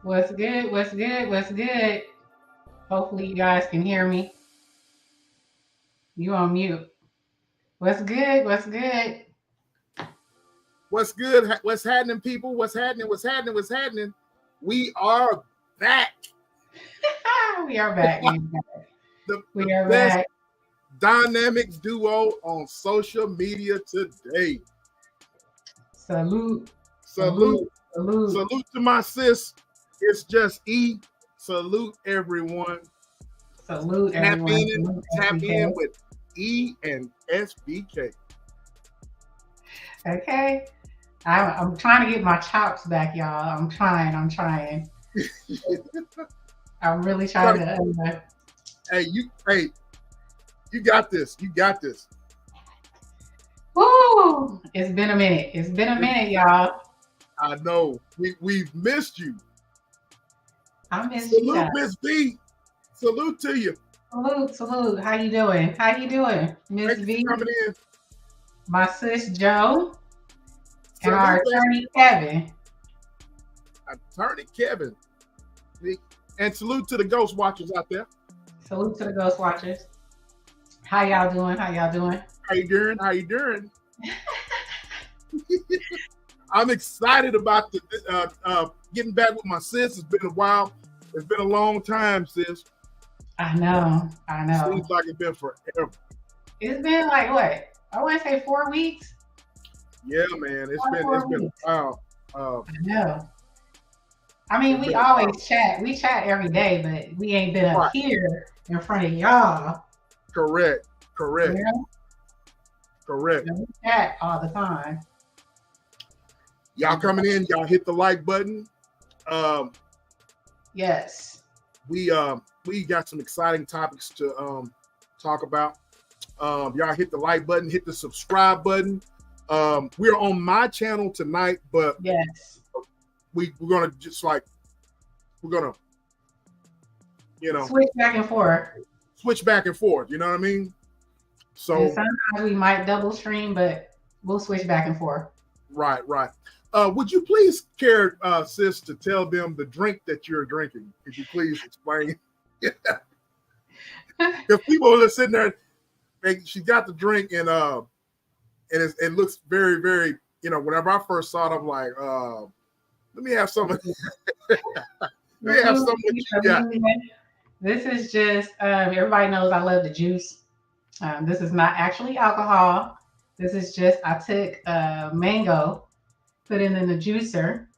What's good? What's good? What's good? Hopefully you guys can hear me. You on mute. What's good? What's good? What's good? What's happening, people? What's happening? What's happening? What's happening? We are back. We are back. We are back. The We are best back. dynamic duo on social media today. Salute. Salute. Salute. Salute to my sis. It's just E. Salute everyone. Salute everyone. Tap in with E and SBK. Okay. I'm trying to get my chops back, y'all. I'm trying. I'm really trying to. Hey, you got this. You got this. Woo! It's been a minute. It's been a minute, y'all. I know. We've missed you. I missed you. Salute, Miss B. Salute to you. Salute. How you doing, Miss V? Coming in. My sis Joe. And our attorney Kevin. Attorney Kevin. And salute to the Ghost Watchers out there. Salute to the Ghost Watchers. How y'all doing? How you doing? I'm excited about the getting back with my sis. It's been a while. It's been a long time, sis. I know. Seems like it's been forever. It's been like what? I want to say 4 weeks. Yeah, man. It's been a while. I know. I mean, we always chat. We chat every day, but we ain't been up here in front of y'all. Correct. You know? Correct. We chat all the time. Y'all coming in, y'all hit the like button. Yes. We got some exciting topics to talk about. Y'all hit the like button, hit the subscribe button. We're on my channel tonight, but yes, we're gonna switch back and forth. You know what I mean? So and sometimes we might double stream, but we'll switch back and forth. Right. Would you please care, sis, to tell them the drink that you're drinking? Could you please explain? Because people are sitting there, she got the drink and it looks very, very. Whenever I first saw it, I'm like, let me have some. Let me have some what you got. This is just everybody knows I love the juice. This is not actually alcohol. This is just I took mango, put it in the juicer,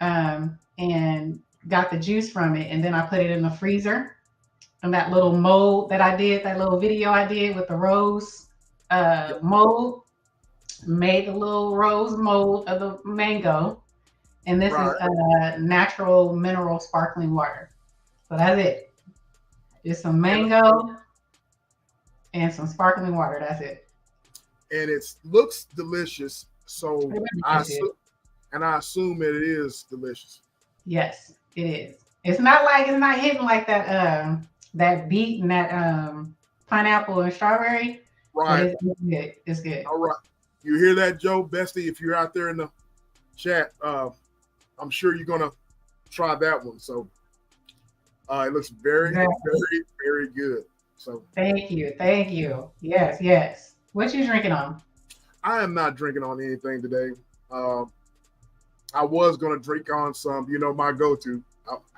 and got the juice from it, and then I put it in the freezer. And that little mold that I did, that little video I did with the rose mold, made the little rose mold of the mango. And this is natural mineral sparkling water. So that's it. Just some mango and some sparkling water. That's it. And it looks delicious. So I assume it is delicious. Yes, it is. It's not hitting like that that beet and that pineapple and strawberry. Right. It's good. It's good. All right. You hear that, Joe? Bestie, if you're out there in the chat, I'm sure you're gonna try that one. So it looks very, very, very good. So thank you. Yes. What you drinking on? I am not drinking on anything today. I was gonna drink on some, my go-to.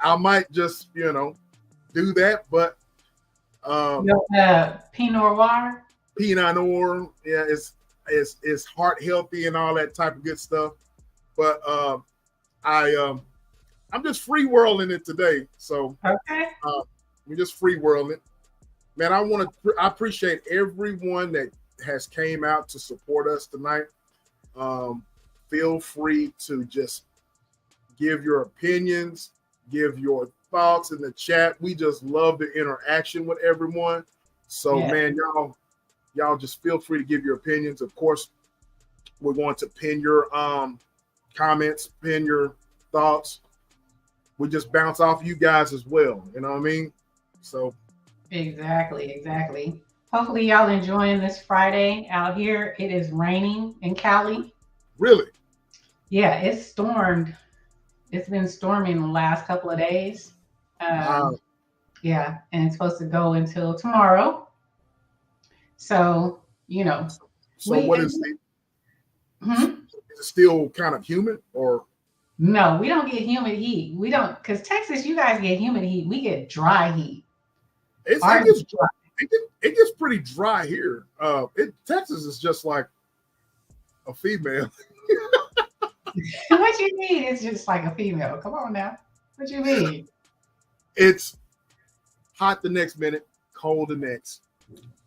I might just, do that, but Pinot Noir. Yeah, it's heart healthy and all that type of good stuff. But I'm just free whirling it today. So okay, we're just free whirling it. Man, I appreciate everyone that has came out to support us tonight. Feel free to just give your opinions, give your thoughts in the chat. We just love the interaction with everyone. So man, y'all just feel free to give your opinions. Of course, we're going to pin your comments, pin your thoughts. We just bounce off you guys as well. You know what I mean? So exactly. Hopefully y'all enjoying this Friday out here. It is raining in Cali. Really? Yeah, it stormed It's been storming the last couple of days. Wow. Yeah, and it's supposed to go until tomorrow. So, you know, So we what is the? hmm? Is it still kind of humid or? No, we don't get humid heat. We don't, because Texas, you guys get humid heat. We get dry heat. It Ours gets is dry. it gets pretty dry here. Texas is just like a female. What you mean? It's just like a female. Come on now. What you mean? It's hot the next minute, cold the next.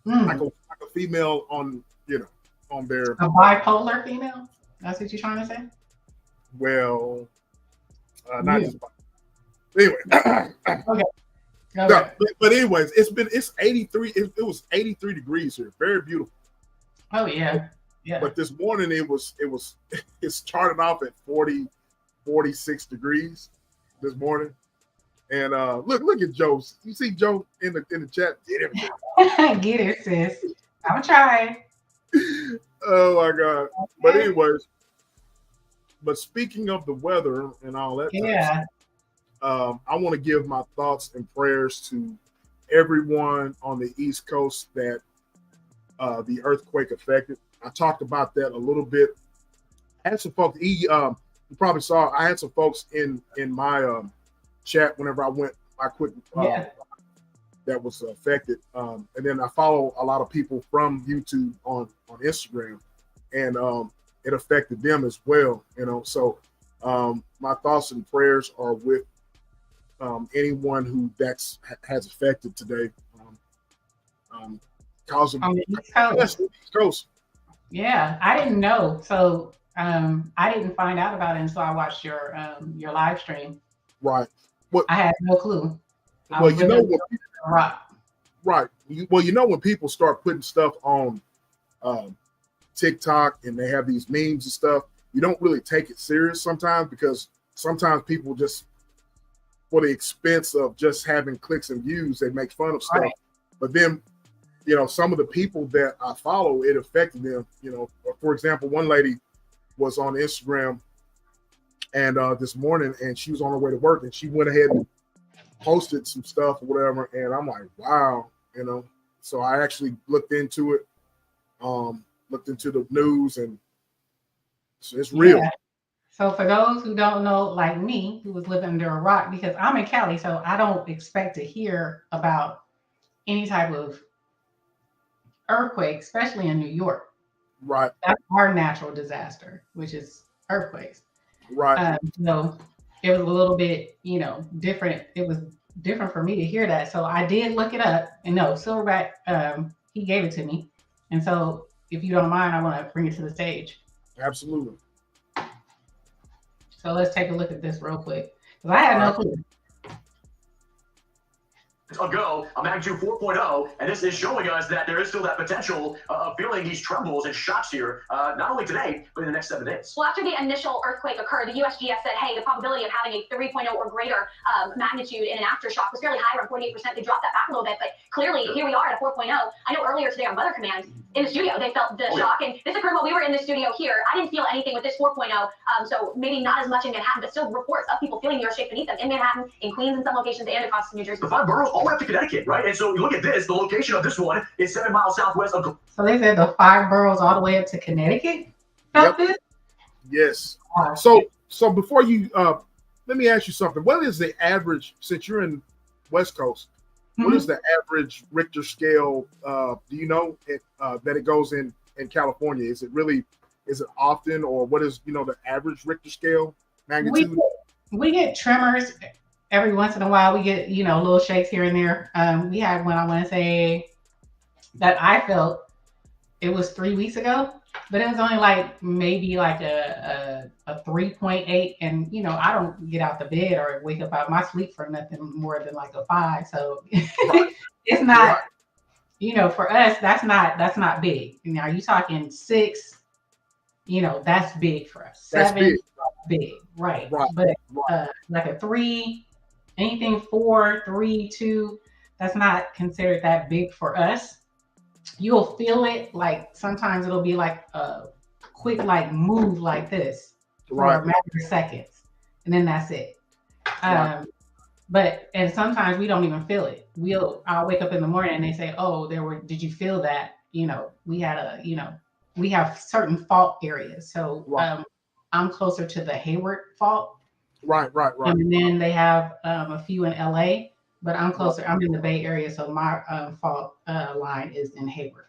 Like Mm, a female on on their a bipolar female? That's what you're trying to say? well, not Yeah. just anyway. Okay. No, Okay. but anyways, it's 83. It was 83 degrees here, very beautiful. Oh yeah. Yeah. But this morning it started off at 40, 46 degrees this morning. And look at Joe. You see Joe in the chat? Get him. Get it, sis. I'm trying. Oh my God. But Okay. anyways, but speaking of the weather and all that type of Yeah. stuff, I want to give my thoughts and prayers to everyone on the East Coast that the earthquake affected. I talked about that a little bit. I had some folks. You probably saw. I had some folks in my chat whenever I quit. Yeah. That was affected, and then I follow a lot of people from YouTube on Instagram, and it affected them as well. So my thoughts and prayers are with anyone who has affected today. Causing On the East Coast. East Coast. Yeah. I didn't know. So I didn't find out about it until I watched your live stream. Right. What? I had no clue. I Well, was you know living what? under a rock. Right. Well, you know when people start putting stuff on TikTok and they have these memes and stuff, you don't really take it serious sometimes because sometimes people just, for the expense of just having clicks and views, they make fun of stuff. Right. But then, some of the people that I follow, it affected them. For example, one lady was on Instagram and this morning, and she was on her way to work, and she went ahead and posted some stuff or whatever, and I'm like, wow, So I actually looked into it, looked into the news, and it's real. Yeah. So for those who don't know, like me, who was living under a rock, because I'm in Cali, so I don't expect to hear about any type of earthquake, especially in New York. Right. That's our natural disaster, which is earthquakes. Right. So it was a little bit, different. It was different for me to hear that. So I did look it up, and no, Silverback, he gave it to me. And so if you don't mind, I want to bring it to the stage. Absolutely. So let's take a look at this real quick. Because I had no clue. Ago, a magnitude 4.0, and this is showing us that there is still that potential of feeling these trembles and shocks here, not only today, but in the next 7 days. Well, after the initial earthquake occurred, the USGS said, hey, the probability of having a 3.0 or greater magnitude in an aftershock was fairly high, around 48%. They dropped that back a little bit, but clearly here we are at a 4.0. I know earlier today on Weather Command in the studio, they felt the shock, and this occurred while we were in the studio here. I didn't feel anything with this 4.0, so maybe not as much in Manhattan, but still reports of people feeling the earth shake beneath them in Manhattan, in Queens, in some locations, and across New Jersey. The 5 boroughs all the way up to Connecticut, right? And so you look at this, the location of this one is 7 miles southwest of. So they said the 5 boroughs all the way up to Connecticut felt this? Yes. Oh, So before you, let me ask you something. What is the average, since you're in West Coast, what is the average Richter scale? Do you know that it goes in California? Is it often, or what is, the average Richter scale magnitude? We get tremors every once in a while. We get, little shakes here and there. We had one, I want to say, that I felt, it was 3 weeks ago, but it was only like maybe like a 3.8. And, I don't get out the bed or wake up out of my sleep for nothing more than like a 5. So it's not, for us, that's not big. Now you talking 6, that's big for us. 7, big. Right. But like a 3, anything 4, 3, 2, that's not considered that big for us. You'll feel it, like sometimes it'll be like a quick like move like this for a matter of seconds. and then that's it. Right. But and sometimes we don't even feel it. I'll wake up in the morning and they say, "Oh, did you feel that? We had we have certain fault areas." So Right. I'm closer to the Hayward fault. Right. And then they have a few in LA, but I'm closer. I'm in the Bay Area, so my fault line is in Hayward.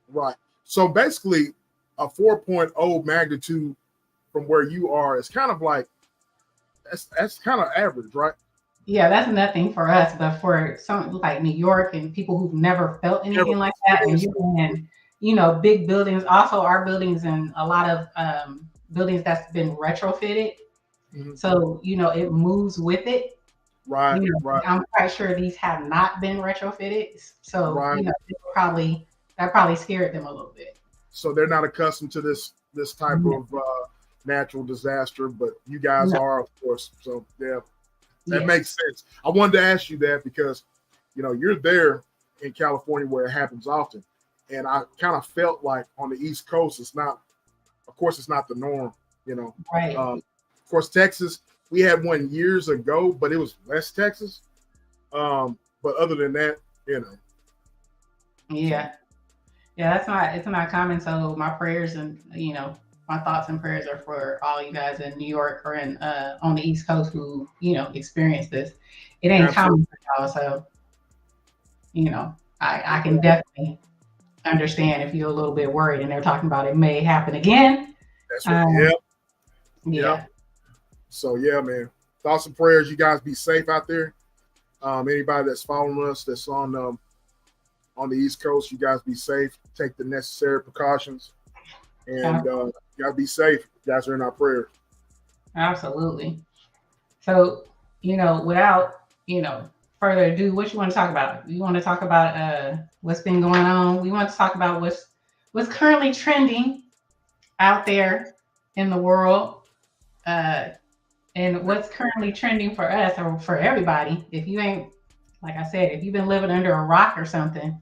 Right. So basically, a 4.0 magnitude from where you are is kind of like that's kind of average, right? Yeah, that's nothing for us, but for some like New York and people who've never felt anything like that, and you're in, big buildings. Also, our buildings and a lot of buildings that's been retrofitted. Mm-hmm. So, it moves with it. Right. I'm quite sure these have not been retrofitted. So, Right. that probably scared them a little bit. So they're not accustomed to this type of natural disaster, but you guys are, of course. So yeah, that makes sense. I wanted to ask you that because, you're there in California where it happens often. And I kind of felt like on the East Coast, it's not the norm, Right. Of course, Texas, we had one years ago, but it was West Texas. But other than that, Yeah. Yeah, it's not common. So my prayers and, my thoughts and prayers are for all you guys in New York or in on the East Coast who, experience this. It ain't common for y'all. So, I can definitely understand if you're a little bit worried and they're talking about it may happen again. That's right. Yeah. Yep. So yeah, man. Thoughts and prayers. You guys be safe out there. Anybody that's following us that's on the East Coast, you guys be safe. Take the necessary precautions, and you gotta be safe. You guys are in our prayers. Absolutely. So, without further ado, what you want to talk about? You want to talk about what's been going on? We want to talk about what's currently trending out there in the world, and what's currently trending for us or for everybody. If you ain't, like I said, if you've been living under a rock or something,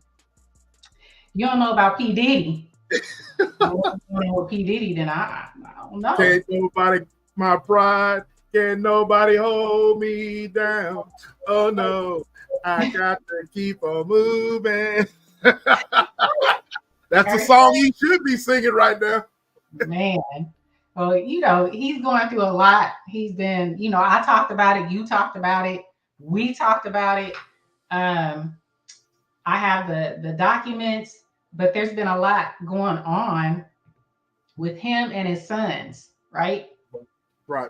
you don't know about P. Diddy. What's going on with P. Diddy, then I don't know. Can't nobody my pride. Can't nobody hold me down. Oh no, I got to keep on moving. That's a song you should be singing right now. Man. Well, he's going through a lot. He's been, I talked about it. You talked about it. We talked about it. I have the documents, but there's been a lot going on with him and his sons, right? Right.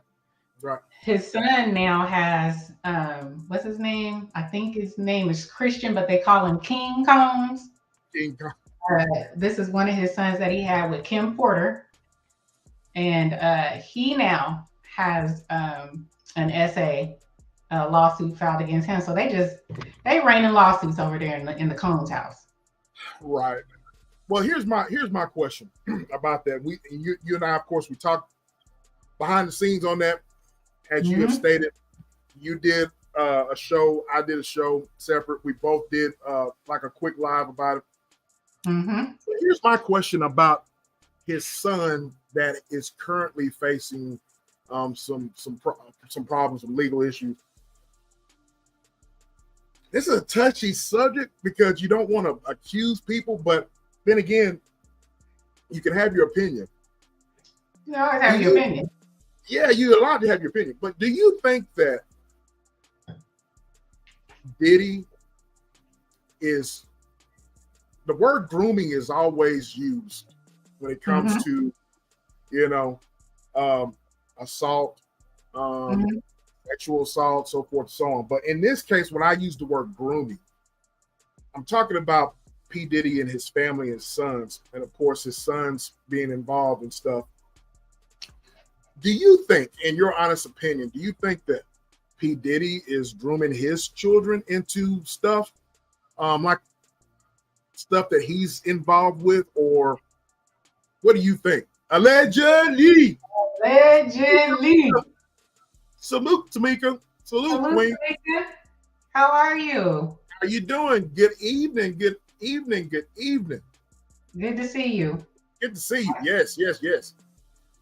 His son now has, what's his name? I think his name is Christian, but they call him King Combs. King Combs. This is one of his sons that he had with Kim Porter. And he now has an SA lawsuit filed against him. So they raining lawsuits over there in the Combs house. Right. Well, here's my question about that. You and I, of course, we talked behind the scenes on that. As you have stated, you did a show. I did a show separate. We both did like a quick live about it. So here's my question about his son that is currently facing some problems, some legal issues. This is a touchy subject because you don't want to accuse people, but then again, you can have your opinion. You always have your opinion. Yeah, you're allowed to have your opinion. But do you think that Diddy is, the word grooming is always used when it comes to, assault, sexual assault, so forth and so on. But in this case, when I use the word grooming, I'm talking about P. Diddy and his family and sons, and of course his sons being involved and stuff. Do you think, in your honest opinion, do you think that P. Diddy is grooming his children into stuff, like stuff that he's involved with, or what do you think? Allegedly. Salute, Tamika. Salute, Queen. Tamika. How are you? How you doing? Good evening. Good evening. Good evening. Good to see you. Good to see you. Yes.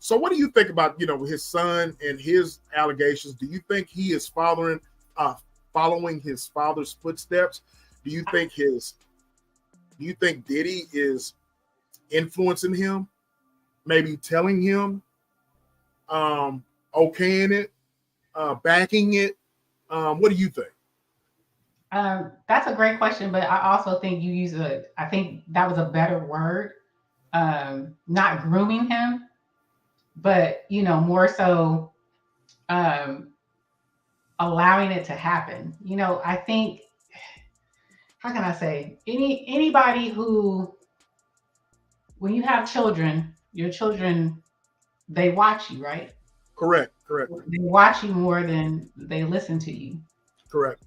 So what do you think about, his son and his allegations? Do you think he is following his father's footsteps? Do you think Diddy is influencing him, maybe telling him, okaying it, backing it? What do you think? That's a great question, but I also think I think that was a better word. Not grooming him, but more so allowing it to happen. I think, how can I say, anybody who, when you have children, your children, they watch you, right? Correct. They watch you more than they listen to you. Correct.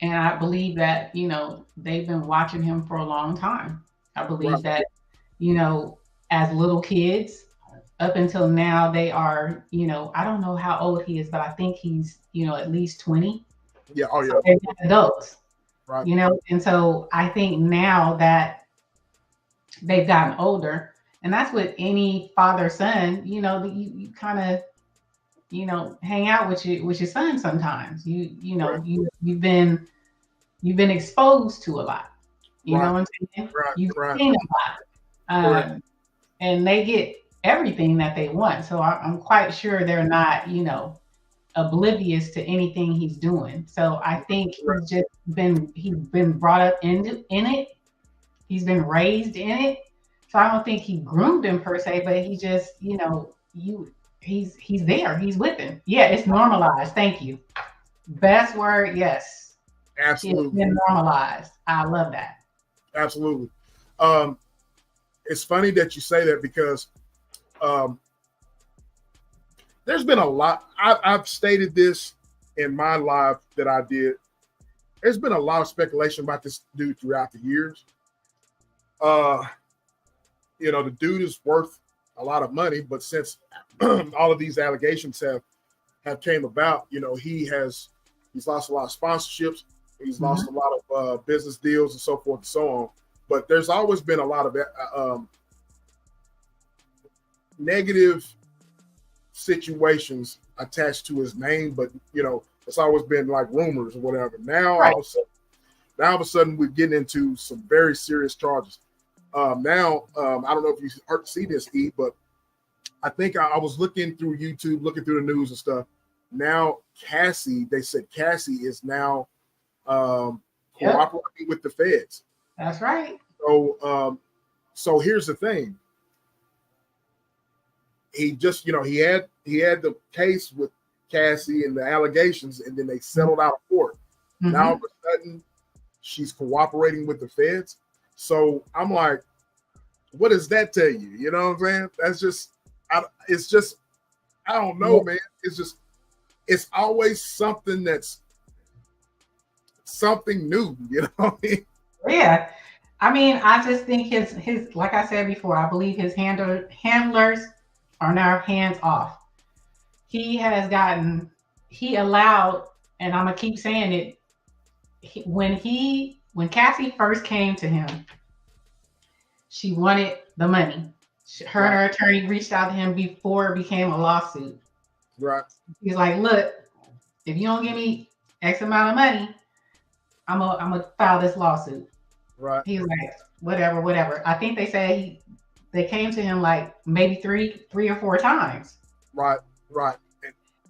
And I believe that, they've been watching him for a long time. I believe that, as little kids, up until now, they are, I don't know how old he is, but I think he's, at least 20. Yeah. Oh, yeah. So they're adults, right. And so I think now that they've gotten older, and that's with any father son, you kind of, hang out with your son sometimes. Right. You've been exposed to a lot. You know what I'm saying? Right. You've seen a lot. And they get everything that they want. So I'm quite sure they're not, oblivious to anything he's doing. So I think he's been brought up in it. He's been raised in it. So I don't think he groomed him per se, but he just, he's there. He's with him. Yeah, it's normalized. Thank you. Best word, yes. Absolutely. It's been normalized. I love that. Absolutely. It's funny that you say that because there's been a lot. I've stated this in my live that I did. There's been a lot of speculation about this dude throughout the years. The dude is worth a lot of money, but since all of these allegations have came about, he's lost a lot of sponsorships. He's lost a lot of business deals and so forth and so on. But there's always been a lot of negative situations attached to his name, but it's always been like rumors or whatever. Now, all of a sudden, we're getting into some very serious charges. I don't know if you see this, E, but I think I was looking through YouTube, looking through the news and stuff. Now, they said Cassie is now cooperating with the feds. That's right. So here's the thing. He just, he had the case with Cassie and the allegations, and then they settled out of court. Now all of a sudden, she's cooperating with the feds. So I'm like, what does that tell you? You know what I'm saying? That's just, I don't know, man. It's always something that's something new. You know what I mean? Yeah. I mean, I just think his like I said before, I believe his handlers are now hands off. He allowed, and I'm gonna keep saying it. When Cassie first came to him, she wanted the money. Her and her attorney reached out to him before it became a lawsuit. Right. He's like, look, if you don't give me X amount of money, I'm gonna file this lawsuut. Right. He was like, whatever. I think they say they came to him like maybe three or four times. Right.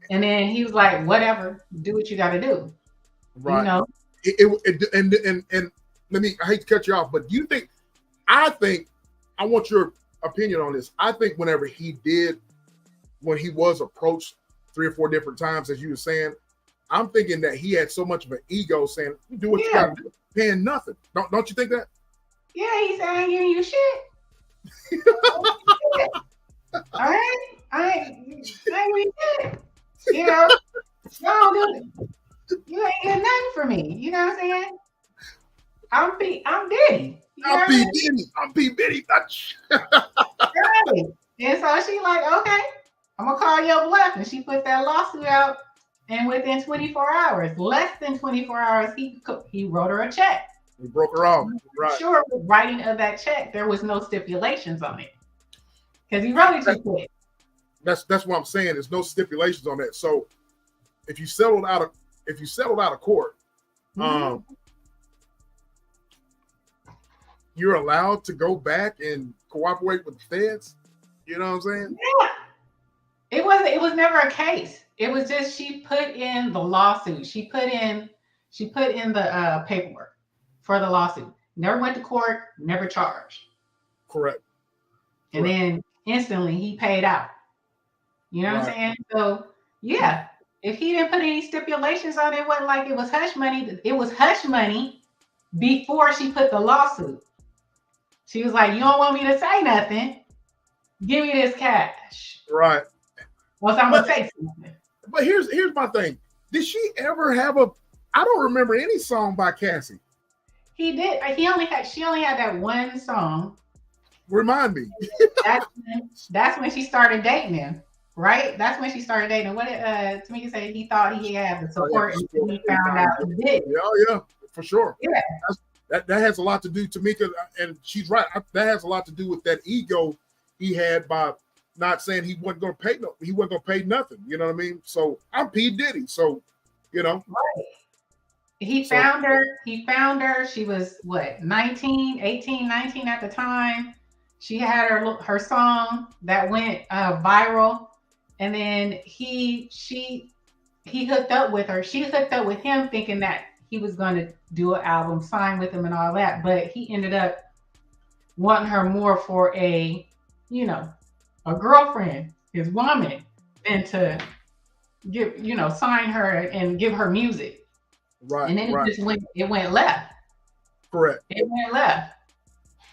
And then he was like, whatever, do what you got to do. Right. And let me, I hate to cut you off, but I want your opinion on this. I think when he was approached 3 or 4 different times, as you were saying, I'm thinking that he had so much of an ego saying, you do what you got to do, paying nothing. Don't you think that? Yeah, he said, I ain't giving you shit. All right? I ain't giving you shit. Y'all do it. You ain't getting nothing for me. You know what I'm saying? I'm Diddy. I'm P. Diddy. Right. And so she like, okay, I'm gonna call your bluff. And she put that lawsuit out, and within 24 hours, less than 24 hours, he wrote her a check. He broke her off. Right. Sure, with writing of that check, there was no stipulations on it. Because he wrote it too quick. That's what I'm saying. There's no stipulations on that. So if you settled out of court, you're allowed to go back and cooperate with the feds. You know what I'm saying? Yeah. It was never a case. It was just she put in the lawsuit. She put in the paperwork for the lawsuit. Never went to court, never charged. Correct. And then instantly he paid out. You know what I'm saying? So yeah, if he didn't put any stipulations on it, it wasn't like it was hush money. It was hush money before she put the lawsuit. She was like, "You don't want me to say nothing. Give me this cash." Right. Well, I'm gonna say something. But here's my thing. Did she ever have I don't remember any song by Cassie. He did. She only had that one song. Remind me. That's when she started dating him, right? That's when she started dating him. What did Tamika say? He thought he had the support until he found out he did. Yeah, for sure. Yeah. That has a lot to do, Tamika, and she's right. That has a lot to do with that ego he had by not saying he wasn't going to pay nothing. You know what I mean? So I'm P. Diddy. So, you know. Right. He found her. She was what, 18, 19 at the time. She had her song that went viral, and then he hooked up with her. She hooked up with him thinking that he was going to do an album, sign with him and all that, but he ended up wanting her more for a girlfriend, his woman, than to sign her and give her music. Right. And then it went left. Correct. It went left.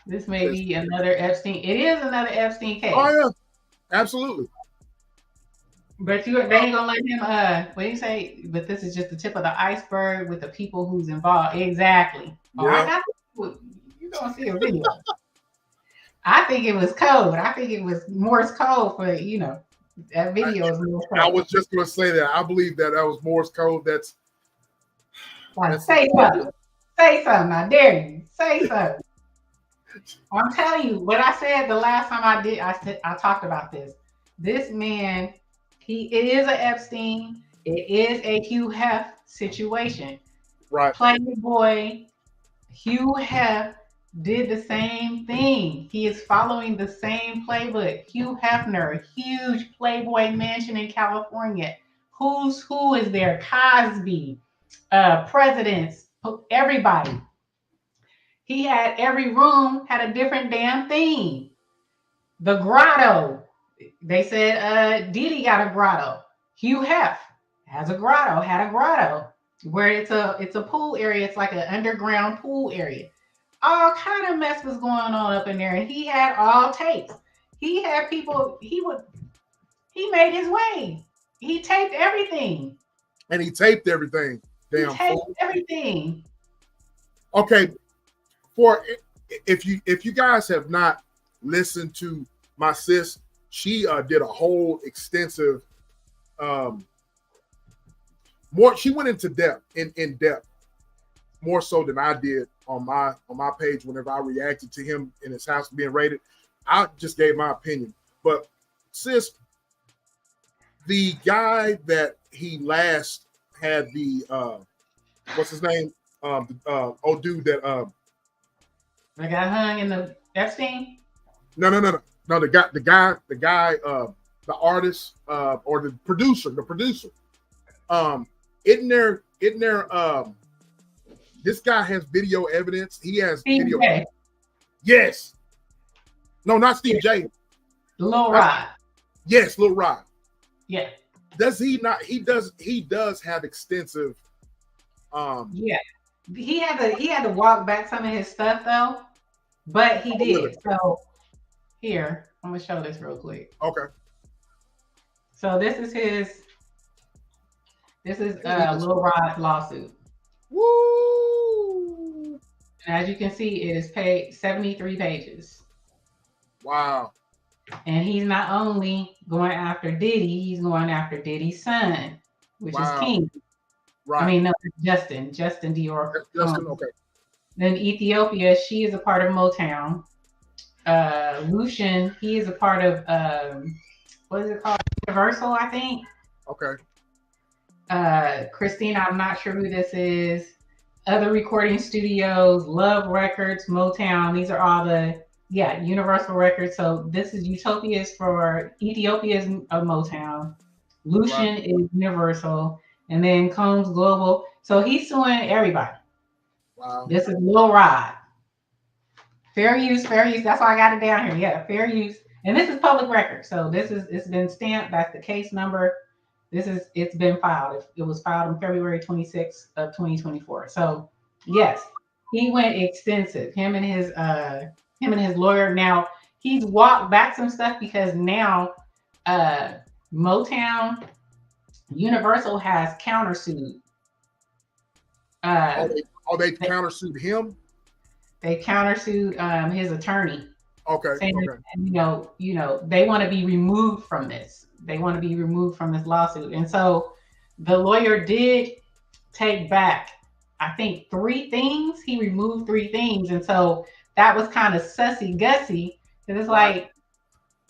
This may be another Epstein. It is another Epstein case. Oh yeah, absolutely. But they ain't gonna let him. What do you say? But this is just the tip of the iceberg with the people who's involved. Exactly. Oh, yeah. You gonna see a video? I think it was code. I think it was Morse code for that video is Morse code. I was just gonna say that. I believe that was Morse code. That's say something. Say something. I dare you. Say something. I'm telling you what I said the last time I talked about this. This man, it is an Epstein. It is a Hugh Hef situation. Right. Playboy Hugh Hef did the same thing. He is following the same playbook. Hugh Hefner, huge Playboy mansion in California. Who's who is there? Cosby, presidents, everybody. He had every room had a different damn theme. The grotto. They said Didi got a grotto. Hugh Hef had a grotto where it's a pool area. It's like an underground pool area. All kind of mess was going on up in there, and he had all tapes. He had people. He made his way. He taped everything. And he taped everything. Damn. He taped everything. Okay. If you guys have not listened to my sis, she did a whole extensive she went into depth in depth more so than I did on my page whenever I reacted to him in his house being raided. I just gave my opinion. But sis, the guy that he last had the what's his name? Old dude that I got hung in the Epstein? No. The guy, the artist, or the producer. Isn't there? This guy has video evidence. He has video. J. Yes. No, not Steve J. Lil Rod. Yes, Lil Rod. Yeah. Does he not? He does have extensive. Yeah. He had to walk back some of his stuff though, but he did. So here, I'm gonna show this real quick. Okay. So this is Lil Rod's lawsuit. Woo! And as you can see, it is 73 pages. Wow. And he's not only going after Diddy, he's going after Diddy's son, which is King. Right. I mean, no, Justin Dior. Justin, okay. Then Ethiopia, she is a part of Motown. Lucian, he is a part of what is it called? Universal, I think. Okay. Christina, I'm not sure who this is. Other recording studios, Love Records, Motown. These are all Universal Records. So this is Utopia is for Ethiopia is Motown. Lucian is Universal, and then Combs Global. So he's suing everybody. Wow. This is Lil Rod. Fair use. That's why I got it down here. Yeah, fair use. And this is public record. So it's been stamped. That's the case number. It's been filed. It was filed on February 26th of 2024. So yes, he went extensive. Him and his lawyer. Now he's walked back some stuff because now Motown Universal has countersued. They countersued him? They countersued his attorney. Okay. Saying okay. That, you know, they want to be removed from this. They want to be removed from this lawsuit. And so the lawyer did take back, I think, 3 things. He removed 3 things. And so that was kind of sussy-gussy. Because it's like,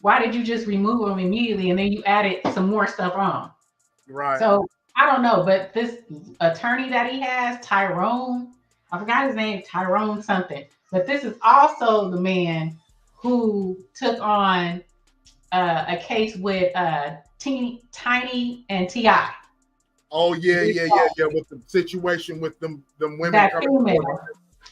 why did you just remove them immediately? And then you added some more stuff on. Right. So I don't know. But this attorney that he has, Tyrone, I forgot his name, Tyrone something. But this is also the man who took on a case with Tiny and T.I. Oh yeah, with the situation with them women. That female,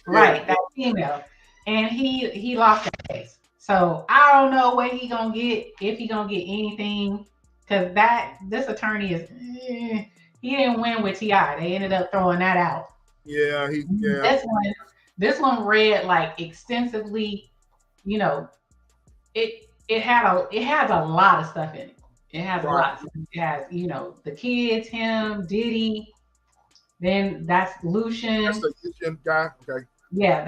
right? That female, and he lost that case. So I don't know what he gonna get, if he gonna get anything, because this attorney is he didn't win with T.I. They ended up throwing that out. Yeah, This one read like extensively. You know, it has a lot of stuff in it. It has a lot. It has, you know, the kids, him, Diddy. Then that's Lucian. That's the Lucian guy. Okay. Yeah,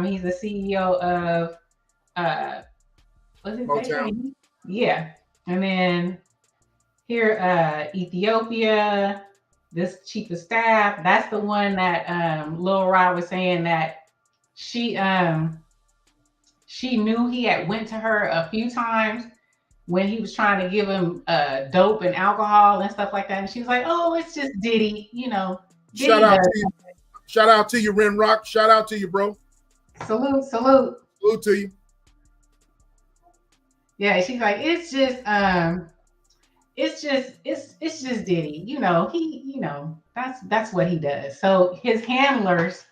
he's the CEO of what's his name? Yeah. And then here, Ethiopia, this chief of staff, that's the one that Lil Rod was saying that she knew he had went to her a few times when he was trying to give him dope and alcohol and stuff like that. And she was like, oh, it's just Diddy, you know. Diddy Shout out to you, Ren Rock. Shout out to you, bro. Salute. Salute to you. Yeah, she's like, it's just Diddy. You know, that's what he does. So his handlers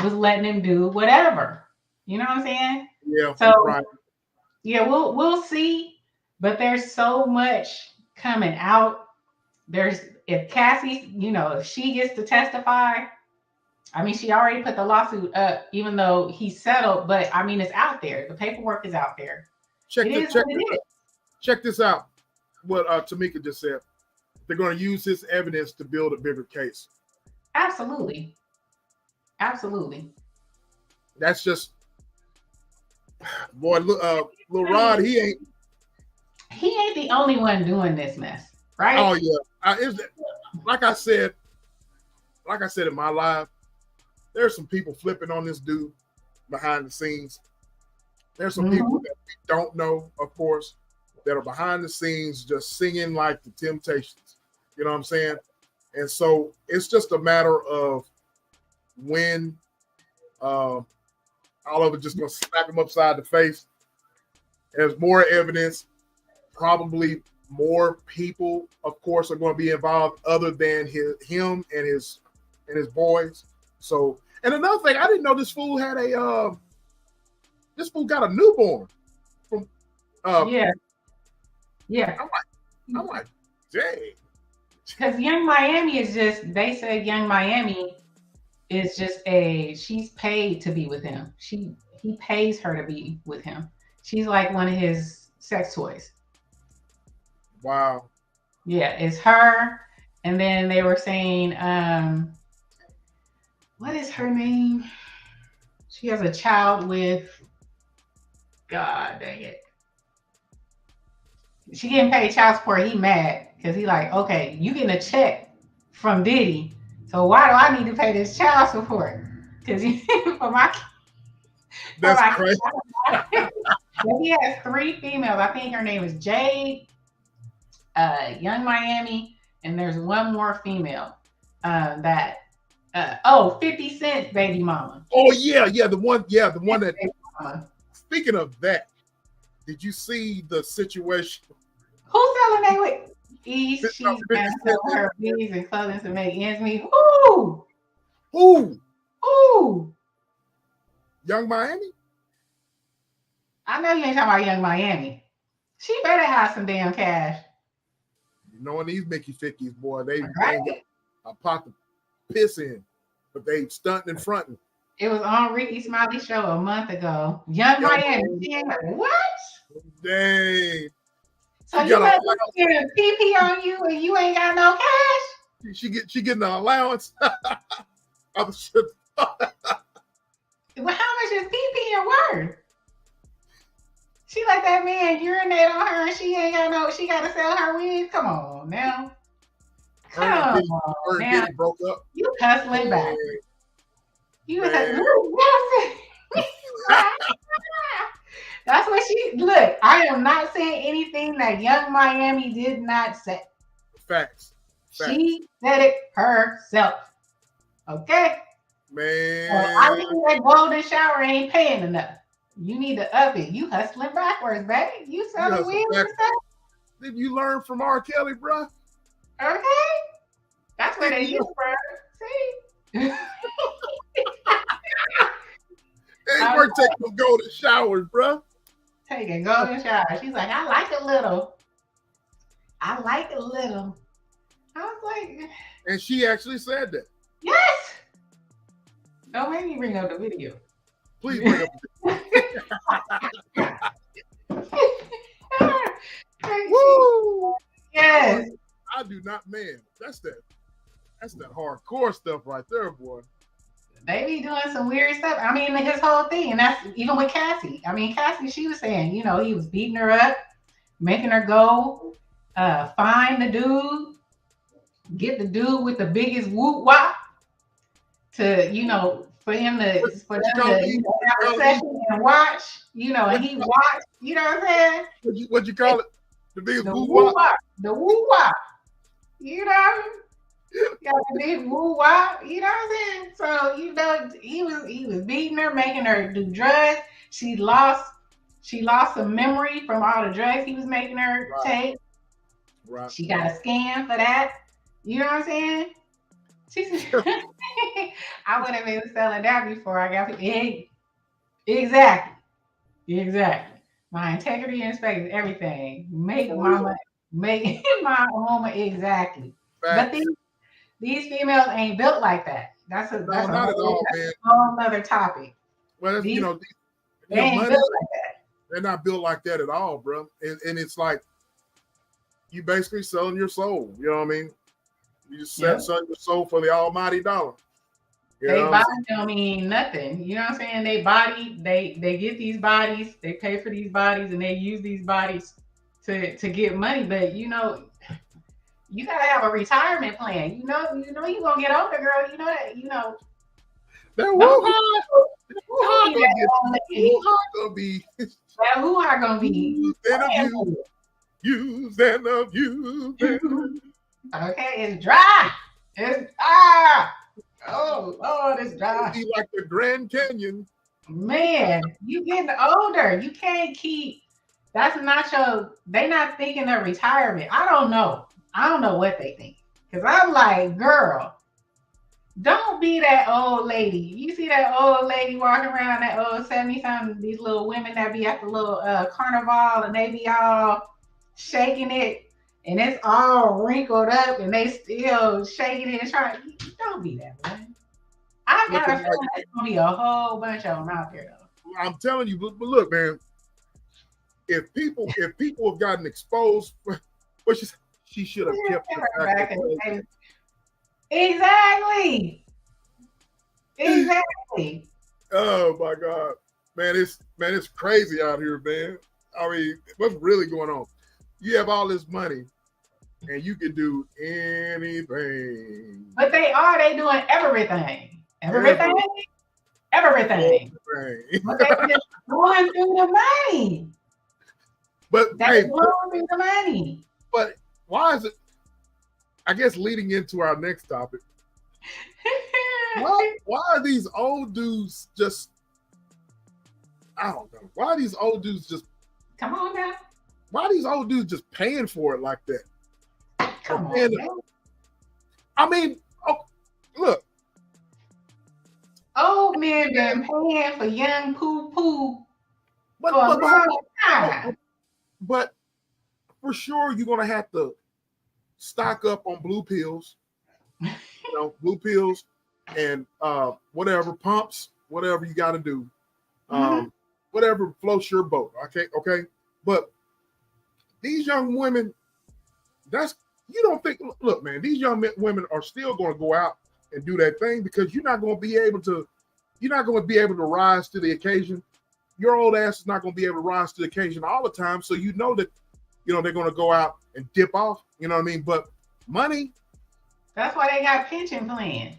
was letting him do whatever. You know what I'm saying? Yeah. So right. Yeah, we'll see. But there's so much coming out. If Cassie, you know, if she gets to testify, I mean, she already put the lawsuit up, even though he settled. But I mean, it's out there. The paperwork is out there. Check this out. What Tamika just said. They're going to use this evidence to build a bigger case. Absolutely. That's just, boy. Lil Rod, he ain't the only one doing this mess, right? Oh yeah. Like I said in my live, there's some people flipping on this dude behind the scenes. There's some people that we don't know, of course, that are behind the scenes just singing like the Temptations. You know what I'm saying? And so it's just a matter of when all of it just gonna smack him upside the face. There's more evidence. Probably more people, of course, are going to be involved other than him and his boys. So, and another thing, I didn't know this fool had this fool got a newborn. From yeah. I'm like, dang. Because Young Miami they said Young Miami is just she's paid to be with him. He pays her to be with him. She's like one of his sex toys. Wow. Yeah, it's her. And then they were saying, what is her name? She has a child with, God dang it. She getting paid child support. He mad because he like, okay, you getting a check from Diddy. So why do I need to pay this child support? Because for my That's crazy. He has 3 females. I think her name is Jade. Young Miami, and there's one more female that 50 Cent's baby mama. Oh yeah, the one that. Baby mama. Speaking of that, did you see the situation? Who's selling that with? She's gonna sell her beauties and clothing to make ends meet. Who? Young Miami? I know you ain't talking about Young Miami. She better have some damn cash. You know, these Mickey Fickies, boy, they Right. a pot to piss in, but they stunting and fronting. It was on Ricky Smiley show a month ago. Young Miami. She ain't like, what? Dang. So you let them get a PP on you and you ain't got no cash? She getting an allowance. Well, how much is PP worth? She let that man urinate on her and she ain't got no, she got to sell her wigs? Come on now. Come on now. Broke up. You hustling back. You was hustling. That's what she, look, I am not saying anything that Young Miami did not say. Facts. She said it herself. Okay? Man. I think that golden shower ain't paying enough. You need to up it. You hustling backwards, baby. You selling wigs and stuff. Did you learn from R. Kelly, bro? Okay. That's where they use, bro. See? Ain't worth taking those golden showers, bro. Taking golden shower. She's like, I like a little. I was like, and she actually said that. yes. Don't make me bring up the video. Please bring up Woo! Yes. I do not, man. That's that hardcore stuff right there, boy. They be doing some weird stuff. I mean, his whole thing, and that's even with Cassie. I mean, Cassie, she was saying, you know, he was beating her up, making her go, find the dude, get the dude with the biggest whoop wop to, you know, for them to have a session and watch, you know, and he watched, you know what I'm saying? What'd you call it? The biggest woo wop? The woo wop. You know? Got the big woo wop, you know what I'm saying? So, you know, he was beating her, making her do drugs. She lost some memory from all the drugs he was making her take. Right. She got a scan for that. You know what I'm saying? She said, I would have been selling that before I got exactly. My integrity inspects everything. Make my home exactly. Fact. But these females ain't built like that. That's a whole other topic. Well, that's, they money, ain't built like that. They're not built like that at all, bro. And it's like you basically selling your soul. You know what I mean? You just selling your soul for the almighty dollar. They body don't mean nothing. You know what I'm saying? They body, they get these bodies, they pay for these bodies, and they use these bodies to get money. But you know, you gotta have a retirement plan. You know you gonna get older, girl. You know that. You know. That gonna be. That hoo-ha gonna be. Use and of you. Okay, it's dry. It's oh Lord, it's dry. It'd be like the Grand Canyon. Man, you getting older. You can't keep. That's not your. They not thinking of retirement. I don't know what they think. Cause I'm like, girl, don't be that old lady. You see that old lady walking around, that old 70-something, these little women that be at the little carnival and they be all shaking it and it's all wrinkled up and they still shaking it and trying. Don't be that way. I got a feeling there's gonna be a whole bunch of them out there though. I'm telling you, but look, man, if people have gotten exposed, she should have kept her back. Exactly. Oh my God, man, it's crazy out here, man. I mean, what's really going on? You have all this money, and you can do anything. But they doing everything. Everything. But they just going through the money. But going through the money. But why is it? I guess leading into our next topic. Why are these old dudes just? I don't know. Why are these old dudes just? Come on now. Why are these old dudes just paying for it like that? Come on, man. I mean, look. Old men been paying for young poo. But for sure, you're gonna have to stock up on blue pills. Blue pills and whatever pumps, whatever you got to do, whatever floats your boat. Okay. But these young women, you don't think? Look, man, these young women are still going to go out and do that thing because you're not going to be able to rise to the occasion. Your old ass is not going to be able to rise to the occasion all the time. So you know that, they're going to go out and dip off. You know what I mean? But money. That's why they got pension plans.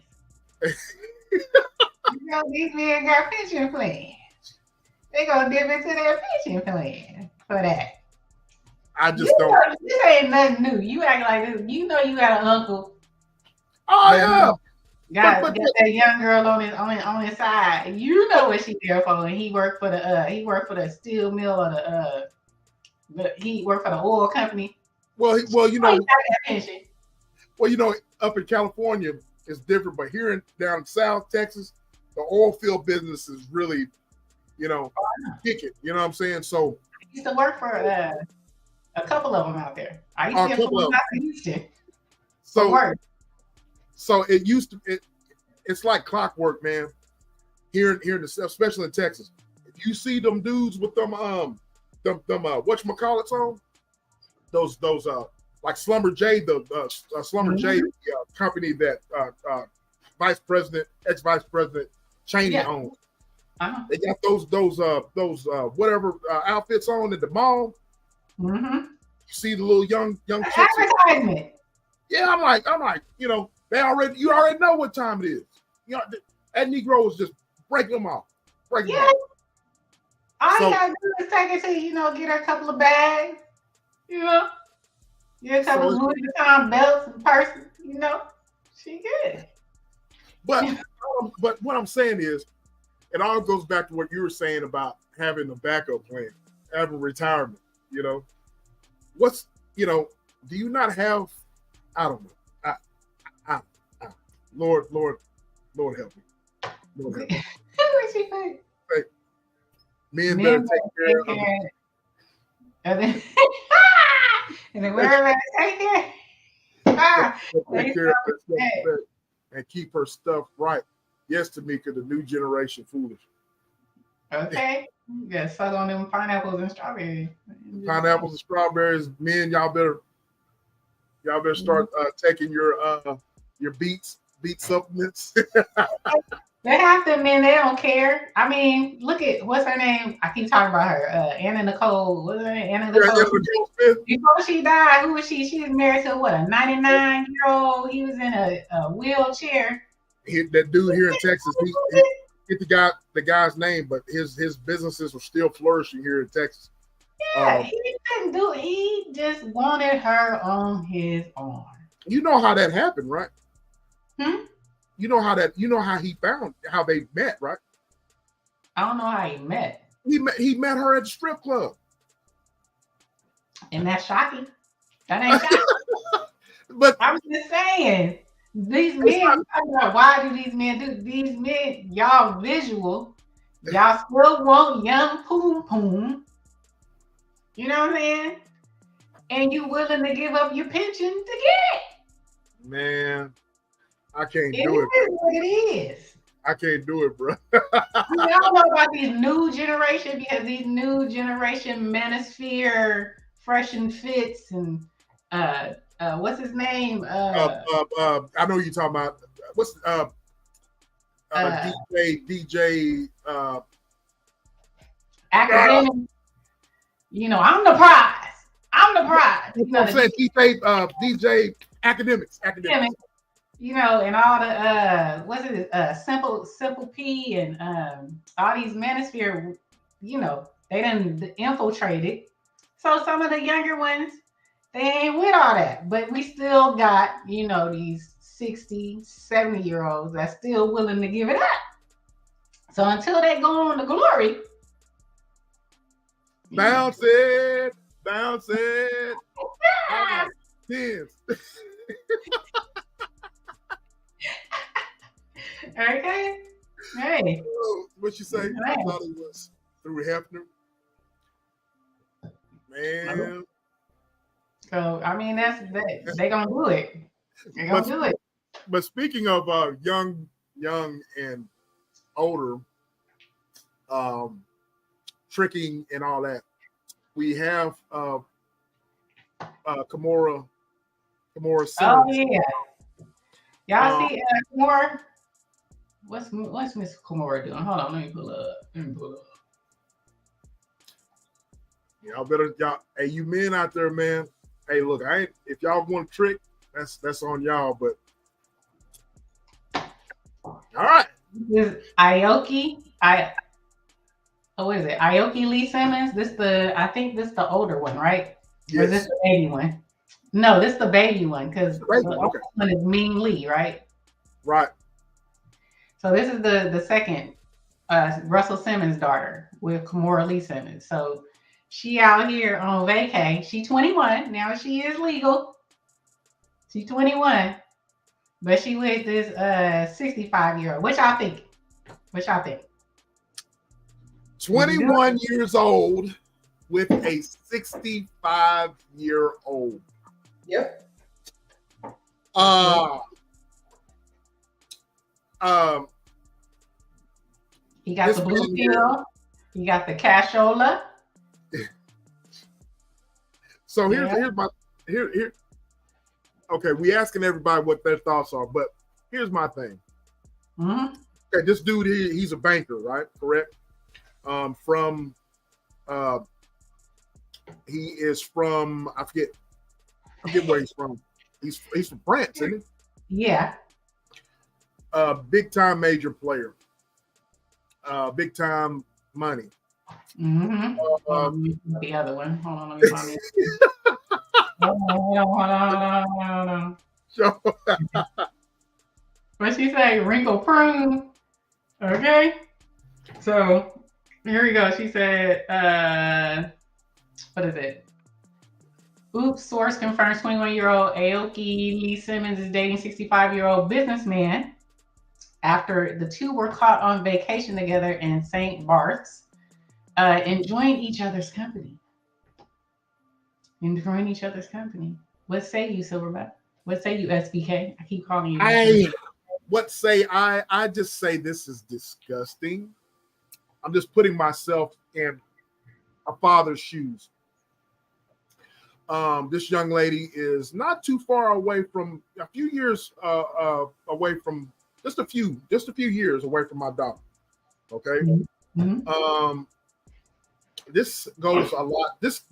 These men got pension plans. They gonna dip into their pension plan for that. I just don't. This ain't nothing new. You act like this. You know you got an uncle. Oh yeah. Got that young girl on his side. You know what she there for. And he worked for the steel mill or he worked for the oil company. Well, he got that pension. Well, up in California it's different, but here down South Texas, the oil field business is really, kicking. You know what I'm saying? So I used to work for a couple of them out there. I used to get from out to Houston. So it used to it's like clockwork, man. Here in the, especially in Texas, if you see them dudes with them whatchamacallits on, those like Slumber J, the Slumber J company that ex-vice president Cheney owns. They got those whatever outfits on at the mall. Mm-hmm. You see the little young chicks. Advertisement. Yeah, I'm like, you already know what time it is. That Negro was just breaking them off. All you gotta do is take it to, get her a couple of bags, get a couple of Louis Vuitton belts and purses, she good. But what I'm saying is, it all goes back to what you were saying about having a backup plan, having retirement. Do you not have? I don't know. Lord help me. Lord help me. What she think? Men better take care of them. And then wherever take care. Take care of her and keep her stuff right. Yes, Tamika, the new generation foolish. Okay. You gotta suck on them pineapples and strawberries. Pineapples and strawberries. Men, y'all better start taking your beet supplements. They have to, man. They don't care. I mean, look at what's her name. I keep talking about her. Anna Nicole. What's her name? Anna Nicole. Before she died, who was she? She was married to a 99-year-old. He was in a wheelchair. That dude here in Texas. He get the guy's name, but his businesses are still flourishing here in Texas. Yeah, he didn't do. He just wanted her on his arm. You know how that happened, right? You know how they met, right? I don't know how he met. He met her at the strip club. And that's shocking. That ain't shocking. But I'm just saying, these men, why do these men do these men? Y'all visual. Y'all still want young poom. You know what I'm saying? And you willing to give up your pension to get it. Man, I can't do it. It is what it is. I can't do it, bro. Y'all know about these new generation, because these new generation manosphere, fresh and fits, and what's his name? I know you're talking about. What's DJ academic. I'm the prize. I'm saying DJ academics. And all the Simple P and all these manosphere, they done infiltrated. So some of the younger ones, They ain't with all that. But we still got, these 60, 70-year-olds that's still willing to give it up. So until they go on to glory. Bounce it. Tens. Okay. Hey. What you say? Right. I thought it was through Hefner. Man. So I mean they gonna do it. They're gonna do it. But speaking of young and older, tricking and all that, we have Kimora Simmons. Oh yeah. Y'all see Kimora? What's Miss Kimora doing? Hold on, let me pull up. Y'all, hey, you men out there, man. Hey, look, if y'all want to trick, that's on y'all. But all right, this is Aoki. What is it? Aoki Lee Simmons. I think this the older one, right? Yes. Or is this the baby one? No, this the baby one because the older one is Ming Lee, right? Right. So this is the second Russell Simmons' daughter with Kimora Lee Simmons. So she out here on vacay. She 21. Now she is legal. She's 21. But she with this 65-year-old. What y'all think? 21 years old with a 65-year-old. Yep. He got the blue pill. He got the cashola. So here's my. Okay, we asking everybody what their thoughts are, but here's my thing. Mm-hmm. Okay, this dude here, he's a banker, right? Correct. He is from I forget where he's from. He's from France, isn't he? Yeah. Big time major player. Big time money. Mm-hmm. The other one. Hold on, let me find it. Hold on. What she say? Wrinkle prune. Okay. So here we go. She said, what is it? Oops, source confirms 21-year-old Aoki Lee Simmons is dating 65-year-old businessman after the two were caught on vacation together in St. Barths, enjoying each other's company. What say you, Silverback? What say you, SBK? I keep calling you. I just say this is disgusting. I'm just putting myself in a father's shoes. This young lady is not too far away from a few years away from just a few years away from my daughter. Okay. Mm-hmm. This goes a lot. This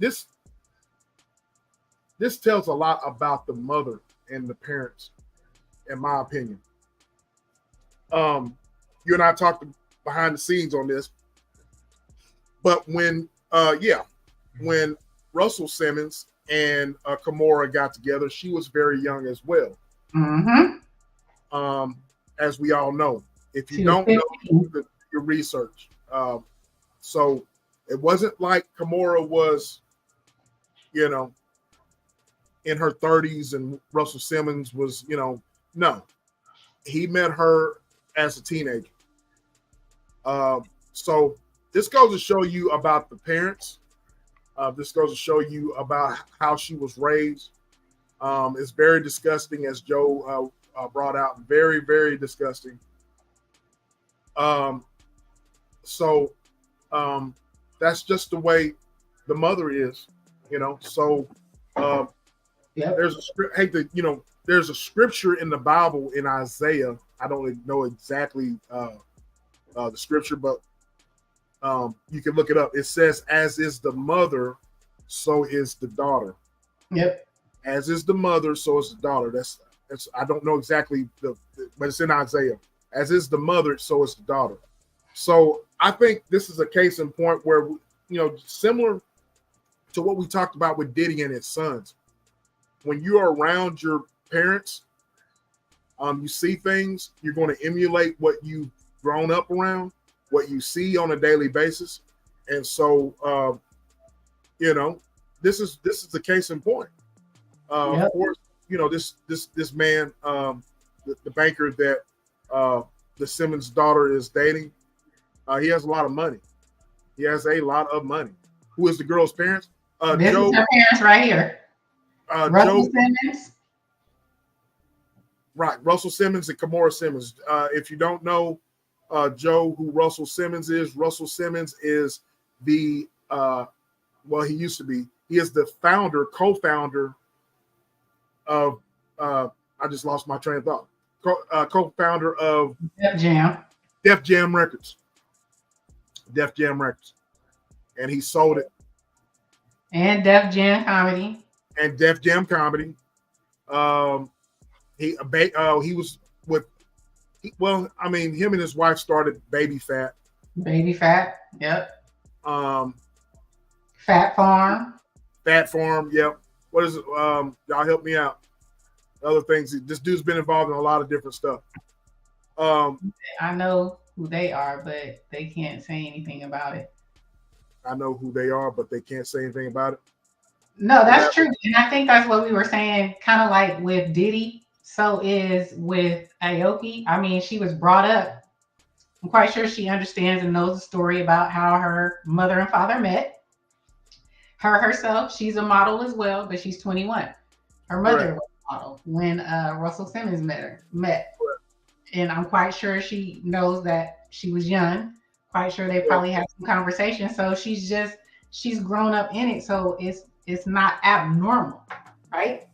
tells a lot about the mother and the parents, in my opinion. You and I talked behind the scenes on this, but when Russell Simmons and Kimora got together, she was very young as well. Mm-hmm. As we all know, if you don't know, your research. So it wasn't like Kimora was, in her 30s and Russell Simmons was, no. He met her as a teenager. So this goes to show you about the parents. This goes to show you about how she was raised. It's very disgusting, as Joe brought out. Very, very disgusting. So that's just the way the mother is, So there's a script. There's a scripture in the Bible in Isaiah. I don't know exactly the scripture, but you can look it up. It says, "As is the mother, so is the daughter." Yep. As is the mother, so is the daughter. That's I don't know exactly but it's in Isaiah. As is the mother, so is the daughter. So I think this is a case in point where similar to what we talked about with Diddy and his sons. when you are around your parents, you see things, you're going to emulate what you've grown up around, what you see on a daily basis. And so, you know, this is the case in point. Of course, you know, this man, the banker that the Simmons daughter is dating, he has a lot of money. He has a lot of money. Who is the girl's parents? This Joe, is her parents right here. Russell Simmons. Right, Russell Simmons and Kimora Simmons. If you don't know, Joe, who Russell Simmons is the well, he used to be. He is the co-founder of I just lost my train of thought. Co-founder of Def Jam Records. And he sold it. And Def Jam Comedy. He was with, well, I mean, him and his wife started Baby Fat. Yep. Fat Farm, yep. What is it? Y'all help me out. Other things. This dude's been involved in a lot of different stuff. I know who they are, but they can't say anything about it. I know who they are, but they can't say anything about it. No, that's true. And I think that's what we were saying, kind of like with Diddy. So is with Aoki. I mean, she was brought up. I'm quite sure she understands and knows the story about how her mother and father met. Her herself, she's a model as well, but she's 21. Her mother was a model when Russell Simmons met. And I'm quite sure she knows that she was young. Quite sure they probably had some conversation. So she's grown up in it. So it's not abnormal, right?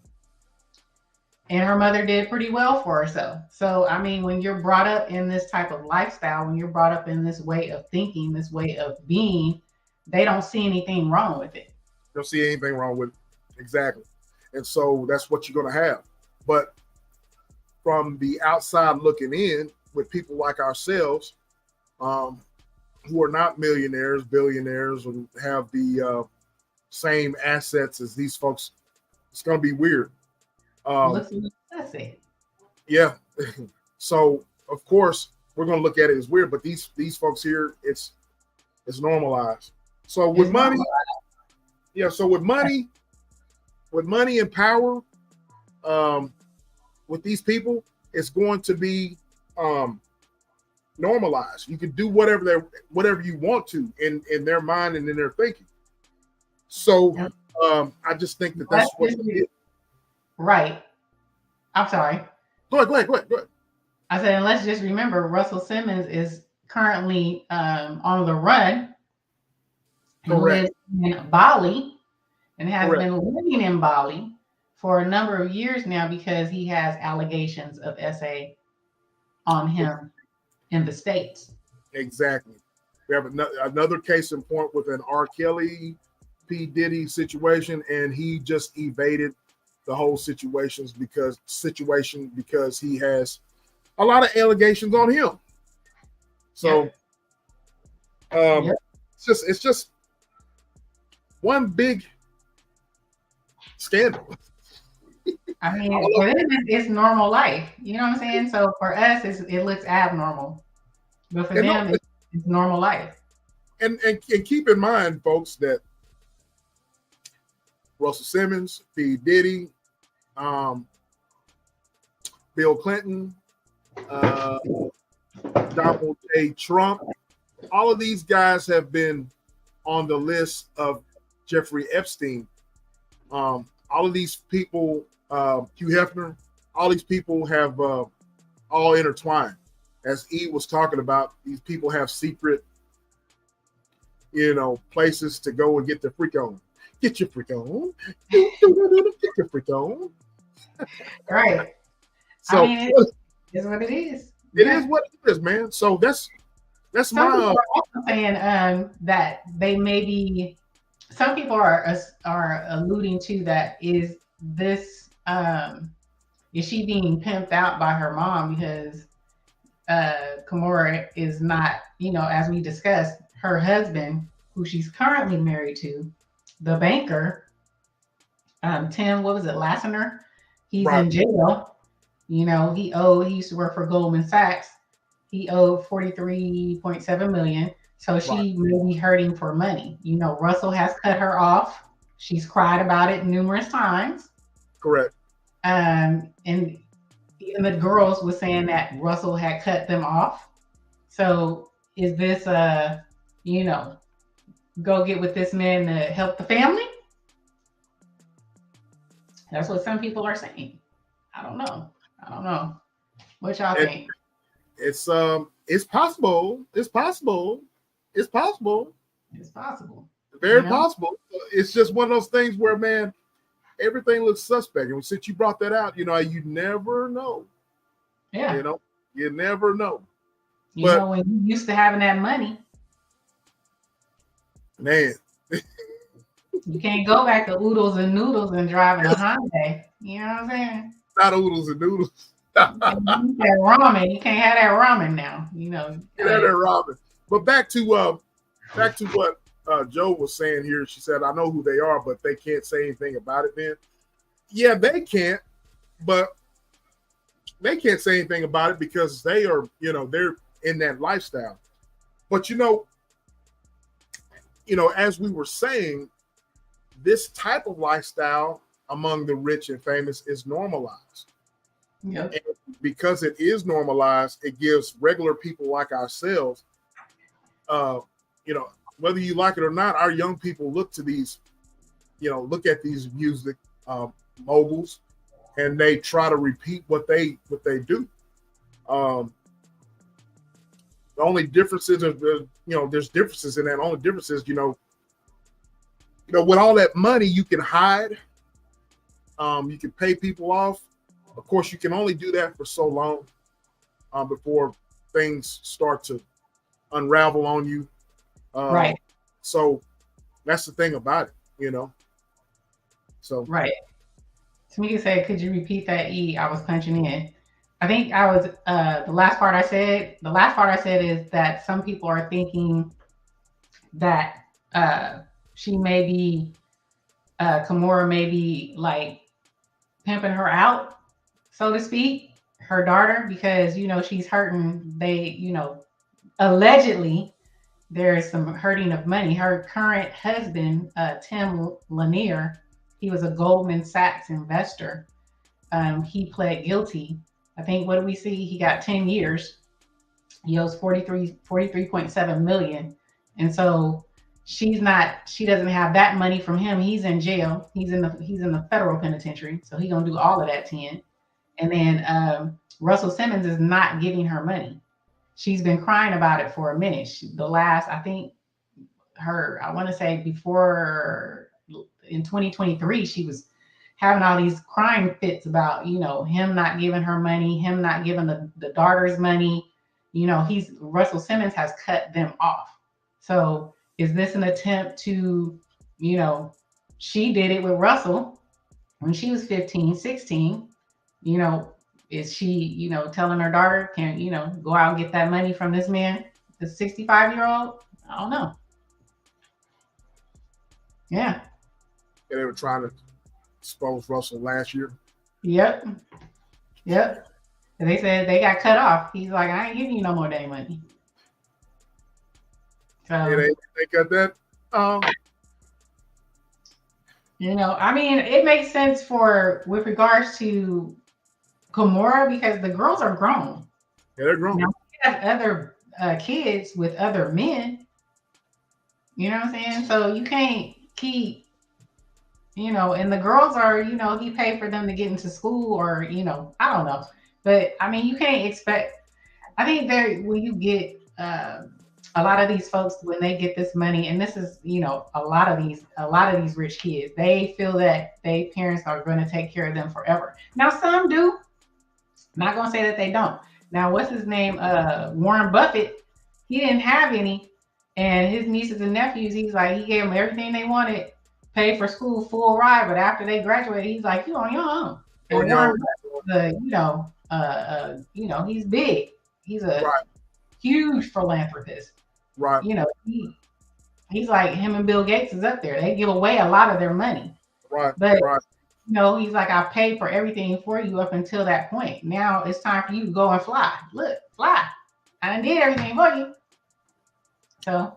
And her mother did pretty well for herself. So, I mean, when you're brought up in this type of lifestyle, when you're brought up in this way of thinking, this way of being, they don't see anything wrong with it. Don't see anything wrong with it. Exactly. And so that's what you're going to have. But from the outside looking in, with people like ourselves, who are not millionaires, billionaires, and have the same assets as these folks, it's going to be weird. Yeah. So of course we're going to look at it as weird, but these folks here, it's normalized. So with money, so with money and power, with these people, it's going to be normalized. You can do whatever you want to in their mind and in their thinking. So I just think that's what it is. Right. I'm sorry. Go ahead. I said, and let's just remember, Russell Simmons is currently on the run. He lives in Bali and has been living in Bali for a number of years now because he has allegations of SA on him in the States. Exactly. We have another case in point with an R. Kelly, P. Diddy situation, and he just evaded the whole situation because he has a lot of allegations on him. So it's just one big scandal. I mean, for them, it's normal life. You know what I'm saying? So for us, it looks abnormal, but for them, it's normal life. And keep in mind, folks, that Russell Simmons, P. Diddy, Bill Clinton, Donald J. Trump, all of these guys have been on the list of Jeffrey Epstein. All of these people, Hugh Hefner, all these people have all intertwined. As E was talking about, these people have secret, places to go and get their freak on. Get your freak on. Get your freak on. Right. So I mean, it's what it is. It is what it is, man. So that's some people are also saying that they may be. Some people are alluding to that. Is this is she being pimped out by her mom because Kimora is not, as we discussed, her husband, who she's currently married to, the banker, Tim, what was it, Lassiter? He's Right. in jail. You know, he used to work for Goldman Sachs. He owed 43.7 million. So she may be hurting for money. You know, Russell has cut her off. She's cried about it numerous times. Correct. And even the girls were saying that Russell had cut them off. So is this you know, go get with this man to help the family? That's what some people are saying. I don't know. What y'all think? It's possible. It's possible. It's possible. It's possible. Very possible. It's just one of those things where, man, everything looks suspect. And since you brought that out, you know, you never know. Yeah. You know, you never know. You know, when you used to having that money, man, you can't go back to oodles and noodles and driving a Hyundai. You know what I'm saying? Not oodles and noodles. That ramen. You can't have that ramen now. You know. Can't have that ramen. But back to what Joe was saying here. She said, "I know who they are, but they can't say anything about it." Then, yeah, they can't. But they can't say anything about it because they are, you know, they're in that lifestyle. But you know, as we were saying, this type of lifestyle among the rich and famous is normalized. Yep. And because it is normalized, it gives regular people like ourselves, whether you like it or not, our young people look to these, look at these music moguls, and they try to repeat what they do. The only difference is, there's differences in that. The only difference is, with all that money, you can hide. You can pay people off. Of course, you can only do that for so long before things start to unravel on you. Right. So that's the thing about it, So right. Tamika said, "Could you repeat that E? I was punching in." I think I was the last part I said is that some people are thinking that she may be Kimora may be like pimping her out, so to speak, her daughter, because she's hurting. They allegedly there's some hurting of money. Her current husband, Tim Lanier, he was a Goldman Sachs investor. He pled guilty. I think, what do we see? He got 10 years. He owes 43.7 million. And so she doesn't have that money from him. He's in jail. He's in the federal penitentiary. So he's going to do all of that 10. And then Russell Simmons is not giving her money. She's been crying about it for a minute. I want to say before in 2023, she was having all these crying fits about, him not giving her money, him not giving the daughters money. Russell Simmons has cut them off. So is this an attempt to, she did it with Russell when she was 15, 16, is she, telling her daughter, can, go out and get that money from this man, the 65-year-old? I don't know. Yeah. And they were trying to expose Russell last year. Yep. And they said they got cut off. He's like, I ain't giving you no more damn money. So, yeah, they got that. I mean, it makes sense with regards to Kimora, because the girls are grown. Yeah, they're grown. Now, we have other kids with other men. You know what I'm saying? So you can't keep, and the girls are, he paid for them to get into school, or, I don't know. But I mean, you can't expect, I think when you get a lot of these folks, when they get this money, and this is, a lot of these rich kids, they feel that their parents are going to take care of them forever. Now, some do. Not going to say that they don't. Now, what's his name? Warren Buffett, he didn't have any. And his nieces and nephews, he's like, he gave them everything they wanted, paid for school, full ride. But after they graduated, he's like, you on your own. And Warren Buffett, he's big. He's a huge philanthropist. Right. He's like, him and Bill Gates is up there. They give away a lot of their money. Right. But right. He's like, I paid for everything for you up until that point. Now it's time for you to go and fly. Look, fly. I did everything for you. So,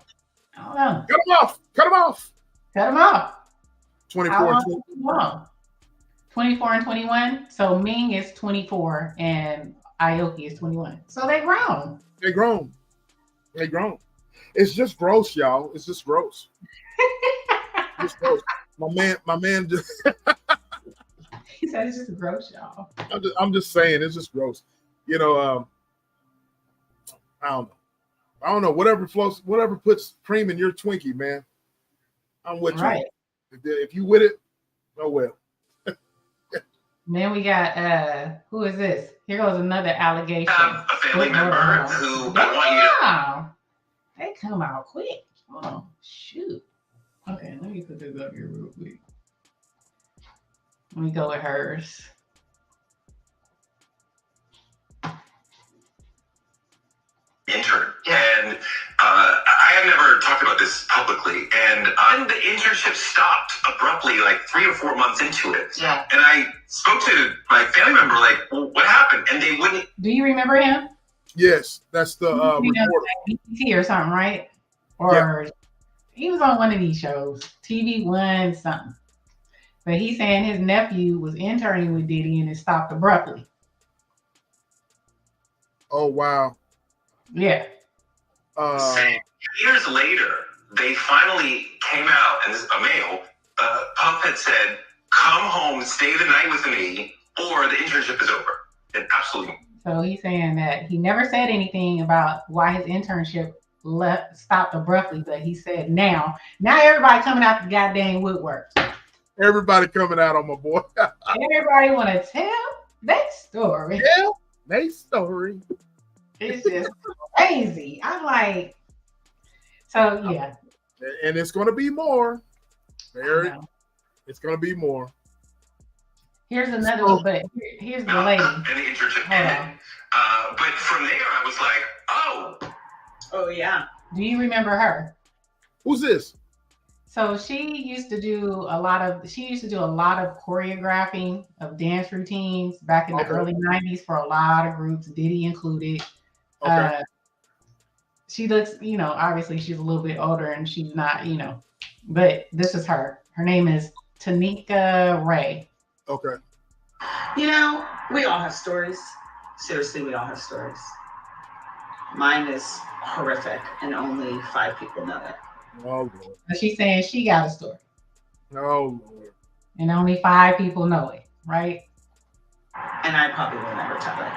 I don't know. Cut him off. Cut him off. Cut him off. 24 and 21. 24 and 21. So Ming is 24 and Aoki is 21. So they grown. They grown. They grown. It's just gross, y'all. It's just gross. It's gross. My man just He said it's just gross, y'all. I'm just saying it's just gross. I don't know. Whatever floats, whatever puts cream in your Twinkie, man. I'm with you. If you with it, oh well. Then we got who is this? Here goes another allegation. A family member who I want you to. They come out quick. Oh shoot. Okay, let me put this up here real quick. Let me go with hers. Intern, and I have never talked about this publicly, and the internship stopped abruptly like 3 or 4 months into it. Yeah. And I spoke to my family member, like, well, what happened? And they wouldn't. Do you remember him? Yes, that's the reporter. BT or something, right? Or he was on one of these shows, TV One something. But he's saying his nephew was interning with Diddy and it stopped abruptly. Oh wow. Yeah. Years later, they finally came out, and this is a male. Puff had said, "Come home, stay the night with me, or the internship is over." And absolutely. So he's saying that he never said anything about why his internship stopped abruptly, but he said now everybody coming out the goddamn woodwork. Everybody coming out on my boy. Everybody want to tell that story. Yeah, that story. It's just crazy. I'm like, so yeah. And it's going to be more. It's going to be more. Here's another one, but here's the lady. And the internship ended. But from there, I was like, oh yeah. Do you remember her? Who's this? So she used to do a lot of choreographing of dance routines back in the early 90s for a lot of groups, Diddy included. Okay. She looks, obviously she's a little bit older and she's not, but this is her. Her name is Tanika Ray. Okay. We all have stories. Seriously, we all have stories. Mine is horrific and only 5 people know it. Oh, Lord. But she's saying she got a story. Oh, Lord. And only 5 people know it, right? And I probably will never tell it.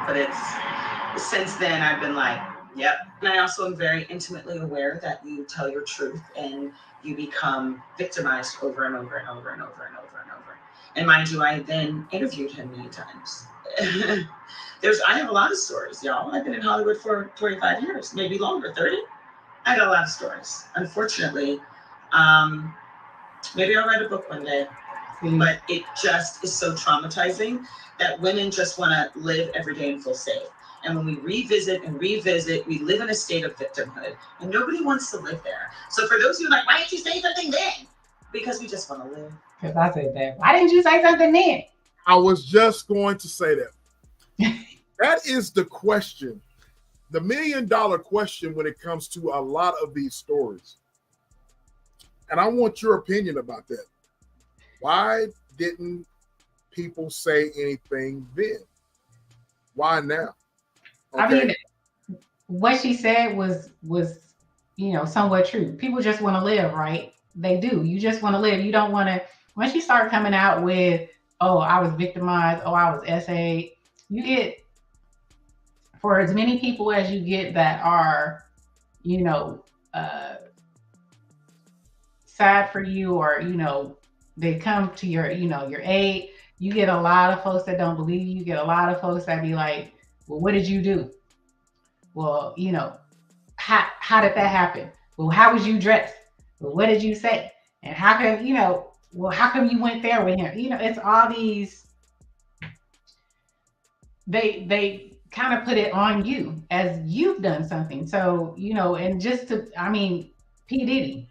But since then, I've been like, yep. And I also am very intimately aware that you tell your truth and you become victimized over and over and over and over and over and over. And mind you, I then interviewed him many times. I have a lot of stories, y'all. I've been in Hollywood for 25 years, maybe longer, 30. I got a lot of stories. Unfortunately, maybe I'll write a book one day, but it just is so traumatizing that women just want to live every day and feel safe. And when we revisit, we live in a state of victimhood, and nobody wants to live there. So for those of you like, why didn't you say something then? Because we just want to live. Because I said that. Why didn't you say something then? I was just going to say that. That is the question. The $1 million question when it comes to a lot of these stories. And I want your opinion about that. Why didn't people say anything then? Why now? Okay. I mean, what she said was somewhat true. People just want to live, right? They do. You just want to live. You don't want to. Once you start coming out with, oh, I was victimized, oh, I was SA, you get, for as many people as you get that are, sad for you, or, they come to your, your aid, you get a lot of folks that don't believe you. You get a lot of folks that be like, well, what did you do? Well, how did that happen? Well, how was you dressed? Well, what did you say? And how come, how come you went there with him? It's all these, they kind of put it on you as you've done something. So, and P. Diddy,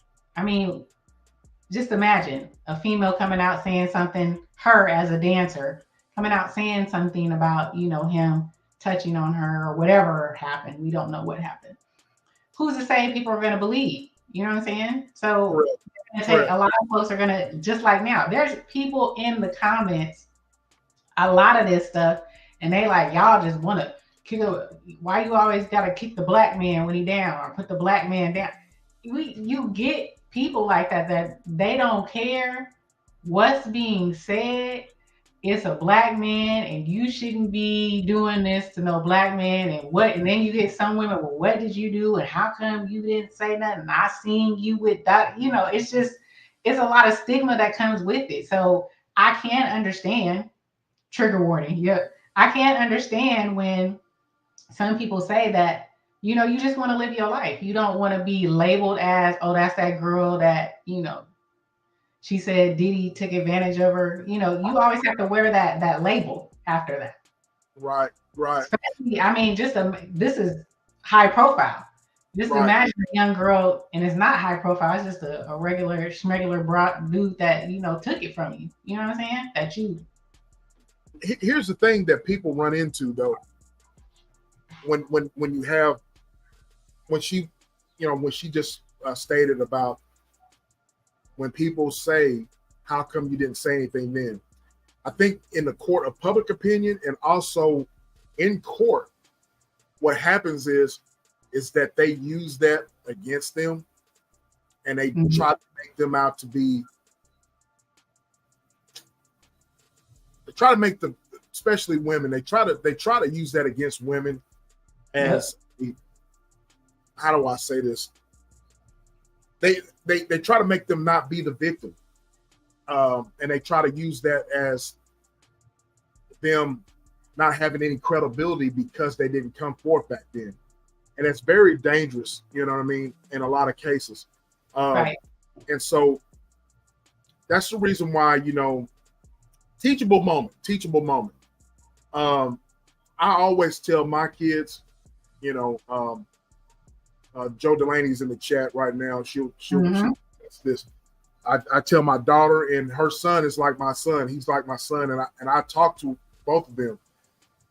just imagine a female coming out saying something, her as a dancer, coming out saying something about, him touching on her or whatever happened. We don't know what happened. Who's to say people are going to believe? You know what I'm saying? So it's gonna take, a lot of folks are going to, just like now, there's people in the comments, a lot of this stuff, and they like, y'all just want to kick why you always got to kick the black man when he down or put the black man down? You get people like that they don't care what's being said. It's a black man and you shouldn't be doing this to no black man, and then you get some women, well, what did you do and how come you didn't say nothing? I seen you with that. It's a lot of stigma that comes with it. So I can't understand, trigger warning. Yep. I can't understand when some people say that, you just want to live your life. You don't want to be labeled as, oh, that's that girl that, she said Diddy took advantage of her. You always have to wear that label after that. Right. Especially, I mean, this is high profile. Just imagine a young girl, and it's not high profile. It's just a regular dude that, took it from you. You know what I'm saying? Here's the thing that people run into though. When she just stated about when people say, how come you didn't say anything then? I think in the court of public opinion and also in court, what happens is that they use that against them, and they try to make them out to be, they try to make them, especially women, they try to use that against women as, how do I say this? They try to make them not be the victim. And they try to use that as them not having any credibility because they didn't come forth back then. And it's very dangerous, you know what I mean, in a lot of cases. Right. And so that's the reason why, teachable moment. I always tell my kids, Joe Delaney's in the chat right now. She'll this. I tell my daughter, and her son is like my son. He's like my son, and I talk to both of them.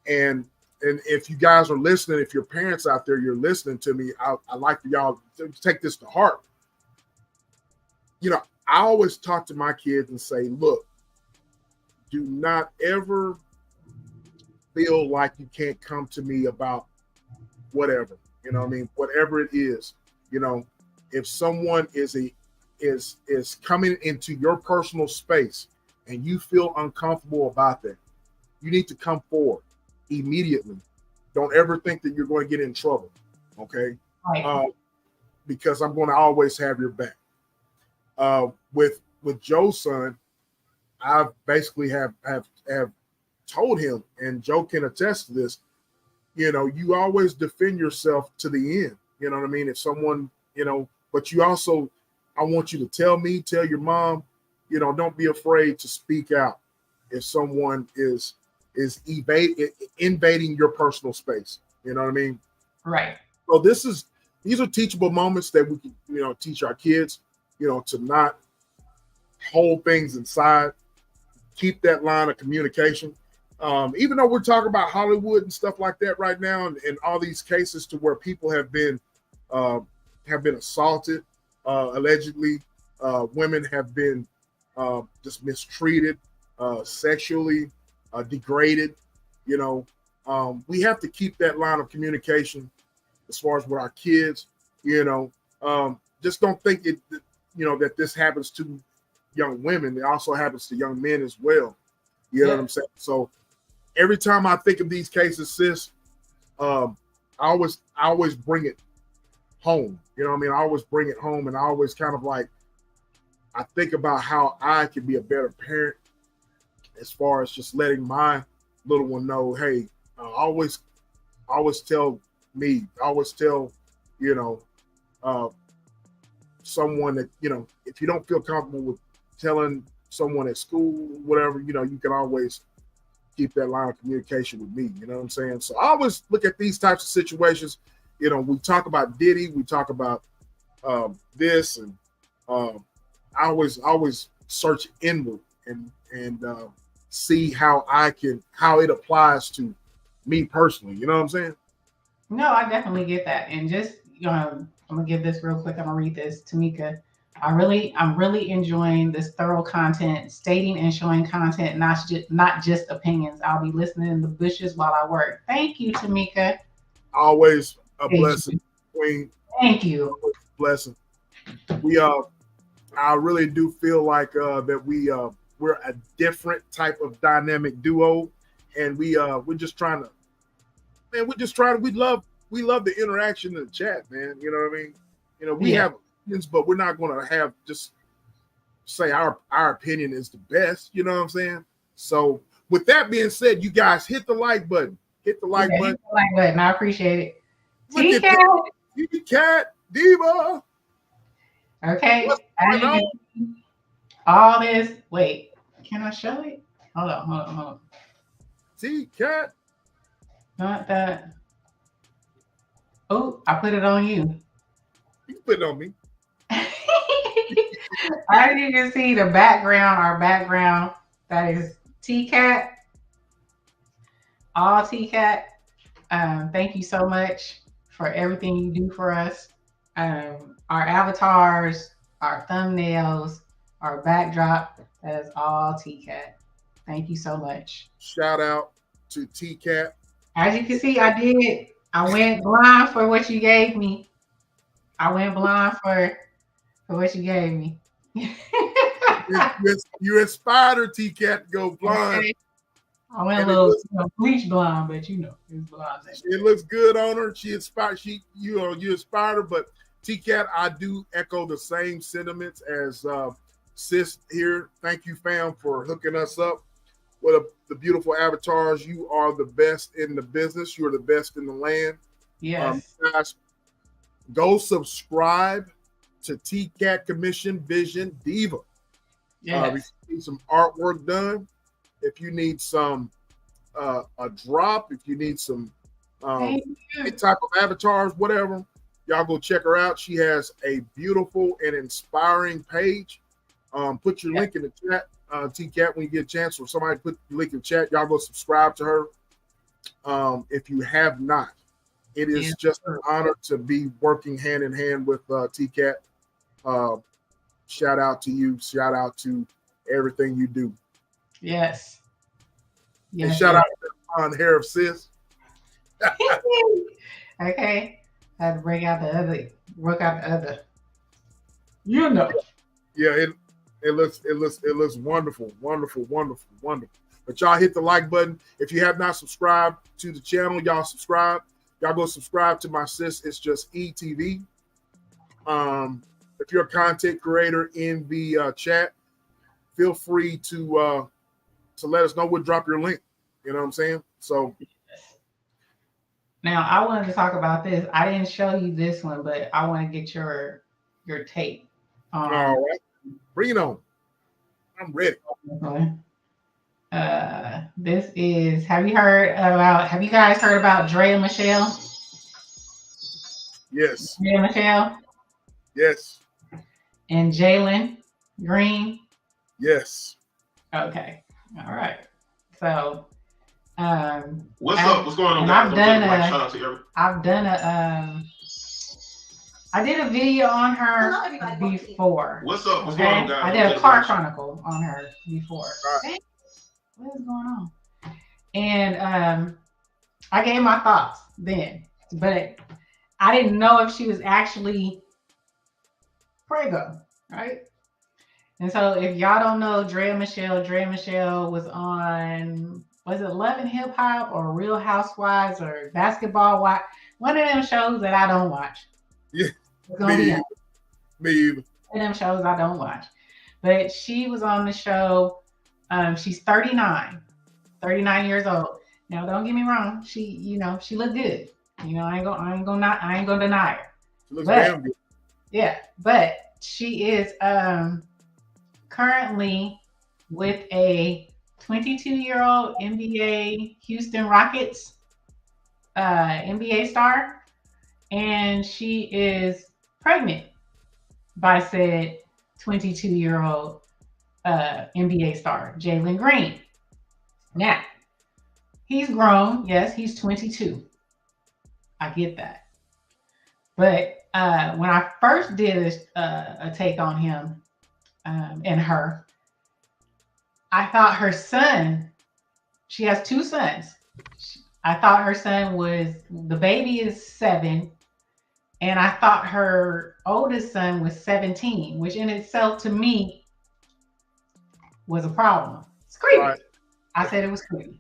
And if you guys are listening, if your parents out there, you're listening to me, I like for y'all to take this to heart. I always talk to my kids and say, look, do not ever feel like you can't come to me about whatever. You know what I mean? Whatever it is, if someone is coming into your personal space and you feel uncomfortable about that, you need to come forward immediately. Don't ever think that you're going to get in trouble. Okay. Right. Because I'm going to always have your back. With Joe's son, I basically have told him, and Joe can attest to this, you always defend yourself to the end. You know what I mean? If someone, but you also, I want you to tell your mom, don't be afraid to speak out if someone is invading your personal space. You know what I mean? Right. So these are teachable moments that we can, teach our kids, to not hold things inside, keep that line of communication. Even though we're talking about Hollywood and stuff like that right now, and all these cases to where people have been assaulted, allegedly, women have been just mistreated, sexually degraded. We have to keep that line of communication as far as with our kids. Just don't think that this happens to young women. It also happens to young men as well. You know what I'm saying? So every time I think of these cases, sis, I always bring it home. You know what I mean? I always bring it home, and I always kind of like, I think about how I can be a better parent as far as just letting my little one know, hey, always tell me, always tell, someone that, if you don't feel comfortable with telling someone at school, whatever, you can always keep that line of communication with me. You know what I'm saying? So I always look at these types of situations. We talk about Diddy, we talk about this, and I always search inward and see how it applies to me personally. You know what I'm saying? No, I definitely get that. And just I'm gonna give this real quick. I'm gonna read this, Tamika. I'm really enjoying this thorough content, stating and showing content, not just opinions. I'll be listening in the bushes while I work. Thank you, Tamika. Always a Thank blessing, you. Queen. Thank you. Always a blessing. I really do feel like that we're a different type of dynamic duo, and we're just trying to, man. We love the interaction in the chat, man. You know what I mean? You know, we have opinions, but we're not going to have just say our opinion is the best. You know what I'm saying? So with that being said, you guys hit the like button. Hit the like button. Hit the like button. I appreciate it. T-Cat. T-Cat Diva. Okay. All this. Wait, can I show it? Hold on. T-Cat. Not that. Oh, I put it on you. You can put it on me. As you can see, our background, that is T-Cat. All T-Cat. Thank you so much for everything you do for us. Our avatars, our thumbnails, our backdrop, that is all T-Cat. Thank you so much. Shout out to T-Cat. As you can see, I went blind for what you gave me. I went blind for what you gave me. You inspired her, T-Cat, to go blind. Okay. I went a little bleach blonde, but it's blonde. It looks good on her. She inspired. You inspired her. But T-Cat, I do echo the same sentiments as sis here. Thank you, fam, for hooking us up with the beautiful avatars. You are the best in the business. You are the best in the land. Yes. Guys, go subscribe to T-Cat Commission Vision Diva. Yes. If you need some artwork done, if you need some a drop, if you need some any type of avatars, whatever, y'all go check her out. She has a beautiful and inspiring page. Put your link in the chat, T-Cat, when you get a chance, or somebody put the link in the chat. Y'all go subscribe to her. If you have not, it is just an honor to be working hand in hand with T-Cat. Shout out to you. Shout out to everything you do. Yes. And shout out to the hair of sis. Okay. I had to work out the other. You know. Yeah, it looks wonderful. But y'all hit the like button. If you have not subscribed to the channel, y'all subscribe. Y'all go subscribe to my sis. It's just ETV. If you're a content creator in the chat, feel free to let us know. We'll drop your link. You know what I'm saying? So now I wanted to talk about this. I didn't show you this one, but I want to get your take. All right, bring it on. I'm ready. This is. Have you guys heard about Drea Michelle? Yes. Drea Michelle. Yes. And Jalen Green. Yes. Okay. All right. So, what's up? What's going on, guys? I did a video on her before. What's up? What's going on, guys? I did a car chronicle on her before. Right. What is going on? And I gave my thoughts then, but I didn't know if she was actually prego, right? And so if y'all don't know Drea Michelle was on, was it Love and Hip Hop or Real Housewives or Basketball Watch? One of them shows that I don't watch. Yeah. Me either. One of them shows I don't watch. But she was on the show. She's 39 years old. Now, don't get me wrong. She looked good. You know, I ain't gonna deny her. She looks damn good. Yeah, but she is currently with a 22-year-old NBA Houston Rockets NBA star, and she is pregnant by said 22-year-old NBA star, Jalen Green. Now, he's grown. Yes, he's 22. I get that. But when I first did a take on him and her, I thought her son, she has 2 sons. I thought her son the baby is 7, and I thought her oldest son was 17, which in itself to me was a problem. It's creepy. Right. I said it was creepy.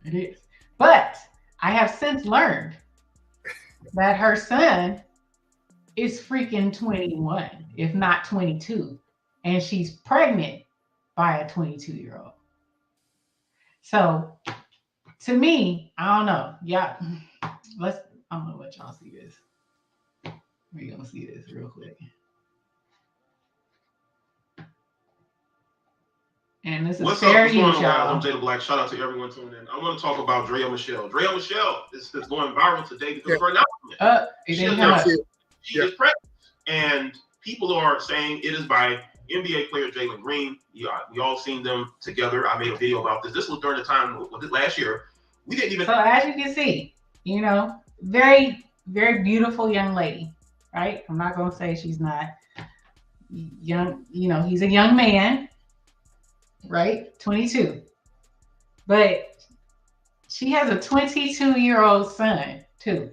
It is. But I have since learned that her son is freaking 21, if not 22, and she's pregnant by a 22-year-old. So, to me, I don't know. Yeah, I don't know what y'all see this. We're gonna see this real quick. And this is what's fair up? What's use, going on, y'all. guys? I'm Jada Black. Shout out to everyone tuning in. I want to talk about Drea Michelle. Drea Michelle is going viral today because of her announcement. She is pregnant, and people are saying it is by NBA player Jalen Green. We all seen them together. I made a video about this. This was during the time last year. We didn't even. So as you can see, very, very beautiful young lady, right? I'm not gonna say she's not young. He's a young man, right? 22, but she has a 22-year-old son too,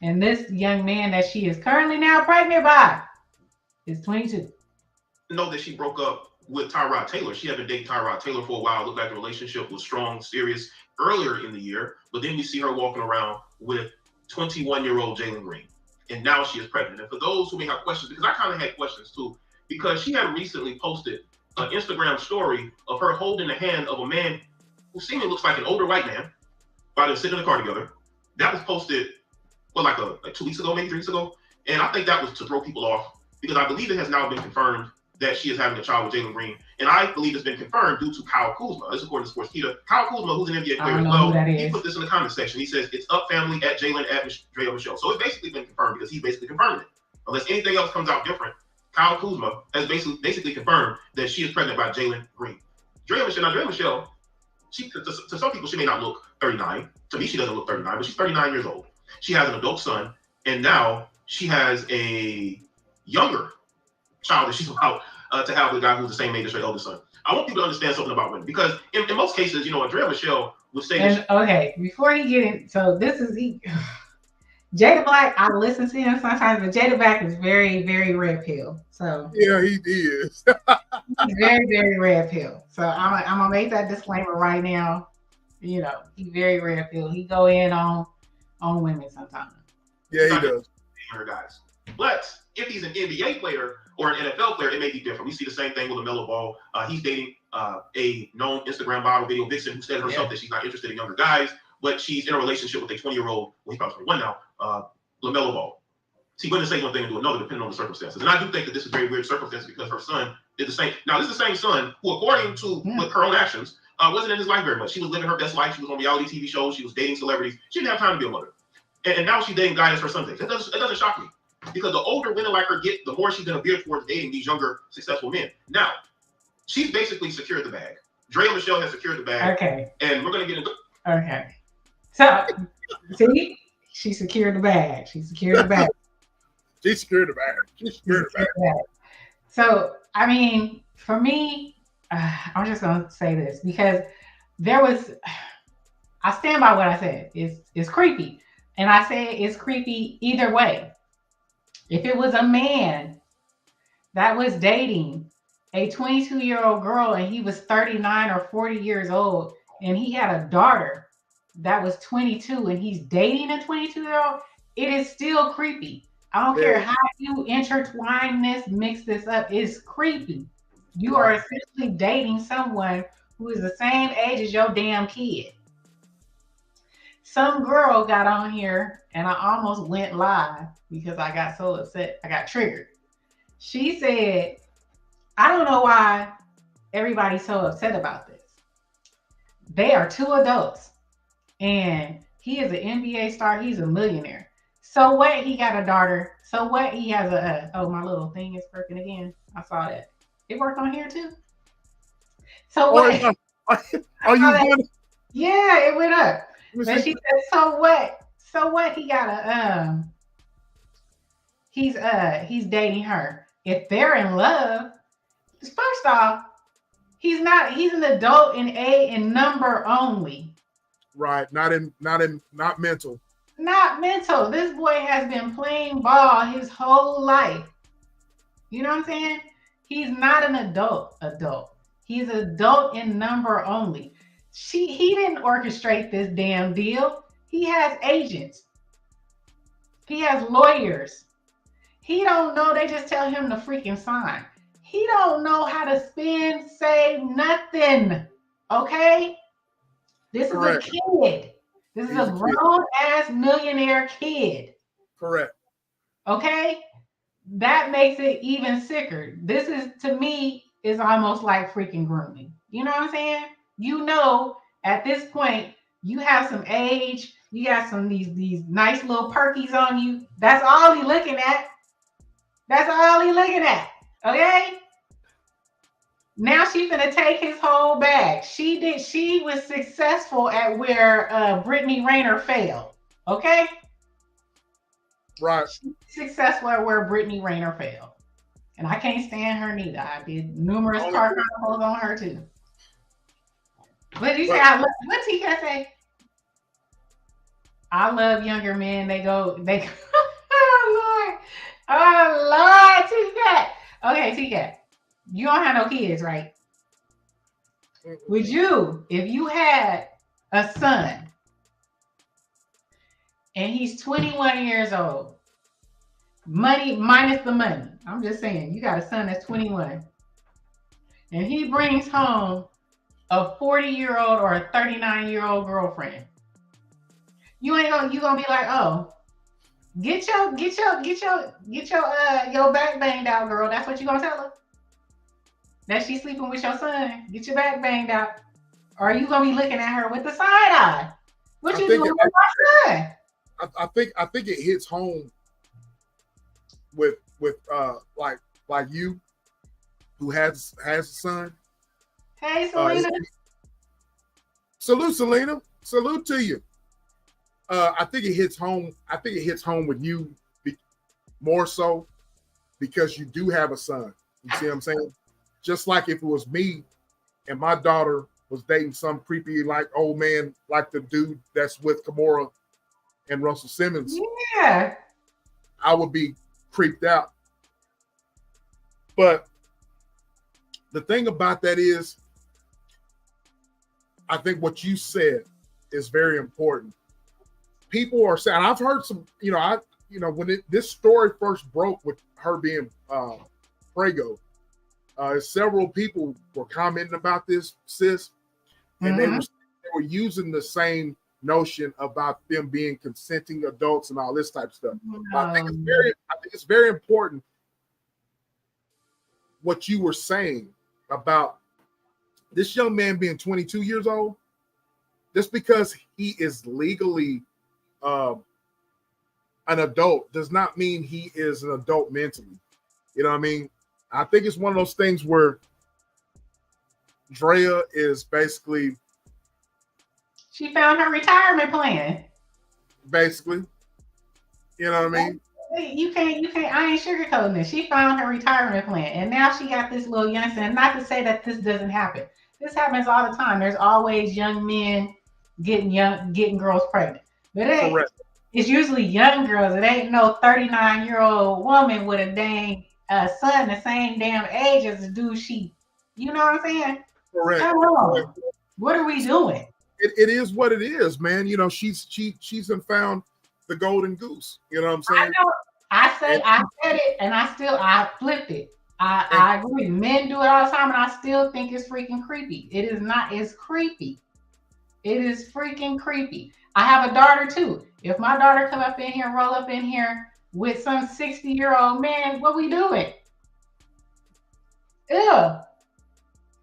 and this young man that she is currently now pregnant by is 22. Know that she broke up with Tyrod Taylor. She had been dating Tyrod Taylor for a while. It looked like the relationship was strong, serious earlier in the year, but then we see her walking around with 21-year-old Jalen Green, and now she is pregnant. And for those who may have questions, because I kind of had questions too, because she had recently posted an Instagram story of her holding the hand of a man who seemingly looks like an older white man, while they're sitting in the car together. That was posted, like 2 weeks ago, maybe 3 weeks ago, and I think that was to throw people off, because I believe it has now been confirmed that she is having a child with Jalen Green. And I believe it's been confirmed due to Kyle Kuzma. This is according to Sportskeeda. Kyle Kuzma, who's an NBA player as well, he put this in the comment section. He says, it's up family at Jalen at Drea Michelle. So it's basically been confirmed because he's basically confirmed it. Unless anything else comes out different, Kyle Kuzma has basically confirmed that she is pregnant by Jalen Green. Drea Michelle, to some people, she may not look 39. To me, she doesn't look 39, but she's 39 years old. She has an adult son, and now she has a younger child that she's about to have with a guy who's the same age as her eldest son. I want people to understand something about women, because in most cases, Drea Michelle would say okay, before he get in, so this is Jada Black, I listen to him sometimes, but Jada Black is very, very red pill. So yeah, he is. He's very, very red pill. So I'm gonna make that disclaimer right now. He's very red pill. He go in on women sometimes. Yeah, he does. Her guys. But if he's an NBA player or an NFL player, it may be different. We see the same thing with LaMelo Ball. He's dating a known Instagram model, video vixen, who said herself that she's not interested in younger guys, but she's in a relationship with a 20-year-old, well, he's probably 21 now, LaMelo Ball. See, women say one thing and do another depending on the circumstances. And I do think that this is very weird circumstance because her son did the same. Now, this is the same son who, according to with her own actions, wasn't in his life very much. She was living her best life. She was on reality TV shows. She was dating celebrities. She didn't have time to be a mother. And now she's dating guys her son dates. It doesn't shock me. Because the older women like her get, the more she's going to veer towards dating these younger, successful men. Now, she's basically secured the bag. Drea Michelle has secured the bag. Okay. And we're going to get into. Okay. So, see, she secured the bag. She secured the bag. She secured the bag. She secured the bag. So, I mean, for me, I'm just going to say this because I stand by what I said. It's creepy. And I say it's creepy either way. If it was a man that was dating a 22-year-old girl and he was 39 or 40 years old and he had a daughter that was 22 and he's dating a 22-year-old, it is still creepy. I don't care how you intertwine this, mix this up, it's creepy. You are essentially dating someone who is the same age as your damn kid. Some girl got on here and I almost went live because I got so upset. I got triggered. She said, I don't know why everybody's so upset about this. They are 2 adults and he is an NBA star. He's a millionaire. So what? He got a daughter. So what? He has a. Oh, my little thing is working again. I saw that. It worked on here too. So what? Are you going? Yeah, it went up. But she said, "So what? So what? He got a he's dating her. If they're in love, first off, he's not. He's an adult in number only. Right, not mental. Not mental. This boy has been playing ball his whole life. You know what I'm saying? He's not an adult. He's adult in number only. He didn't orchestrate this damn deal. He has agents. He has lawyers. He don't know. They just tell him to freaking sign. He don't know how to spend, save, nothing. Okay? This Correct. is a kid. This is a grown-ass millionaire kid. Correct. Okay? That makes it even sicker. This is, to me, is almost like freaking grooming. You know what I'm saying? You know, at this point, you have some age. You got some these nice little perkies on you. That's all he looking at. That's all he looking at. Okay? Now she's gonna take his whole bag. She was successful at where Brittany Rayner failed. Okay? Right. She's successful at where Brittany Rayner failed. And I can't stand her neither. I did numerous car chronicles on her too. What did you say? What's he gonna say? I love younger men. They go. Oh Lord. Oh Lord, T-Cat. Okay, T-Cat. You don't have no kids, right? Would you, if you had a son and he's 21 years old, money minus the money. I'm just saying, you got a son that's 21 and he brings home a 40-year-old or a 39-year-old girlfriend. You gonna be like, oh, get your back banged out, girl. That's what you gonna tell her? That she's sleeping with your son. Get your back banged out. Or are you gonna be looking at her with the side eye? What you doing with my son? I think it hits home with like you who has a son. Hey, Selena. Salute, Selena. Salute to you. I think it hits home. I think it hits home with you more so because you do have a son. You see what I'm saying? Just like if it was me and my daughter was dating some creepy like old man like the dude that's with Kimora and Russell Simmons. Yeah. I would be creeped out. But the thing about that is, I think what you said is very important. People are saying, I've heard some, when this story first broke with her being Prego, several people were commenting about this, sis, and they were using the same notion about them being consenting adults and all this type of stuff. I think it's very important what you were saying about this young man being 22 years old. Just because he is legally an adult does not mean he is an adult mentally. You know what I mean? I think it's one of those things where Drea is basically. She found her retirement plan. Basically. You know what I mean? You can't, I ain't sugarcoating this. She found her retirement plan. And now she got this little youngster. And not to say that this doesn't happen. This happens all the time. There's always young men getting girls pregnant. But it's usually young girls. It ain't no 39-year-old woman with a dang son the same damn age as the dude she. You know what I'm saying? Correct. Come on. What are we doing? It is what it is, man. You know, she's found the golden goose. You know what I'm saying? I know. I said it, and I flipped it. I agree. Men do it all the time, and I still think it's freaking creepy. It is not. It's creepy. It is freaking creepy. I have a daughter too. If my daughter come up in here, roll up in here with some 60-year-old man, what we doing? Ew.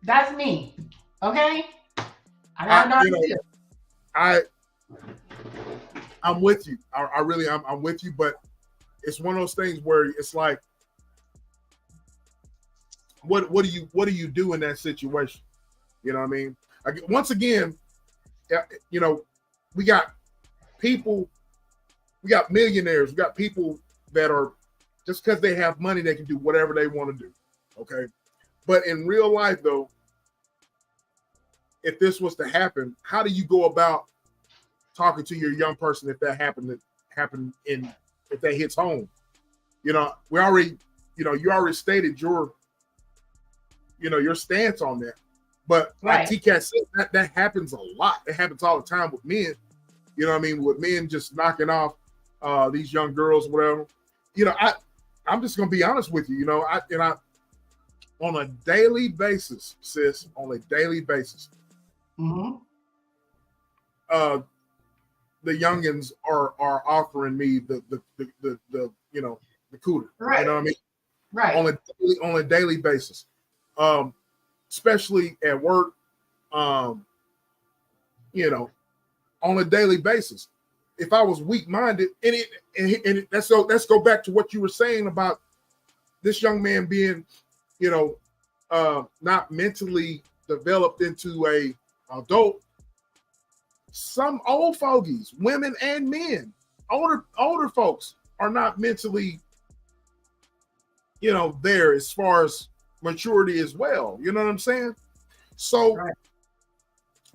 That's me. Okay. I got a daughter too. I'm with you. I really I'm with you, but it's one of those things where it's like, what do you do in that situation? You know what I mean? Once again, you know, we got people, we got millionaires, we got people that are, just because they have money, they can do whatever they want to do. Okay. But in real life, though, if this was to happen, how do you go about talking to your young person if that if that hits home? You know, we already, you already stated your stance on that. But like T-Cat said, that happens a lot. It happens all the time with men. You know what I mean? With men just knocking off these young girls, whatever. You know, I'm just gonna be honest with you. You know, I on a daily basis, sis, on a daily basis, mm-hmm. The youngins are offering me the cooter. Right. You know what I mean? Right. On a daily basis. Especially at work, you know, on a daily basis. If I was weak-minded, and let's go back to what you were saying about this young man being, you know, not mentally developed into a adult. Some old fogies, women and men, older folks are not mentally, you know, there as far as maturity as well. You know what I'm saying? So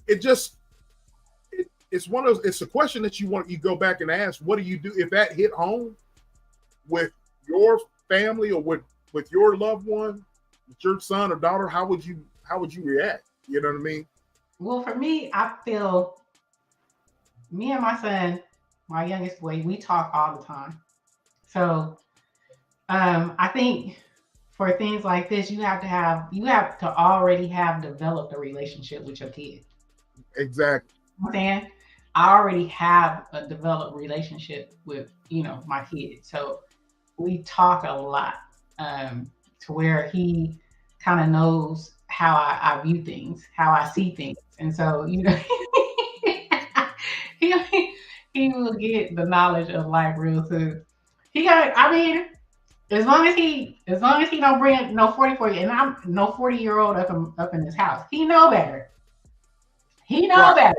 it's a question that you go back and ask, what do you do if that hit home with your family or with your loved one, with your son or daughter? How would you react? You know what I mean? Well, for me, I feel me and my son, my youngest boy, we talk all the time. So I think for things like this, you have to already have developed a relationship with your kid. Exactly. You know what I'm saying? I already have a developed relationship with, my kid. So we talk a lot to where he kind of knows how I view things, how I see things. And so, he will get the knowledge of life real soon. As long as he don't bring no 44, and I'm no 40-year-old up in his house, he know better. He know better.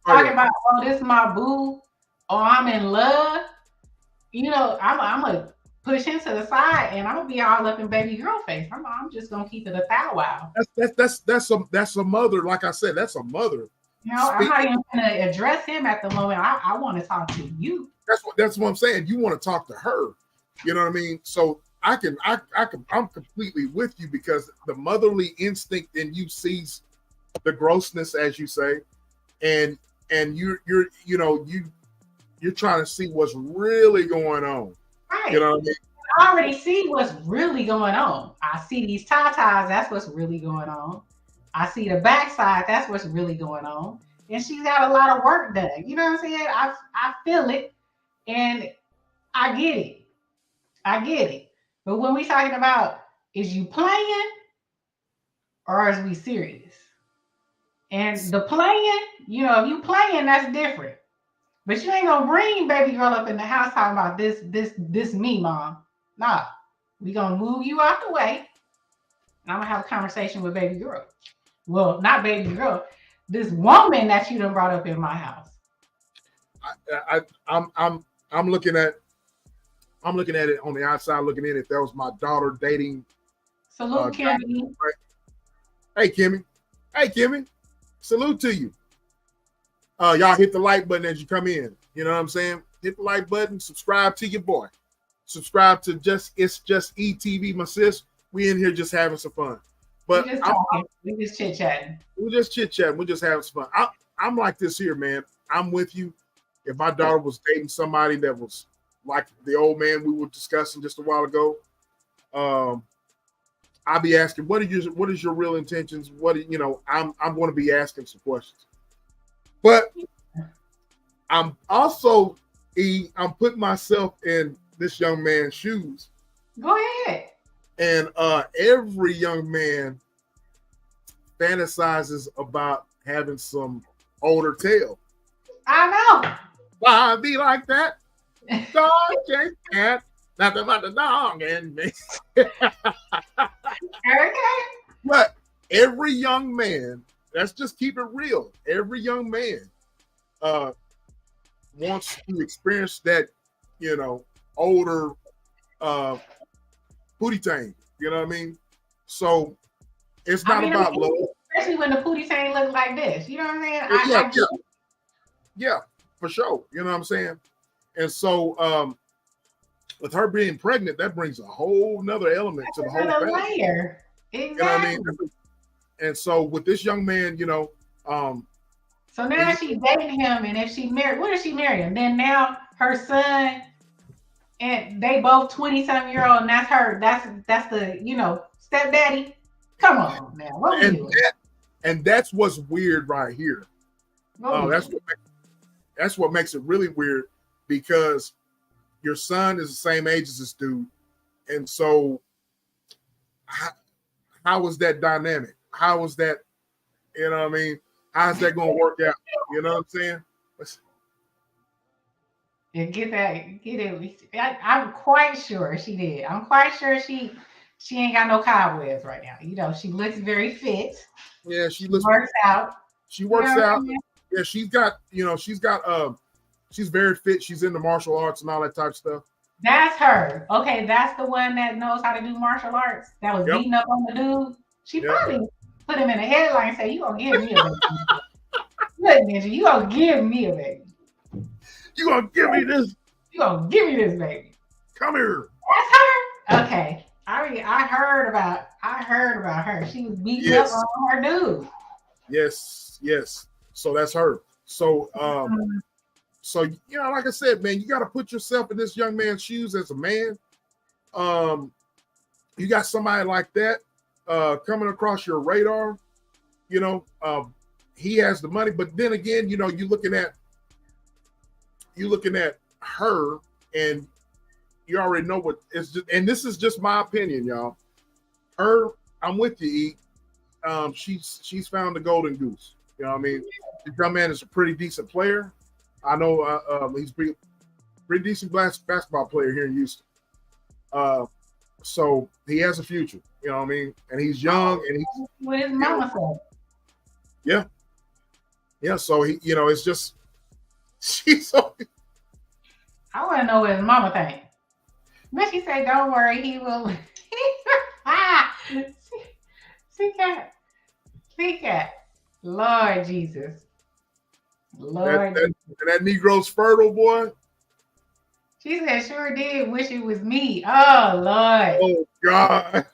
Talking about, this is my boo, or I'm in love. I'm gonna push him to the side, and I'm gonna be all up in baby girl face. I'm just gonna keep it a thou wow. That's a mother. Like I said, that's a mother. I'm not even gonna address him at the moment. I want to talk to you. That's what I'm saying. You want to talk to her. You know what I mean? So I'm completely with you, because the motherly instinct in you sees the grossness, as you say, and you're trying to see what's really going on. Right. You know what I mean? I already see what's really going on. I see these tatas, that's what's really going on. I see the backside, that's what's really going on. And she's got a lot of work done. You know what I'm saying? I feel it, and I get it. But when we talking about, is you playing or is we serious? And the playing, if you playing, that's different. But you ain't gonna bring baby girl up in the house talking about this me, mom. Nah, we gonna move you out the way, and I'm gonna have a conversation with baby girl. Well, not baby girl, this woman that you done brought up in my house. I'm looking at it on the outside, looking in. If that was my daughter dating. Salute, Kimmy. Hey, Kimmy. Salute to you. Y'all hit the like button as you come in. You know what I'm saying? Hit the like button. Subscribe to your boy. Subscribe to It's Just ETV, my sis. We in here just having some fun. But we just chit-chatting. We're just chit-chatting. We're just having some fun. I'm like this here, man. I'm with you. If my daughter was dating somebody that was like the old man we were discussing just a while ago, I'll be asking, what is your real intentions? I'm going to be asking some questions. But I'm also, I'm putting myself in this young man's shoes. Go ahead. And every young man fantasizes about having some older tail. I know. Why be like that? Dog and cat, nothing but the dog and me. Okay. But every young man, let's just keep it real. Every young man wants to experience that, older booty tang. You know what I mean? So it's not about love. Especially when the pootie tang looks like this. You know what I'm saying? Yeah, for sure. You know what I'm saying? And so with her being pregnant, that brings a whole nother element to the whole thing. Layer. Exactly. You know what I mean? And so with this young man, so now she's dating him, and if she married, what if she married him? Then now her son, and they both 20-something-year-old, and that's her. That's the stepdaddy. Come on now, what we doing? And that's what's weird right here. That's what makes it really weird, because your son is the same age as this dude, and so how is that dynamic? How is that? You know what I mean? How's that going to work out? You know what I'm saying? And get it. I'm quite sure she did. I'm quite sure she ain't got no cobwebs right now. She looks very fit. Yeah, she works out. She works out. Yeah, she's very fit. She's into martial arts and all that type of stuff. That's her. Okay, that's the one that knows how to do martial arts. That was beating up on the dude. She probably put him in a headline and say, "You gonna give me a baby? Look, Ninja, you gonna give me a baby? You gonna give me this? You gonna give me this baby? Come here." That's her. Okay, I heard about her. She was beating up on her dude. Yes. So that's her. So so like I said, man, you got to put yourself in this young man's shoes as a man. You got somebody like that coming across your radar. He has the money, but then again, you're looking at her, and you already know what it's just. And this is just my opinion, y'all. I'm with you, E. She's found the golden goose. You know what I mean? The young man is a pretty decent player. I know he's pretty decent basketball player here in Houston. So he has a future. You know what I mean? And he's young, and he's what his mama said. Yeah. So he, it's just she's so. I want to know what his mama think. But she said, "Don't worry, he will." See cat. Lord Jesus. Lord. That Negro's fertile, boy. She said, "Sure did wish it was me." Oh, Lord. Oh, God.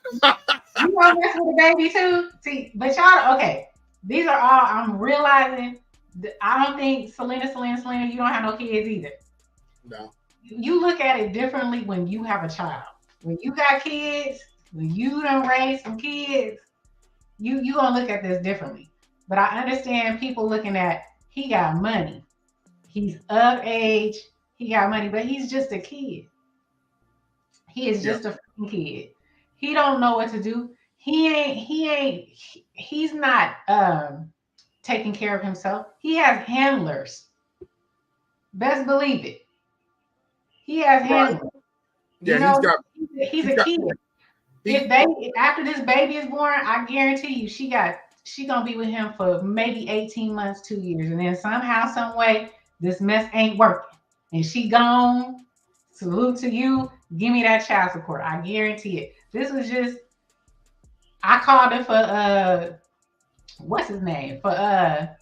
You want to mess with the baby, too? See, but y'all, okay. These are all, I'm realizing, I don't think Selena, you don't have no kids either. No. You look at it differently when you have a child. When you got kids, when you done raised some kids, you gonna look at this differently. But I understand people looking at, he got money. He's of age. He got money, but he's just a kid. He is just a kid. He don't know what to do. He's not taking care of himself. He has handlers. Best believe it. He has handlers. Yeah, he's a kid. After this baby is born, I guarantee you she gonna be with him for maybe 18 months, 2 years, and then somehow, some way, this mess ain't working, and she gone. Salute to you. Give me that child support. I guarantee it. This was just, I called it for what's his name? For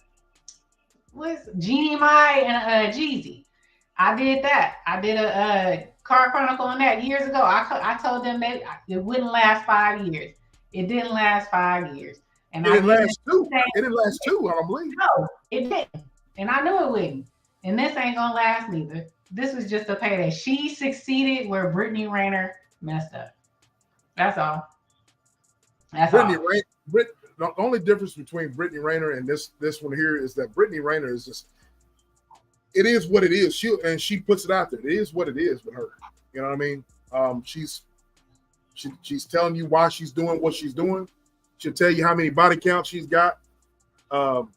what's Jeannie Mai and Jeezy. I did that. I did a car chronicle on that years ago. I told them that it wouldn't last 5 years. It didn't last 5 years. And it didn't last two. It didn't last two, I don't believe. No, it didn't. And I knew it wouldn't. And this ain't gonna last neither. This was just a payday. She succeeded where Brittany Rayner messed up. That's all. The only difference between Brittany Rayner and this one here is that Brittany Rayner is just, it is what it is. She puts it out there. It is what it is with her. You know what I mean? She's telling you why she's doing what she's doing. She'll tell you how many body counts she's got. And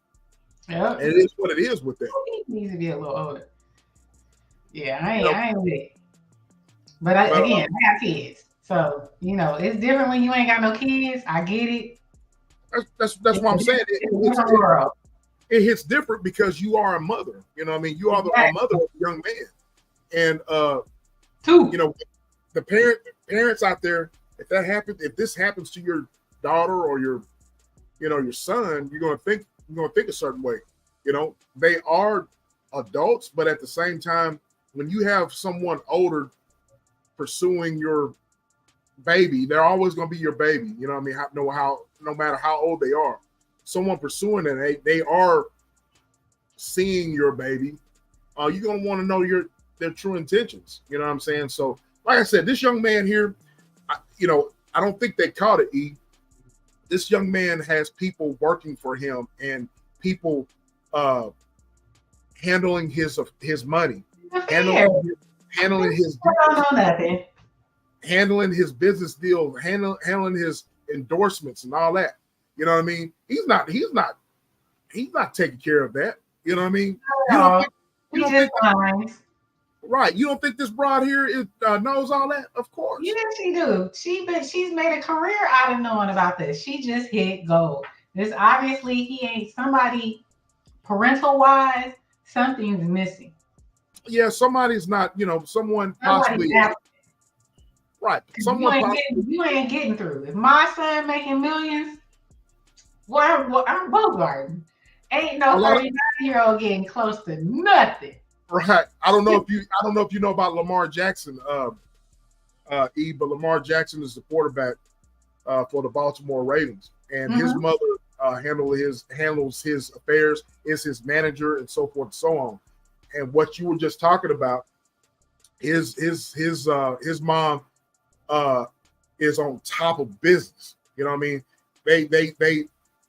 it is what it is with that. He needs to be a little older. Yeah, You know, I ain't with it. But but again, I have kids. So, it's different when you ain't got no kids. I get it. that's what I'm saying. It's a different world. It hits different because you are a mother. You know what I mean? You are a mother of a young man. And Two. The parents out there, if this happens to your daughter or your son, you're gonna think a certain way. They are adults, but at the same time, when you have someone older pursuing your baby, they're always gonna be your baby. You know what I mean? No matter how old they are, someone pursuing it, they are seeing your baby. You're gonna want to know their true intentions. You know what I'm saying? So, like I said, this young man here, I don't think they caught it. This young man has people working for him and people handling his money, handling his business deals, handling his endorsements and all that. You know what I mean? He's not taking care of that. You know what I mean? You don't think right? You don't think this broad here knows all that? Of course. Yeah, she do. She's made a career out of knowing about this. She just hit gold. This obviously he ain't somebody parental wise. Something's missing. Yeah, somebody's not. Someone possibly. Right. You ain't getting through. If my son making millions, well, I'm Bogart. Ain't no 39-year-old getting close to nothing. Right. I don't know if you know about Lamar Jackson, but Lamar Jackson is the quarterback for the Baltimore Ravens, and his mother handles his affairs, is his manager, and so forth and so on. And what you were just talking about, his mom is on top of business. You know what I mean?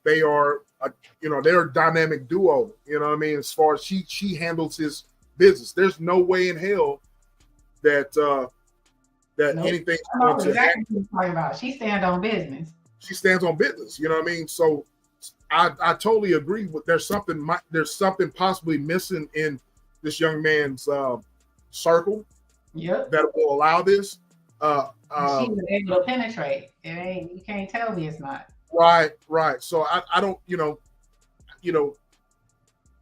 They are they're a dynamic duo. You know what I mean? As far as she handles his business, there's no way in hell that anything's going to happen. What you're talking about. She stands on business. She stands on business. You know what I mean? So I totally agree with there's something possibly missing in this young man's circle. Yep. That will allow this. She was able to penetrate. You can't tell me it's not. Right. So I don't,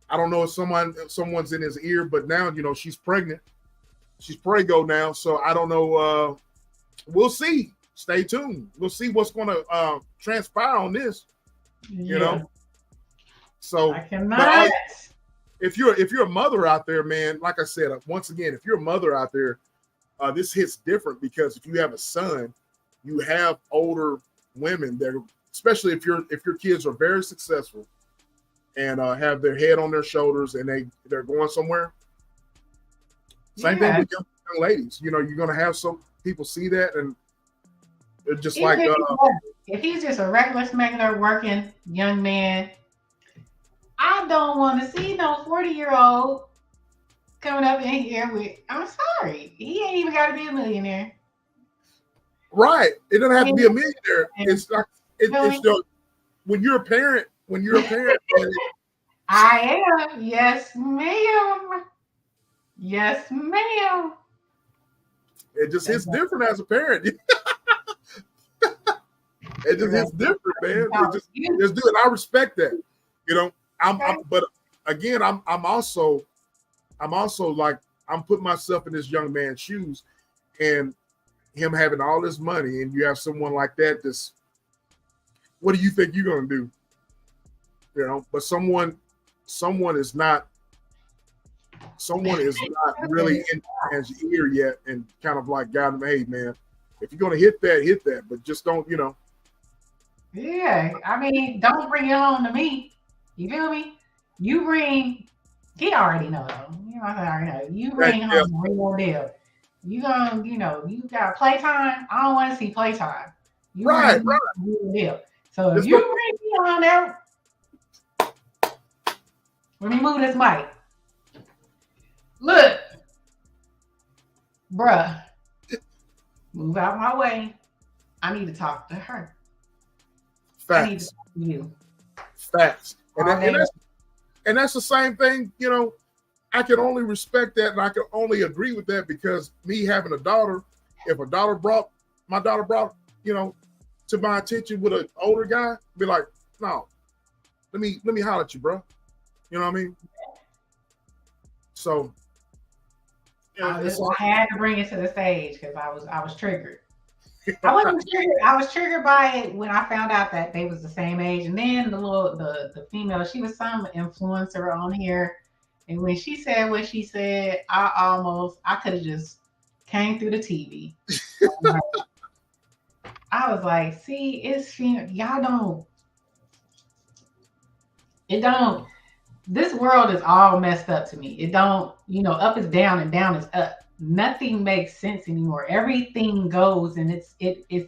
I don't know if someone's in his ear, but now, she's pregnant. She's prego now. So I don't know. We'll see. Stay tuned. We'll see what's going to transpire on this. So I cannot. If you're a mother out there, man, like I said, once again, if you're a mother out there, this hits different because if you have a son, you have older women that, especially if your kids are very successful and have their head on their shoulders and they're going somewhere. Same thing with young ladies. You're going to have some people see that and they're just even if he's just a regular smuggler working young man, I don't want to see no 40-year-old coming up in here with. I'm sorry, he ain't even got to be a millionaire. Right? It doesn't have to be a millionaire. It's like when you're a parent. I am. Yes, ma'am. Yes, ma'am. It just hits different as a parent. It just hits different, man. Just do it. I respect that. But again, I'm also like I'm putting myself in this young man's shoes, and him having all this money, and you have someone like that. What do you think you're gonna do? But someone is not really in his ear yet, and kind of like got him. Hey, man, if you're gonna hit that, but just don't, Yeah, I mean, don't bring it home to me. You feel me? He already know though. I already know. You bring home the real deal. You gonna, you got playtime. I don't want to see playtime. Right. Real deal. So if you bring me on there, let me move this mic. Look, bruh, move out my way. I need to talk to her. Facts. I need to talk to you. Facts. And that's the same thing, I can only respect that, and I can only agree with that because me having a daughter, if my daughter brought, to my attention with an older guy, be like, no, let me holler at you, bro. You know what I mean? So I had to bring it to the stage because I was triggered. I wasn't triggered. I was triggered by it when I found out that they was the same age. And then the female, she was some influencer on here. And when she said what she said, I could have just came through the TV. I was like, see, it's female. This world is all messed up to me. It don't, up is down and down is up. Nothing makes sense anymore. Everything goes, and it's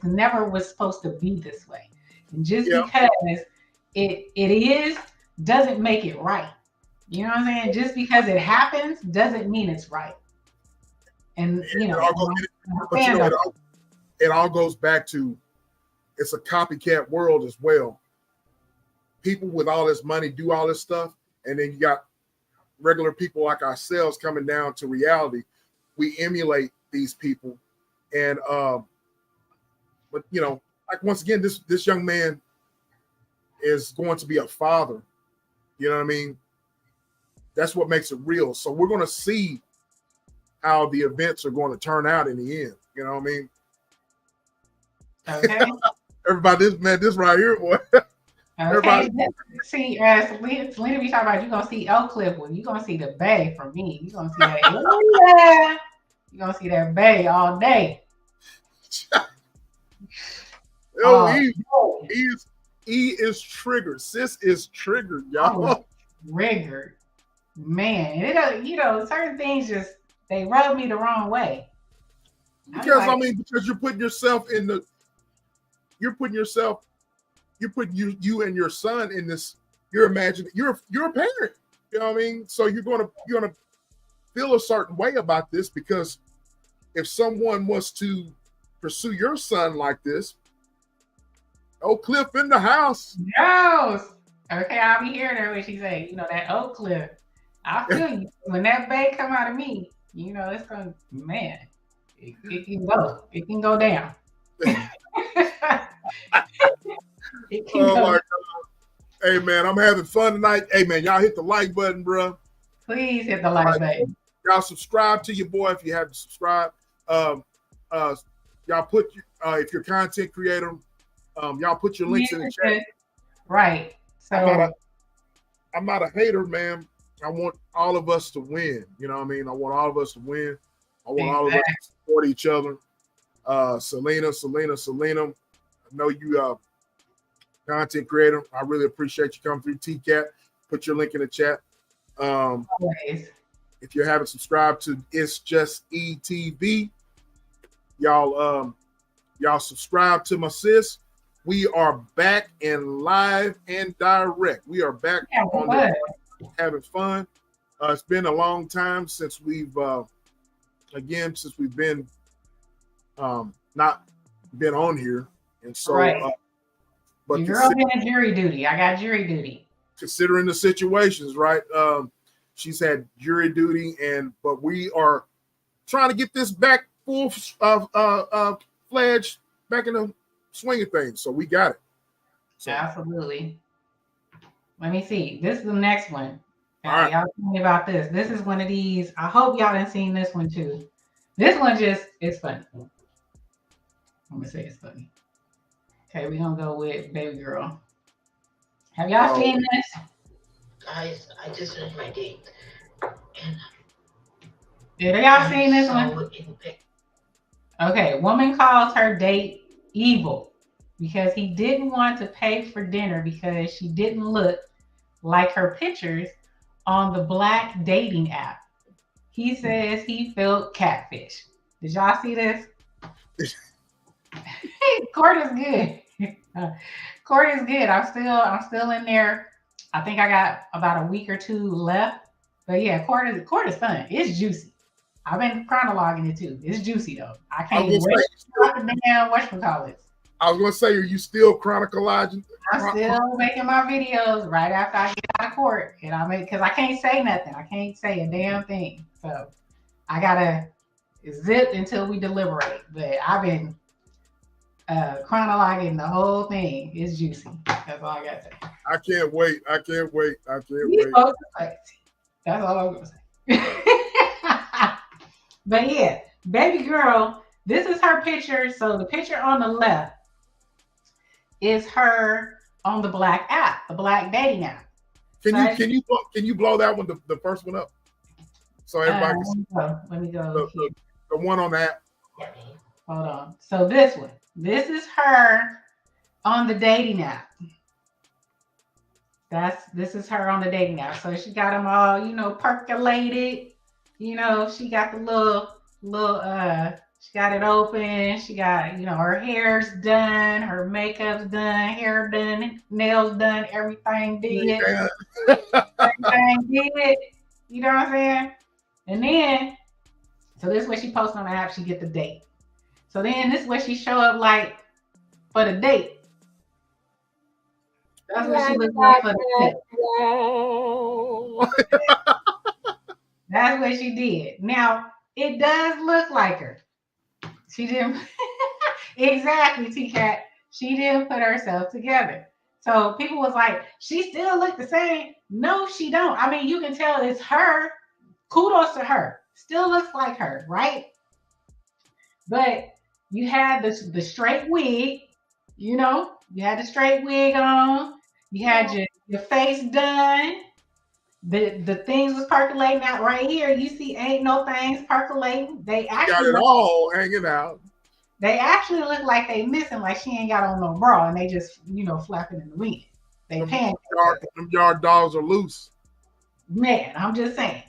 never was supposed to be this way. And just because it is doesn't make it right. You know what I'm saying? Just because it happens doesn't mean it's right. And it all goes back to it's a copycat world as well. People with all this money do all this stuff, and then you got regular people like ourselves coming down to reality. We emulate these people, and but like once again, this young man is going to be a father. You know what I mean? That's what makes it real. So we're going to see how the events are going to turn out in the end. You know what I mean? Okay. Everybody, this right here, boy. Okay. See, Selena be talking about you gonna see Oak Cliff when you gonna see the Bay from me. You gonna see that. You gonna see that Bay all day. E is triggered. Sis is triggered, y'all. Triggered, man. It certain things just they rub me the wrong way. Because because you're putting yourself in the. You're putting you and your son in this. You're imagining you're a parent. You know what I mean? So you're gonna feel a certain way about this because if someone was to pursue your son like this, Oak Cliff in the house. No. Okay, I'll be hearing her when she say, that Oak Cliff. I feel you. When that Bay come out of me, it's gonna, man, it can go. It can go down. Oh my God. Hey man, I'm having fun tonight. Hey man, y'all hit the like button, bro. Please hit the like button. Y'all subscribe to your boy if you haven't subscribed. Y'all put if you're a content creator, y'all put your links in the chat. Right. So I'm not a hater, man. I want all of us to win. You know what I mean? I want all of us to win. I want all of us to support each other. Selena. I know you content creator. I really appreciate you coming through. TCAT. Put your link in the chat. If you haven't subscribed to It's Just ETV, y'all subscribe to my sis. We are back and live and direct. We are back having fun. It's been a long time since we've been not been on here, and so but girl been in jury duty. I got jury duty. Considering the situations, right? She's had jury duty, but we are trying to get this back full fledged back in the swing of things. So we got it. So. Absolutely. Let me see. This is the next one. All right. Y'all tell me about this. This is one of these. I hope y'all done seen this one too. This one it's funny. I'm gonna say it's funny. Okay, we're gonna go with baby girl. Have y'all seen this? Guys, I just finished my date. Did y'all seen this one? Okay, woman calls her date evil because he didn't want to pay for dinner because she didn't look like her pictures on the black dating app. He says he felt catfish. Did y'all see this? Court is good. Court is good. I'm still in there. I think I got about a week or two left. But yeah, court is fun. It's juicy. I've been chronologing it too. It's juicy though. I can't wait to stop the damn whatchamacallit. I was gonna say, are you still chronicalizing? I'm still making my videos right after I get out of court, and because I can't say nothing. I can't say a damn thing. So I gotta zip until we deliberate. But I've been chronologing the whole thing. It's juicy. That's all I gotta say. I can't wait. I can't wait. I can't wait. That's all I'm gonna say. But yeah, baby girl, this is her picture. So the picture on the left is her on the black app, the black dating app. Can you blow that one, the first one up, so everybody can see? Let me go. The one on that. Hold on. So this one. This is her on the dating app. This is her on the dating app. So she got them all, percolated. She got the little she got it open. She got, her hair's done, her makeup's done, hair done, nails done, everything did. Yeah. Everything did. You know what I'm saying? And then, so this is what she posts on the app, she get the date. So then this is what she show up like for the date. That's what she looks like for the date. That's what she did. Now, it does look like her. She didn't exactly, T-Cat. She didn't put herself together. So people was like, she still looked the same. No, she don't. I mean, you can tell it's her. Kudos to her. Still looks like her, right? But you had the straight wig, you had the straight wig on. You had your face done. The things was percolating out right here. You see, ain't no things percolating. They actually got it all hanging out. They actually look like they missing, like she ain't got on no bra, and they just flapping in the wind. They paying. Them yard dogs are loose. Man, I'm just saying.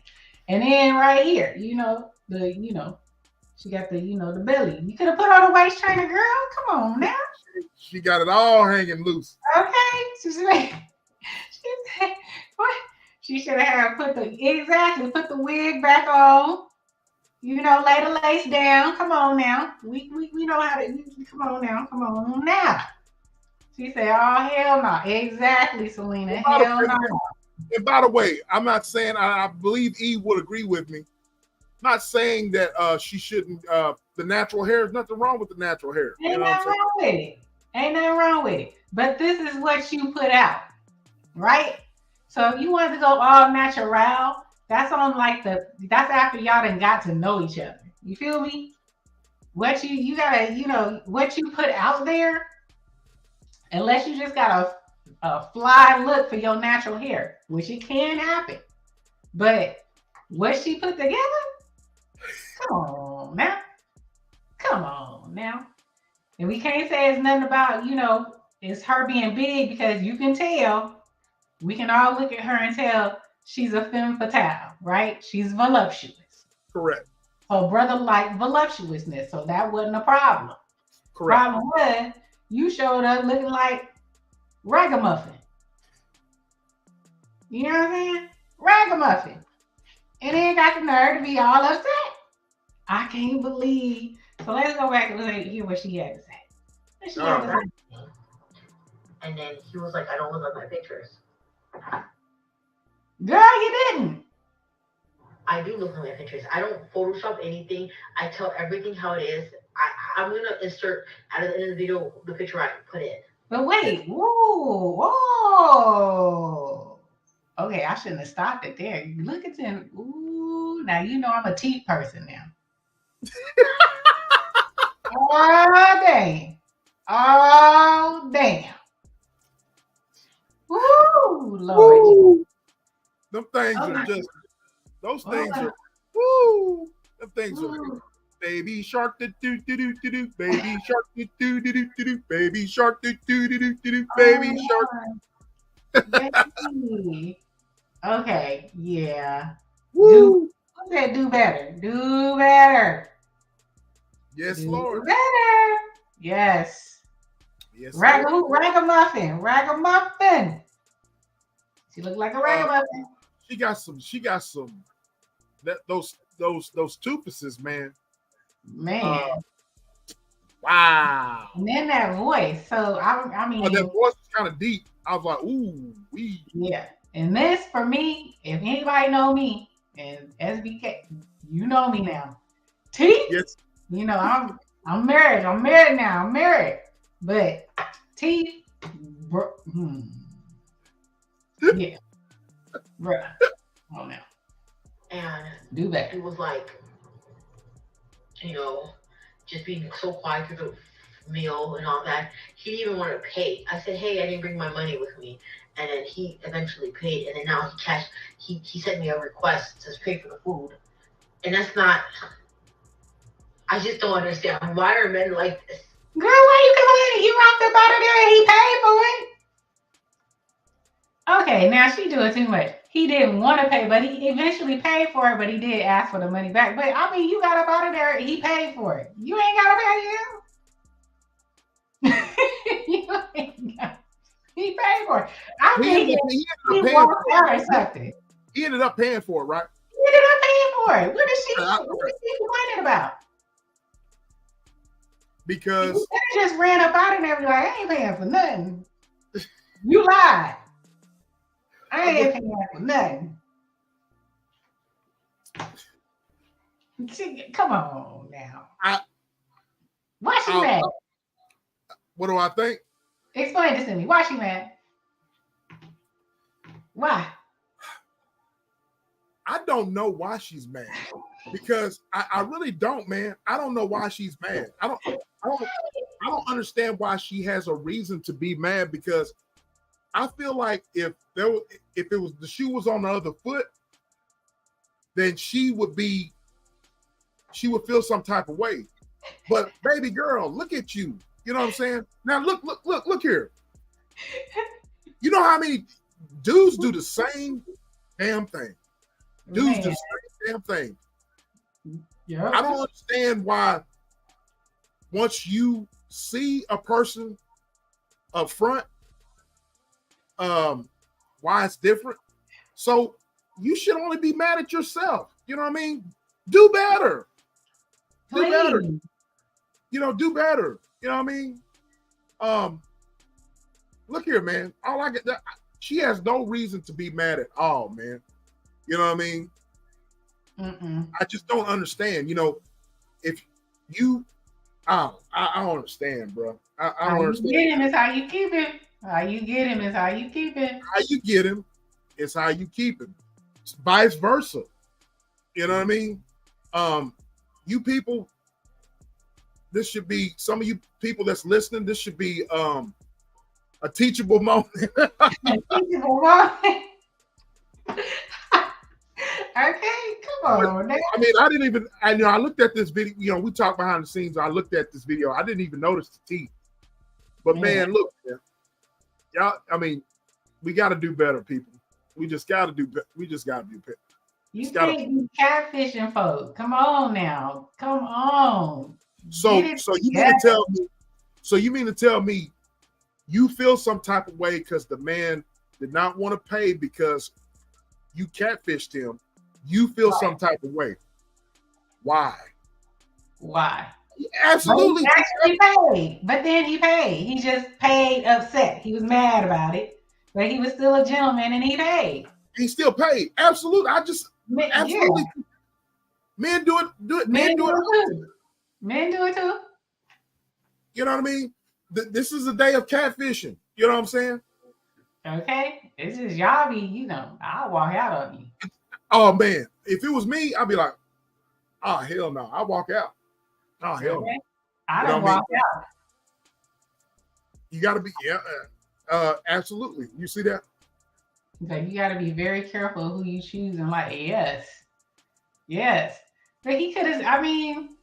And then right here, she got the belly. You could have put on a waist trainer, girl. Come on now. She got it all hanging loose. Okay. She should have put the wig back on. Lay the lace down. Come on now. We know how to. Come on now. She said, "Oh hell no!" Exactly, Selena. Hell no. And by the way, I'm not saying I believe Eve would agree with me. Not saying that she shouldn't. The natural hair, there's nothing wrong with the natural hair. Ain't nothing wrong with it. Ain't nothing wrong with it. But this is what you put out, right? So if you wanted to go all natural, that's on that's after y'all done got to know each other. You feel me? What you gotta, what you put out there, unless you just got a fly look for your natural hair, which it can happen. But what she put together, come on now. And we can't say it's nothing about, it's her being big, because you can tell. We can all look at her and tell she's a femme fatale, right? She's voluptuous. Correct. Her brother liked voluptuousness, so that wasn't a problem. Correct. Problem was, you showed up looking like ragamuffin. You know what I'm saying? Ragamuffin. And then got the nerve to be all upset. I can't believe. So let's go back and hear what she had to say. And then he was like, I don't look like my pictures. Girl, you didn't. I do look like my pictures. I don't Photoshop anything. I tell everything how it is. I'm going to insert at the end of the video the picture I put in. But wait. Whoa. Okay, I shouldn't have stopped it there. Look at them. Ooh, now I'm a teeth person now. Oh, damn. Woo, Lord. Woo. Them things are just, those things are, woo. Them things are, baby shark, do-do-do-do-do, baby shark, do-do-do-do-do, baby shark, do-do-do-do-do, baby shark. Okay, yeah. Woo. Who said do better? Do better. Yes, Lord. Better. Yes. Yes. Ragamuffin. She looked like a ragamuffin. She got some. Those toopuses, man. Man. Wow. And then that voice. So I mean, Oh, that voice is kind of deep. I was like, ooh, wee. yeah. And this for me, if anybody know me and SBK, you know me now. T, Yes. you know I'm married. I'm married now. I'm married. But T, yeah, bruh. Oh no. And Do better. it was like, just being so quiet through the meal and all that. He didn't even want to pay. I said, hey, I didn't bring my money with me. And then he eventually paid. And then now he sent me a request to pay for the food. And that's not, I just don't understand. Why are men like this? Girl, why you complaining? You walked up out of there and he paid for it. Okay, now she doing too much. He didn't want to pay, but he eventually paid for it, but he did ask for the money back. But I mean, you got up out of there, he paid for it. You ain't got to pay him. He paid for it. I think he walked out or something. He ended up paying for it, right? He ended up paying for it. What is she complaining about? Because you just ran up out of there and like, I ain't paying for nothing. You lied. I ain't paying for nothing. Come on now. Why she mad? What do I think? Explain this to me. Why she mad? Why? I don't know why she's mad. Because I really don't, man. I don't know why she's mad. I don't understand why she has a reason to be mad, because I feel like if it was the shoe was on the other foot, then she would feel some type of way. But baby girl, look at you. You know what I'm saying? Now look here. You know how many dudes do the same damn thing? Dudes do the same damn thing. Yeah. I don't understand why once you see a person up front, why it's different. So you should only be mad at yourself. You know what I mean? Do better. Do better. Do better. You know what I mean? Look here, man. She has no reason to be mad at all, man. You know what I mean? I just don't understand. If you, I don't understand, bro. I don't understand. You get him is how you keep him. How you get him is how you keep him. How you get him is how you keep him. It's vice versa. You know what I mean? You people, this should be, some of you people that's listening, this should be a teachable moment. A teachable moment. Okay, come on. Now. I mean, I looked at this video, we talked behind the scenes. I looked at this video. I didn't even notice the teeth. But man, look, man, y'all, I mean, we got to do better, people. We just got to do better. You can't be catfishing folks. Come on now. Come on. So you mean to tell me you feel some type of way because the man did not want to pay because you catfished him? You feel some type of way. Why? Absolutely. But he actually paid. But then he paid. He just paid upset. He was mad about it. But he was still a gentleman and he paid. He still paid. Absolutely. Absolutely. Yeah. Men do it. Men do it too. Men do it too. You know what I mean? This is a day of catfishing. You know what I'm saying? Okay. It's just y'all be, I'll walk out on you. Oh man, if it was me, I'd be like, oh hell no, I walk out. Oh hell no. I don't walk out. You gotta be, absolutely. You see that? Okay, you gotta be very careful who you choose and like, yes. But he could have, I mean,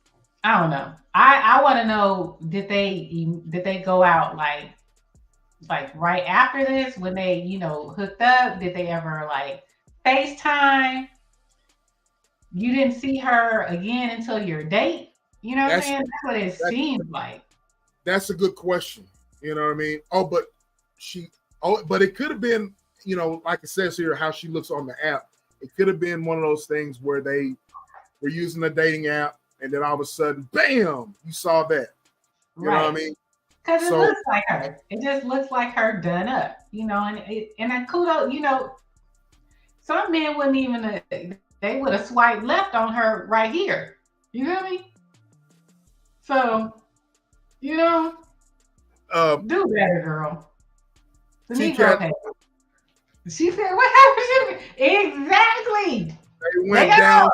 I don't know. I want to know, did they go out like right after this when they, hooked up? Did they ever like FaceTime? You didn't see her again until your date? You know what I'm saying? That's what it seems like. That's a good question. You know what I mean? But it could have been, like it says here, how she looks on the app. It could have been one of those things where they were using a dating app and then all of a sudden, bam, you saw that. You know what I mean? Because it So looks like her. It just looks like her done up, and then kudos, some men wouldn't even, they would have swiped left on her right here. You feel me? So, do better, girl. The Negro pay. She said, what happened to me? Exactly. They went down.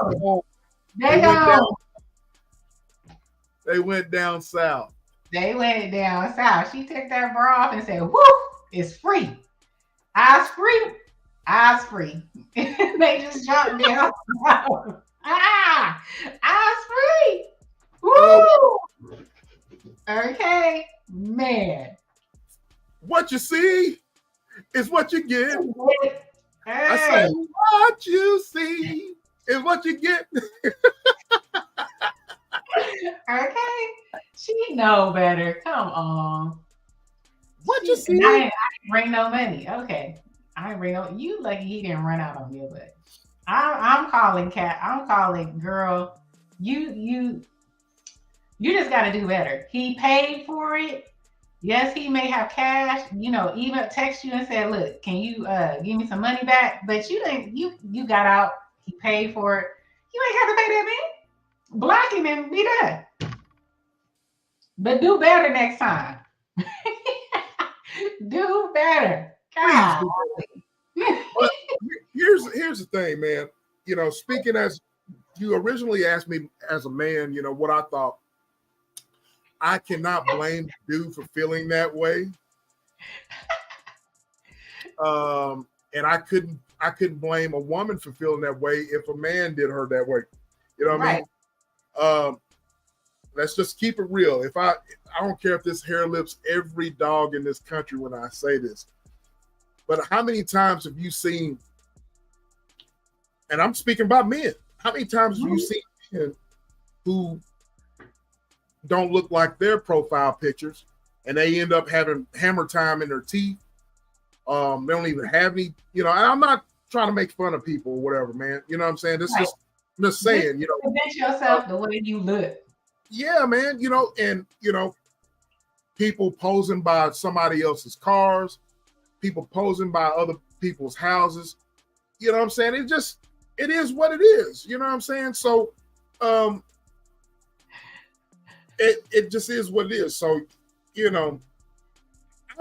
They went down south. They went down south. She took that bra off and said, whoo, it's free. Eyes free. Eyes free. They just dropped down. Eyes free. Woo. Okay, man. What you see is what you get. Hey. I say, what you see is what you get. Okay, she know better. Come on. What you see? I didn't bring no money. Okay, I didn't bring no. You lucky he didn't run out on you, but I'm calling Cat. I'm calling girl. You just got to do better. He paid for it. Yes, he may have cash. Even text you and said, "Look, can you give me some money back?" But you didn't. You got out. He paid for it. You ain't have to pay that man. Block him and be done. But do better next time. Do better. God. But here's the thing, man. Speaking as you originally asked me as a man, what I thought. I cannot blame the dude for feeling that way. And I couldn't blame a woman for feeling that way if a man did her that way. You know what I mean? Let's just keep it real. I don't care if this hair lifts every dog in this country when I say this, but how many times have you seen, and I'm speaking about men, how many times have you seen men who don't look like their profile pictures and they end up having hammer time in their teeth? They don't even have any, and I'm not trying to make fun of people or whatever, man. You know what I'm saying? I'm just saying, Present yourself the way you look. Yeah, man, and people posing by somebody else's cars, people posing by other people's houses. You know what I'm saying? It is what it is. You know what I'm saying? So it just is what it is. So, I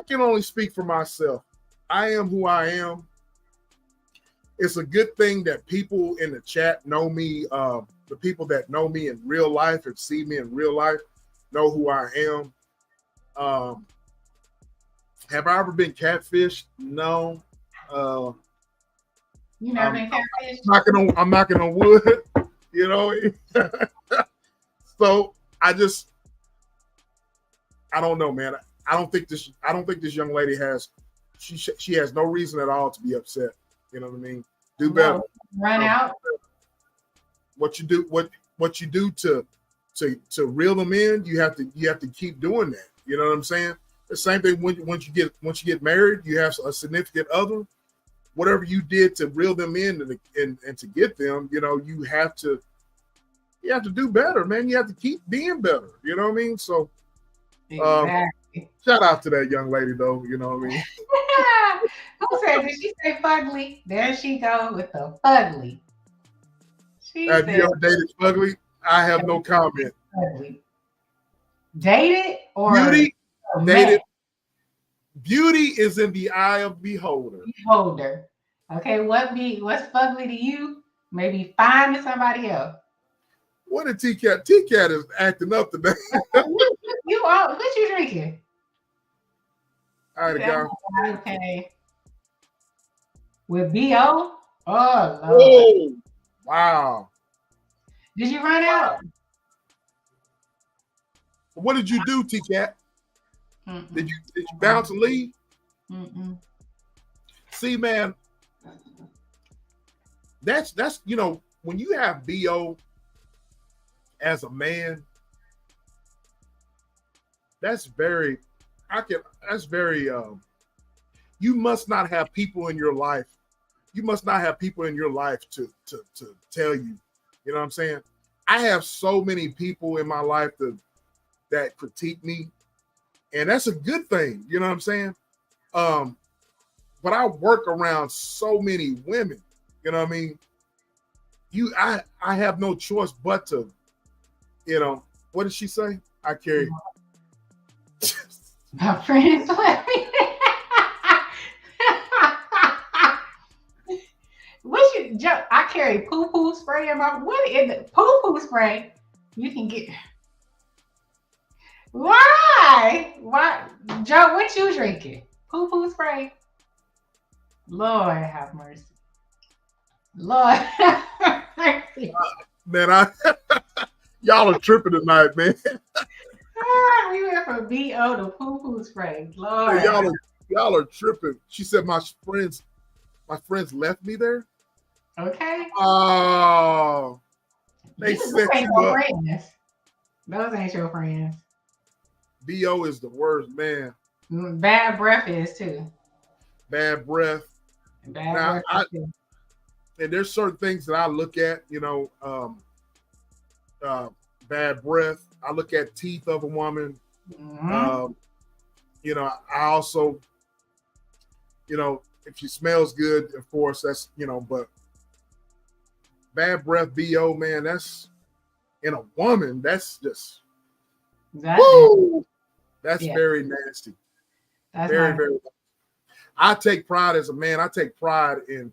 can only speak for myself. I am who I am. It's a good thing that people in the chat know me. The people that know me in real life and see me in real life know who I am. Have I ever been catfished? No. You never been catfished? I'm knocking on wood. So I don't know, man. I don't think this young lady has. She has no reason at all to be upset. You know what I mean? Do better. Run out. What you do to reel them in, you have to keep doing that. You know what I'm saying? The same thing once you get married, you have a significant other. Whatever you did to reel them in and to get them, you have to do better, man. You have to keep being better. You know what I mean? So, exactly. Shout out to that young lady, though. You know what I mean? Who said? Did she say fugly? There she go with the fugly. Have you ever dated fugly? I have no comment. Fugly. Dated or beauty? Dated. Beauty is in the eye of beholder. Beholder. Okay, what's fugly to you? Maybe fine to somebody else. What a T-Cat. T-Cat is acting up today. What you drinking? All right, go. Okay. With B.O.? Oh, Lord. Oh, wow. Did you run out? What did you do, T-Cat? Did you bounce and leave? See, man, that's when you have BO as a man, that's very you must not have people in your life. You must not have people in your life to tell you. You know what I'm saying? I have so many people in my life that critique me, and that's a good thing. You know what I'm saying? But I work around so many women. You know what I mean? I have no choice but to, you know, what did she say? I carry. My friends let me. What you? I carry poo spray in my. What in the poo spray? You can get. Why? Why, Joe? What you drinking? Poo spray. Lord have mercy. Lord have mercy. Man, y'all are tripping tonight, man. We went from BO to poo spray. Lord. Y'all are tripping. She said my friends left me there. Okay. Oh, they set ain't you your up. friends. Those ain't your friends. BO is the worst, man. Bad breath is too. Bad breath. Bad breath too. And there's certain things that I look at, you know, bad breath. I look at teeth of a woman. Mm-hmm. You know, I also, you know, if she smells good, of course, that's, you know, but bad breath, BO, man, that's in a woman, that's just, that's very nasty. That's very, very. I take pride as a man. I take pride in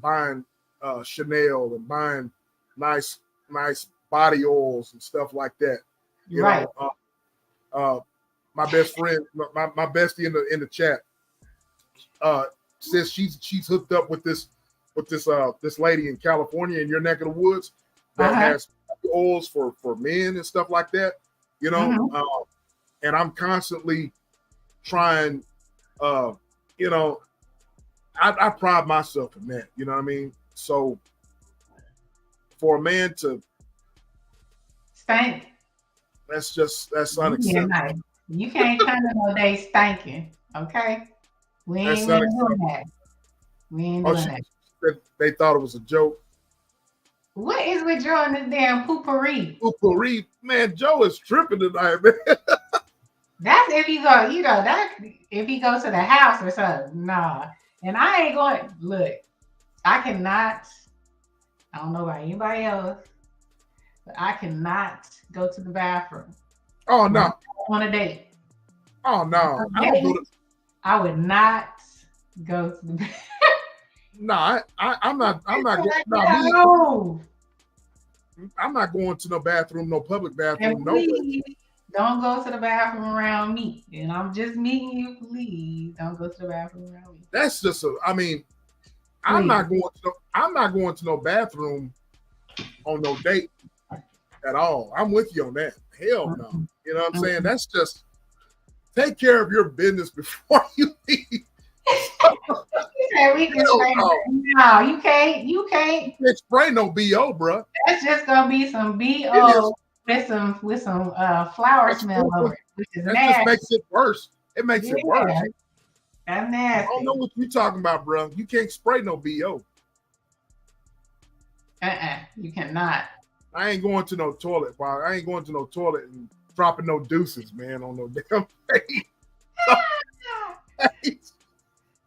buying Chanel and buying nice body oils and stuff like that. You know, my best friend, my bestie in the chat, says she's hooked up with this lady in California in your neck of the woods that has oils for men and stuff like that. You know, and I'm constantly trying. You know, I pride myself in that. You know what I mean? So for a man to stink, that's unacceptable. Nice. You can't come to no day stinking. Okay, we ain't doing that. We ain't doing that. They thought it was a joke. What is with Joe and this damn poopery? Poopery, man. Joe is tripping tonight, man. That's if he go, you know, that if he goes to the house or something. Nah. And I ain't going, look, I cannot, I don't know about anybody else, but I cannot go to the bathroom. Oh, no. On a date. Oh, no. I would not go to the bathroom. No, I'm not going. No. I'm not going to no bathroom, no public bathroom. And please, don't go to the bathroom around me. And I'm just meeting you. Please don't go to the bathroom around me. That's just I'm not going to no bathroom on no date at all. I'm with you on that. Hell no. You know what I'm saying? That's just take care of your business before you leave. We can spray. No, you can't. You can't spray no BO, bro. That's just gonna be some BO with some flower smell over it, which is nasty. Just makes it worse. It makes it worse. That's nasty. I don't know what you're talking about, bro. You can't spray no BO. You cannot. I ain't going to no toilet, bro. I ain't going to no toilet and dropping no deuces, man, on no damn face.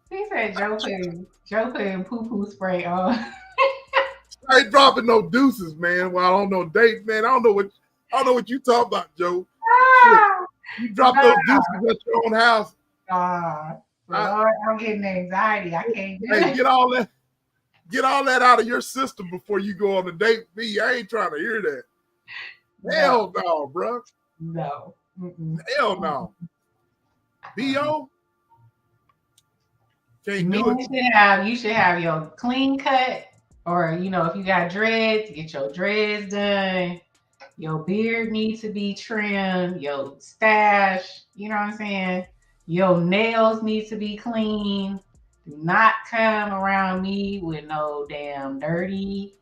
He said Joe putting poo spray on. I ain't dropping no deuces, man. While on no date, man. I don't know what you talking about, Joe. You drop those deuces at your own house. Lord, I'm getting anxiety. I can't do it. Get all that out of your system before you go on a date with me. I ain't trying to hear that. Hell no, bro. No. Hell no. BO. You should have your clean cut, or you know, if you got dreads, get your dreads done. Your beard needs to be trimmed. Your stash, you know what I'm saying? Your nails need to be clean. Do not come around me with no damn dirty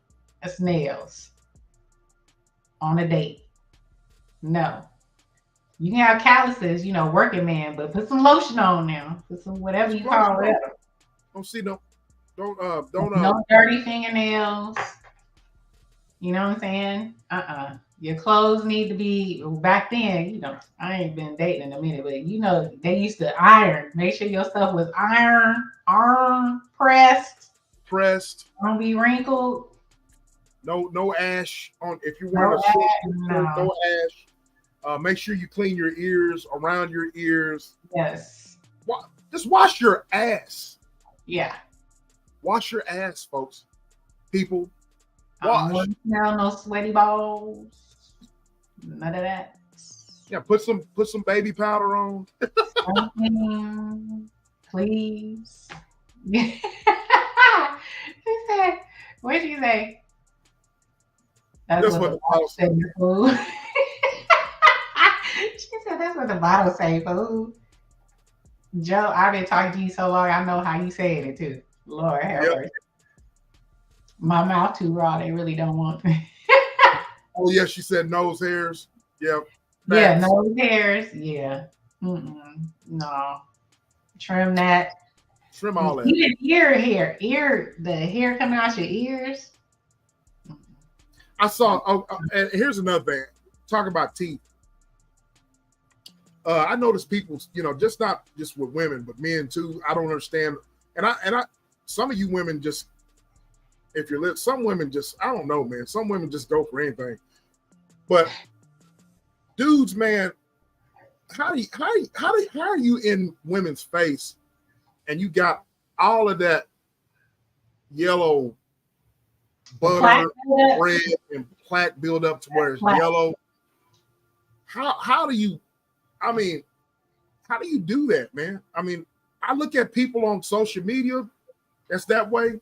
nails on a date. No. You can have calluses, you know, working man, but put some lotion on now. Put some whatever you call it. Don't no dirty fingernails. You know what I'm saying? Your clothes need to be back then. You know, I ain't been dating in a minute, but you know, they used to iron. Make sure your stuff was iron pressed. Don't be wrinkled. No ash on if you're wearing a short no ash. Make sure you clean your ears, around your ears. Yes. Just wash your ass. Yeah. Wash your ass, folks. People. Wash. I don't smell no sweaty balls. None of that. Yeah, put some baby powder on. Please. She said, what did you say? That's what the bottle say, food. She said, that's what the bottle say, food. Joe, I've been talking to you so long, I know how you saying it too. Lord have mercy. My mouth too raw, they really don't want me. Oh, yeah, she said nose hairs. Yeah. Yeah, nose hairs. Yeah. No. Trim that. Trim all that. Even ear hair. The hair coming out your ears. I saw, and here's another thing. Talk about teeth. I notice people, you know, just not just with women, but men too. I don't understand. And I some of you women just, if you're some women just, I don't know, man. Some women just go for anything. But dudes, man, how are you in women's face and you got all of that yellow butter, bread, and plaque build up to where it's yellow? How do you do that, man? I mean, I look at people on social media that's that way.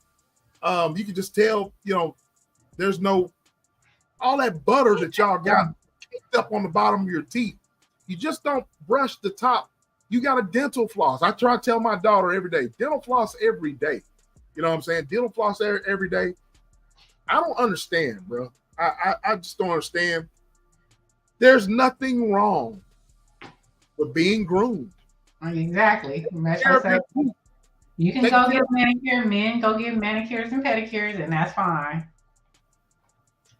You can just tell, you know, there's no all that butter that y'all got kicked up on the bottom of your teeth. You just don't brush the top. You got a dental floss. I try to tell my daughter every day, dental floss every day. You know what I'm saying? Dental floss every day. I don't understand, bro. I just don't understand. There's nothing wrong with being groomed. Exactly. You can go get manicure. Men go get manicures and pedicures, and that's fine.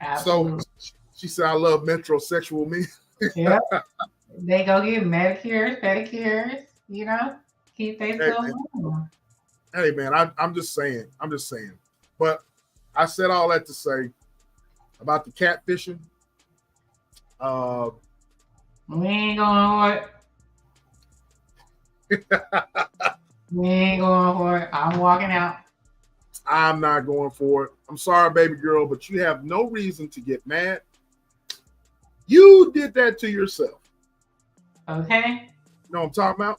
Absolutely. So she said, "I love metrosexual men." Yeah, they go get manicures, pedicures. You know, keep themselves moving. Hey man, I'm just saying. But I said all that to say about the catfishing. We ain't going for it. We ain't going for it. I'm walking out. I'm not going for it. I'm sorry, baby girl, but you have no reason to get mad. You did that to yourself. Okay. You know what I'm talking about?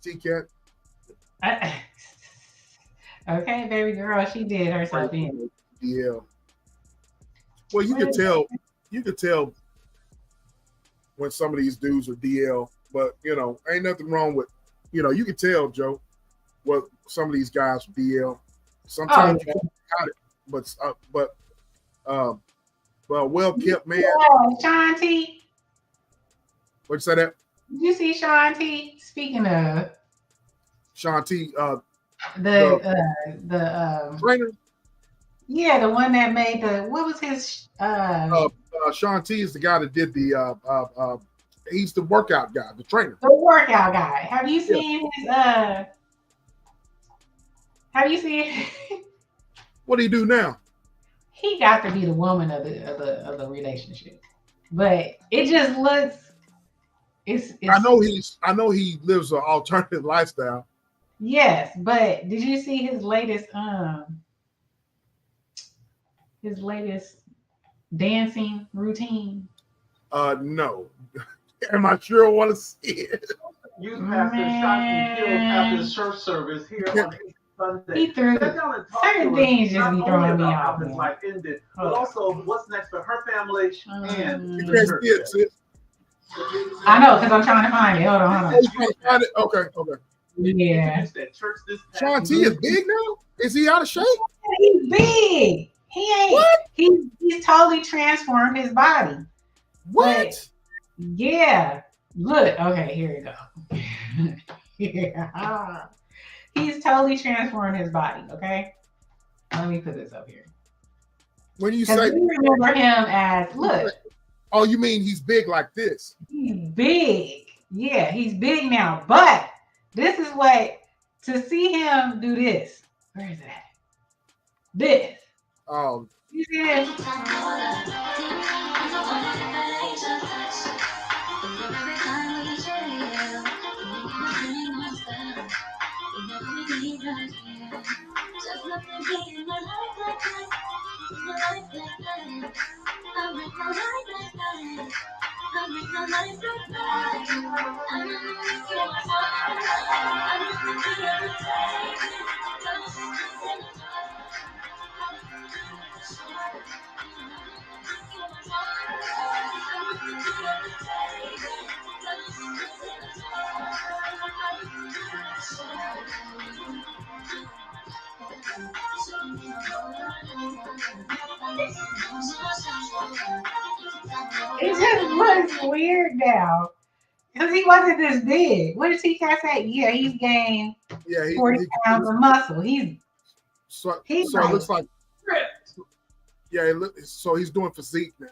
T-Cat. Okay, baby girl, she did herself in. Yeah. Well, you could tell when some of these dudes are DL, but you know, ain't nothing wrong with, you know, you can tell, Joe, what some of these guys are DL. Sometimes you got it, but well kept, man. Sean T. What'd you say that? Did you see Sean T? Speaking of Sean T, the trainer. Yeah, the one that made what was his Sean T is the guy that did the he's the workout guy, the trainer. The workout guy. Have you seen his have you seen what do you do now? He got to be the woman of the relationship. But it just looks it's I know he lives an alternative lifestyle. Yes, but did you see his latest dancing routine? No. Am I sure I want to see it? Youth pastor shot and killed after the church service here on Sunday. He threw certain things just be throwing me off. How his life ended, but also what's next for her family and you can't see it, sis. I know, because I'm trying to find it. Hold on. You trying to find it? Okay. Yeah. Sean T is big now? Is he out of shape? He's big. He ain't. What? He's totally transformed his body. What? But, yeah. Look. Okay, here we go. Yeah. He's totally transformed his body. Okay. Let me put this up here. When you Because say, we remember him as, look, oh, you mean he's big like this? he's big. Yeah, he's big now. But this is what, to see him do this. Where is it at? This. Oh, You see this? It just looks weird now. Because he wasn't this big. What did TK say? Yeah, he's gained 40 pounds of muscle. So it looks like, yeah, so he's doing physique now.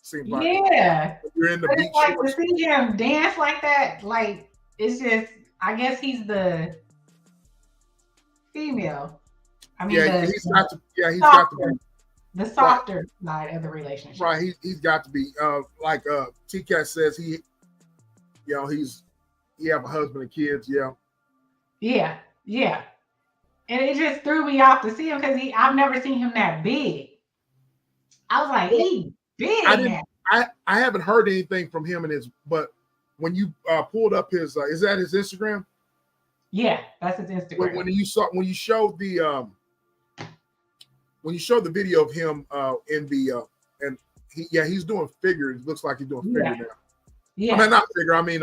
Seems like. Yeah. You're in the beach. Like to see him dance like that, like, it's just, I guess he's the female. I mean, he's got to be the softer side of the relationship. Right, he's got to be like TK says he have a husband and kids. Yeah. And it just threw me off to see him because I've never seen him that big. I was like, he's big. I haven't heard anything from him but when you pulled up his is that his Instagram? Yeah, that's his Instagram. When you showed the video of him in the and he's doing figure. It looks like he's doing figure now. Yeah. I mean, not figure. I mean,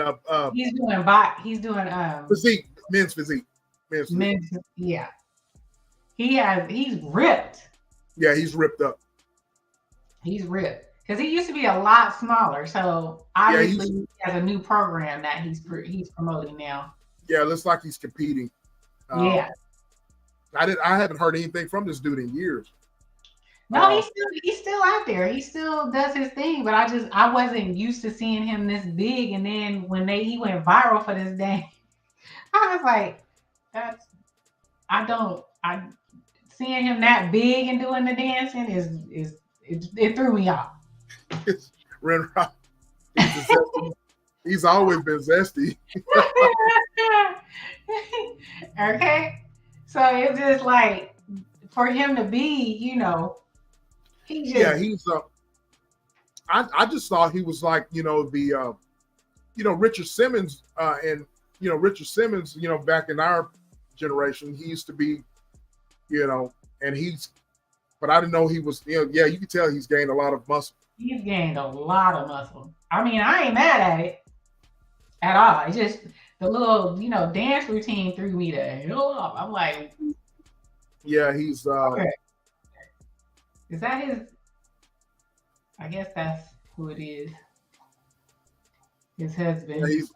he's doing physique, men's physique. Yeah. He's ripped. Yeah, he's ripped up. He's ripped because he used to be a lot smaller. So obviously he has a new program that he's promoting now. Yeah, it looks like he's competing. I haven't heard anything from this dude in years. No, he's still out there. He still does his thing, but I wasn't used to seeing him this big. And then when he went viral for this day, I was like, seeing him that big and doing the dancing it threw me off. He's always been zesty. Okay, so it's just like for him to be, he just he's I just thought he was like the Richard Simmons and Richard Simmons back in our generation he used to be but I didn't know he was you can tell he's gained a lot of muscle. He's gained a lot of muscle. I mean, I ain't mad at it at all. It's just the little dance routine threw me the hell off. I'm like, he's okay. Is that his? I guess that's who it is. His husband. Yeah, he's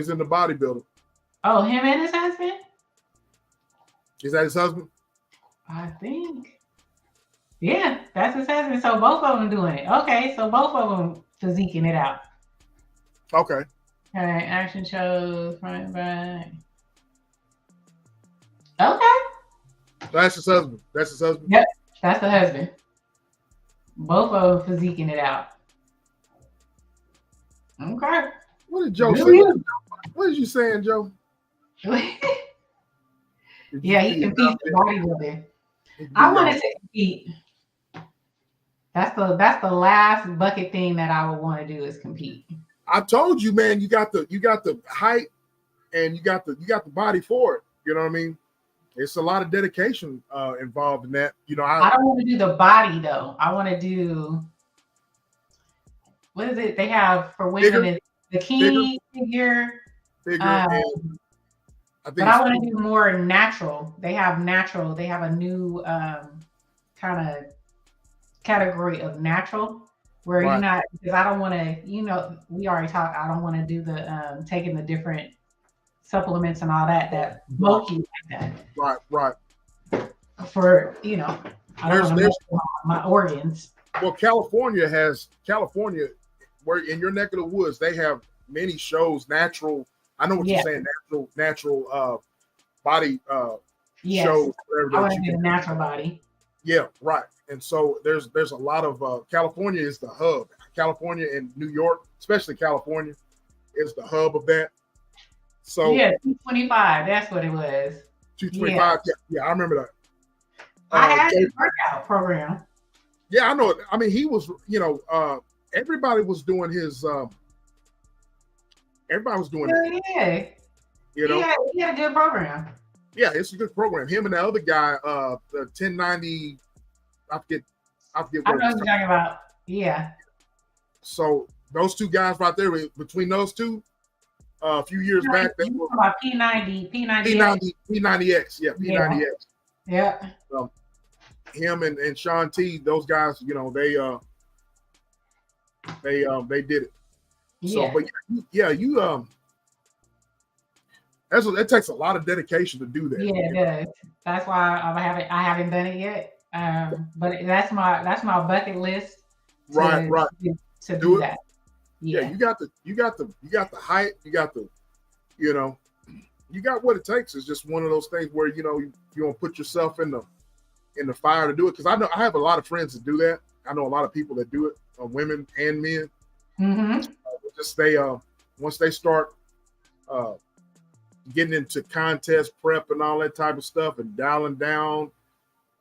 in the bodybuilder. Oh, him and his husband? Is that his husband? I think. Yeah, that's his husband. So both of them doing it. Okay, so both of them physiquing it out. Okay. All right, action shows, front and back. Okay. That's his husband. Yep, that's the husband. Both of them physiquing it out. Okay. What did Joe say? What is you saying, Joe? Yeah, he competes in bodybuilding. I wanted to compete. That's the last bucket thing that I would want to do is compete. I told you, man, you got the height and you got the body for it. You know what I mean? It's a lot of dedication involved in that. I don't want to do the body though. I want to do what is it they have for women is bikini figure. But I want to do more natural. They have natural. They have a new kind of category of natural where you're not, because I don't want to, we already talked, I don't want to do the taking the different supplements and all that bulky like that. Right. For, I don't want to mess with my organs. Well, California, where in your neck of the woods, they have many shows, natural. I know what you're saying, natural body shows. I want to do a natural body. Yeah, right. And so there's a lot of California is the hub. California and New York, especially California, is the hub of that. So yeah, 225. That's what it was. 225. Yeah, I remember that. I had his workout program. Yeah, I know. I mean, he was, everybody was doing his. Everybody was doing it. Yeah. He had a good program. Yeah, it's a good program. Him and the other guy, the 1090. I forget. I know what you're talking about. Yeah. So those two guys right there, between those two, a few years back, they were about P90X. Yeah, P90X. Yeah. Him and Sean T, those guys, they did it. So, but that takes a lot of dedication to do that. Yeah, it does. That's why I haven't done it yet. But that's my bucket list. Right. To do that. Yeah, you got the height, you got the, you got what it takes. It's just one of those things where you don't put yourself in the fire to do it. Because I have a lot of friends that do that. I know a lot of people that do it, women and men. Mm-hmm. Once they start getting into contest prep and all that type of stuff and dialing down,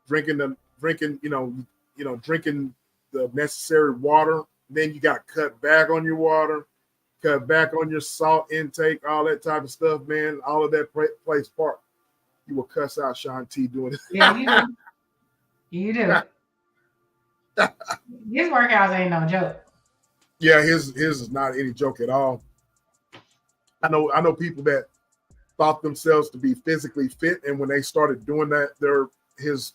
drinking the necessary water. Then you got to cut back on your water, cut back on your salt intake, all that type of stuff, man. All of that plays part. You will cuss out Sean T doing it. Yeah, you do. His workouts ain't no joke. Yeah, his is not any joke at all. I know people that thought themselves to be physically fit, and when they started doing his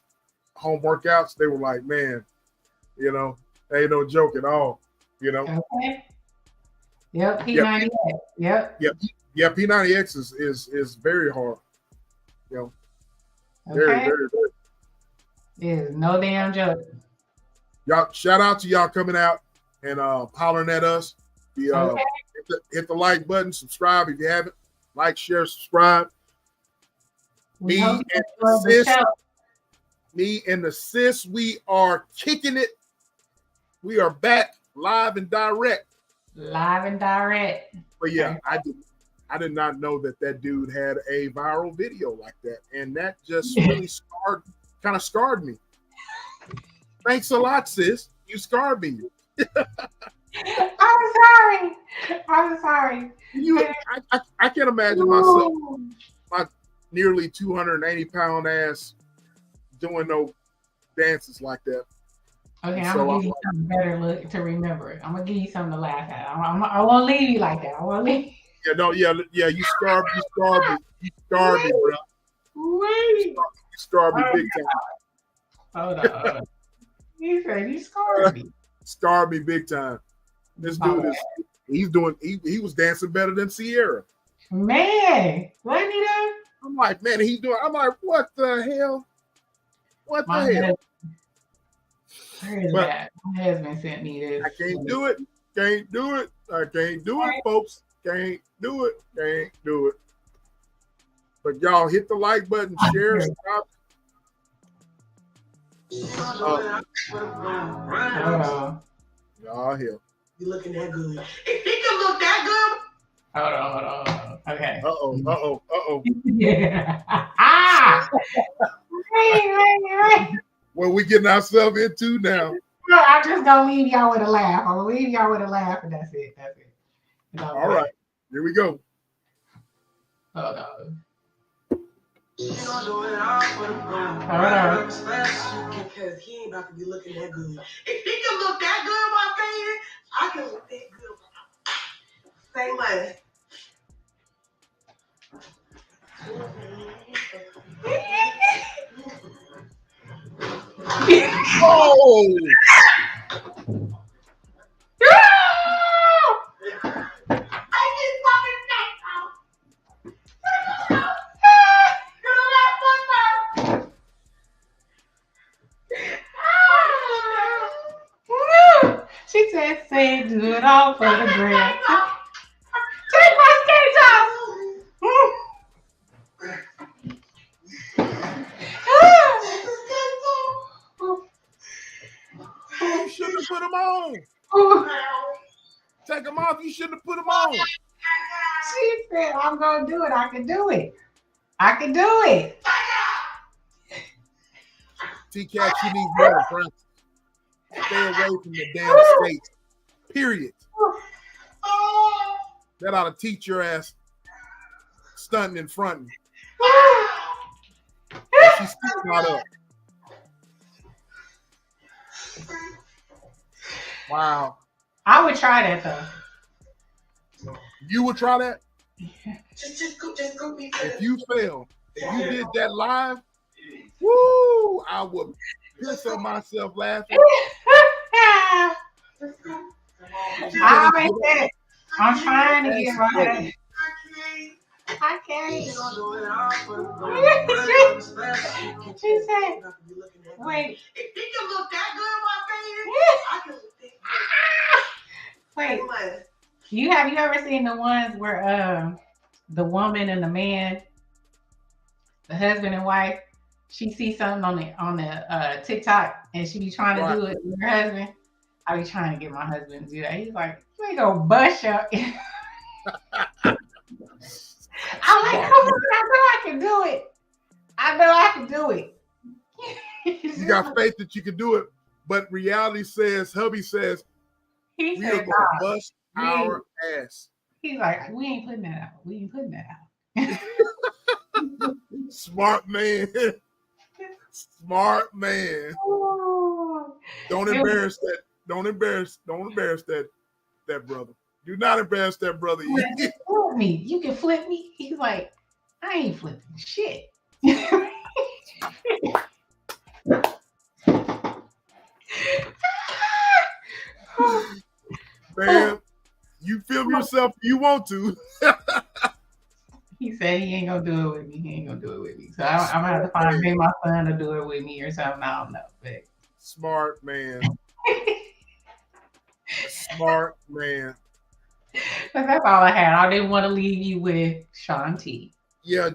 home workouts, they were like, man, ain't no joke at all. Okay. Yep, P90X. Yep. Yeah, P90X is very hard. Very, very, very. It is no damn joke. Y'all, shout out to y'all coming out and hollering at us. Hit the like button, subscribe if you haven't. Like, share, subscribe. Me and the sis, we are kicking it. We are back live and direct. But yeah, I did not know that dude had a viral video like that, and that just really kind of scarred me. Thanks a lot, sis. You scarred me. I'm sorry. I can't imagine myself, my nearly 280-pound ass, doing no dances like that. Okay, I'm gonna give you something better to remember. I'm gonna give you something to laugh at. I won't leave you like that. I won't leave. Yeah, you scarred me, bro. You scarred me big time. Hold on. He said you scarred me. Scarred me big time. This dude he was dancing better than Sierra. Man, wasn't he there? I'm like, man, I'm like, what the hell? What the hell? My husband sent me this. I can't do it. I can't do it, folks. Can't do it. But y'all hit the like button, share, subscribe. Y'all here. You looking that good. If he can look that good. Hold on. Okay. Uh-oh. Yeah. Right. What we getting ourselves into now? No, I'm just gonna leave y'all with a laugh. I'm gonna leave y'all with a laugh, and that's it. All right. Here we go. Hold on. Because he ain't about to be looking that good. If he can look that good, my friend, I can look that good. Say money. Oh! said, do it all for the gram. Take my skates off. You shouldn't have put them on. Take them off. You shouldn't have put them on. She said, I'm going to do it. I can do it. I can do it. T-Cat, you need more practice. Stay away from the damn skates. Period. That ought to teach your ass stunting and fronting. She's still not up. Wow. I would try that though. You would try that? If you fail, if you did that live, woo, I would piss on myself laughing. I'm trying to get my head. I can't. She said, wait. If he can look that good in my face, I can look that good. Wait. Have you ever seen the ones where the woman and the man, the husband and wife, she sees something on the TikTok and she be trying to do it with her husband? I be trying to get my husband to do that. He's like, you ain't gonna bust up. I'm like, come on, I know I can do it. I know I can do it. You got faith that you can do it, but reality says, hubby says, we are going to bust our ass. He's like, we ain't putting that out. We ain't putting that out. Smart man. Smart man. Ooh. Don't embarrass that. Don't embarrass that brother. Do not embarrass that brother. You can flip me. You can flip me. He's like, I ain't flipping shit. Man, you film yourself if you want to. He said he ain't gonna do it with me. He ain't gonna do it with me. So I'm gonna have to find my son to do it with me or something. I don't know. But smart man. Smart man. But that's all I had. I didn't want to leave you with Sean T. Yeah.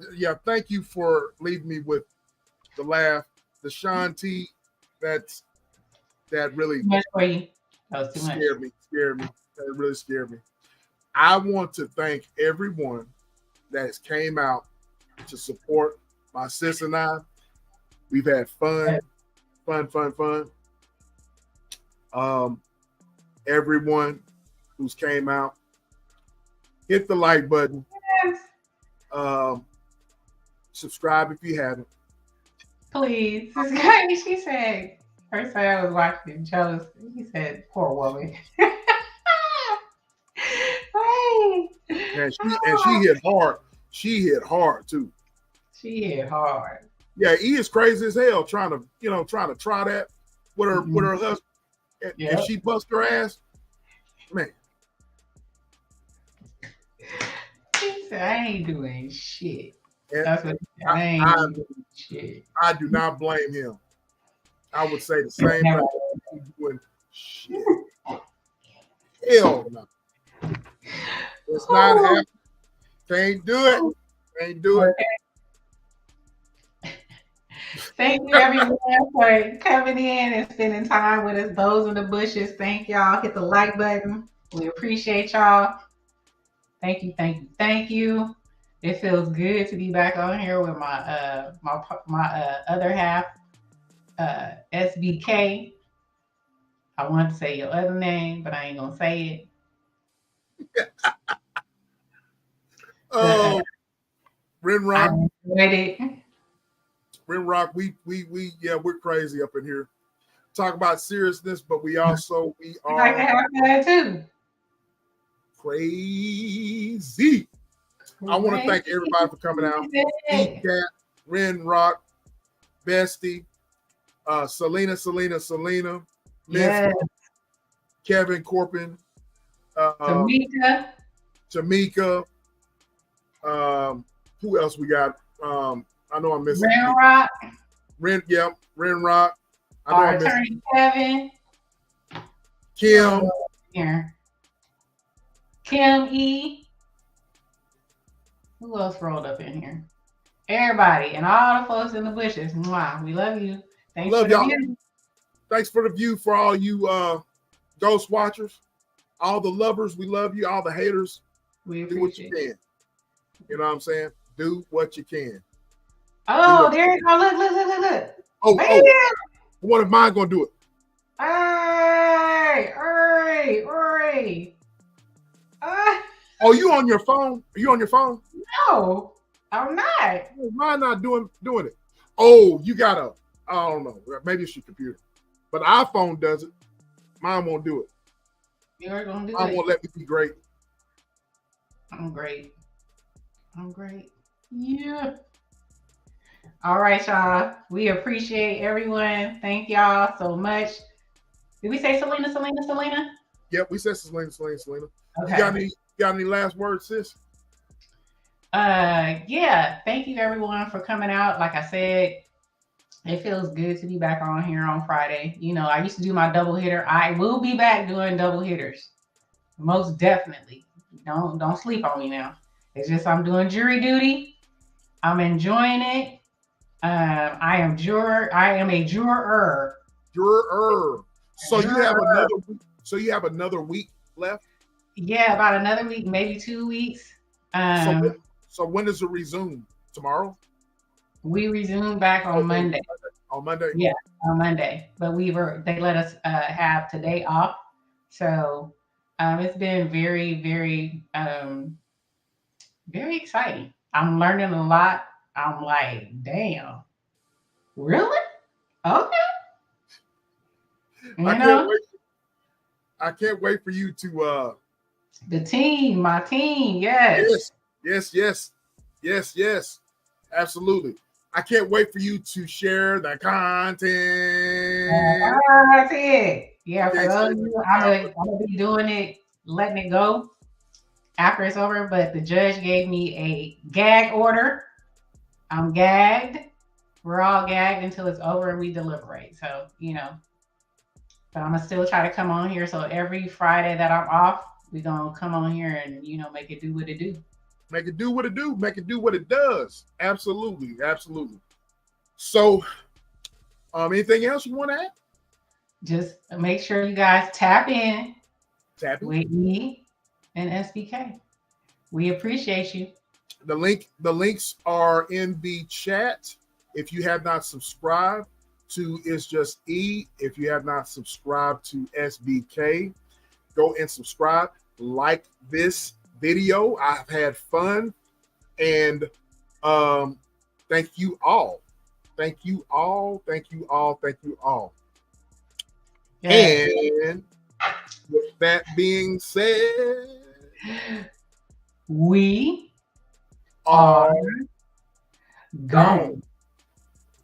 Thank you for leaving me with the laugh. The Sean T. That really too much for you. That was too scared me. That really scared me. I want to thank everyone that has came out to support my sis and I. We've had fun. Everyone who's came out, hit the like button. Yes. Subscribe if you haven't. Please subscribe. She said, first time I was watching jealous. He said, poor woman. And she hit hard. She hit hard too. She hit hard. Yeah, E is crazy as hell trying to try that with her husband. And if she bust her ass, man. He said, I ain't doing shit. And that's what I ain't doing shit. I do not blame him. I would say the same thing. Doing shit. Hell no. It's not happening. Can't do it. Can't do it. Thank you, everyone, for coming in and spending time with us. Those in the bushes, thank y'all. Hit the like button. We appreciate y'all. Thank you. It feels good to be back on here with my other half, SBK. I wanted to say your other name, but I ain't gonna say it. Oh, Ren Rock. Ready? Ren Rock, we're crazy up in here. Talk about seriousness, but we are like to have that too. Crazy. I want to thank everybody for coming out. Cat, Ren Rock, Bestie, Selena, yes. Kevin Corpin, Tamika. Who else we got? I know I'm missing. Ren Rock. Ren Rock. Our attorney Kevin. Kim. here. Kim E. Who else rolled up in here? Everybody and all the folks in the bushes. Mwah. We love you. Thanks Love for the y'all. view. Thanks for the view for all you ghost watchers, all the lovers. We love you. All the haters. We Do what you appreciate can. You know what I'm saying? Do what you can. Oh, there you go. Look. Oh, one of mine gonna do it. Hey. Oh, you on your phone? Are you on your phone? No, I'm not. Mine not doing it. Oh, you gotta. I don't know. Maybe it's your computer, but iPhone does it. Mine won't do it. You're gonna do Mine it. won't let me be great. I'm great. Yeah. All right, y'all. We appreciate everyone. Thank y'all so much. Did we say Selena? Yep, we said Selena. Okay. You got any last words, sis? Yeah. Thank you everyone for coming out. Like I said, it feels good to be back on here on Friday. You know, I used to do my double hitter. I will be back doing double hitters. Most definitely. Don't sleep on me now. It's just I'm doing jury duty. I'm enjoying it. I am a juror. Juror. So you have another week. So you have another week left? Yeah, about another week, maybe 2 weeks. So when does it resume? Tomorrow? We resume back on Monday. On Monday? Yeah, on Monday. But they let us have today off. So it's been very, very, very exciting. I'm learning a lot. I'm like, damn, really? Okay. I can't wait for you to my team, yes. Yes. Absolutely. I can't wait for you to share the content. That's it. Yeah, for those of you, I'm gonna be doing it, letting it go after it's over. But the judge gave me a gag order. I'm gagged. We're all gagged until it's over and we deliberate. So, but I'm gonna still try to come on here. So every Friday that I'm off, we're gonna come on here and make it do what it do. Make it do what it do. Make it do what it does. Absolutely. So, anything else you want to add? Just make sure you guys tap in with me and SBK. We appreciate you. The links are in the chat. If you have not subscribed to It's Just E, if you have not subscribed to SBK, go and subscribe. Like this video. I've had fun, and thank you all. Yes. And with that being said, we are gone.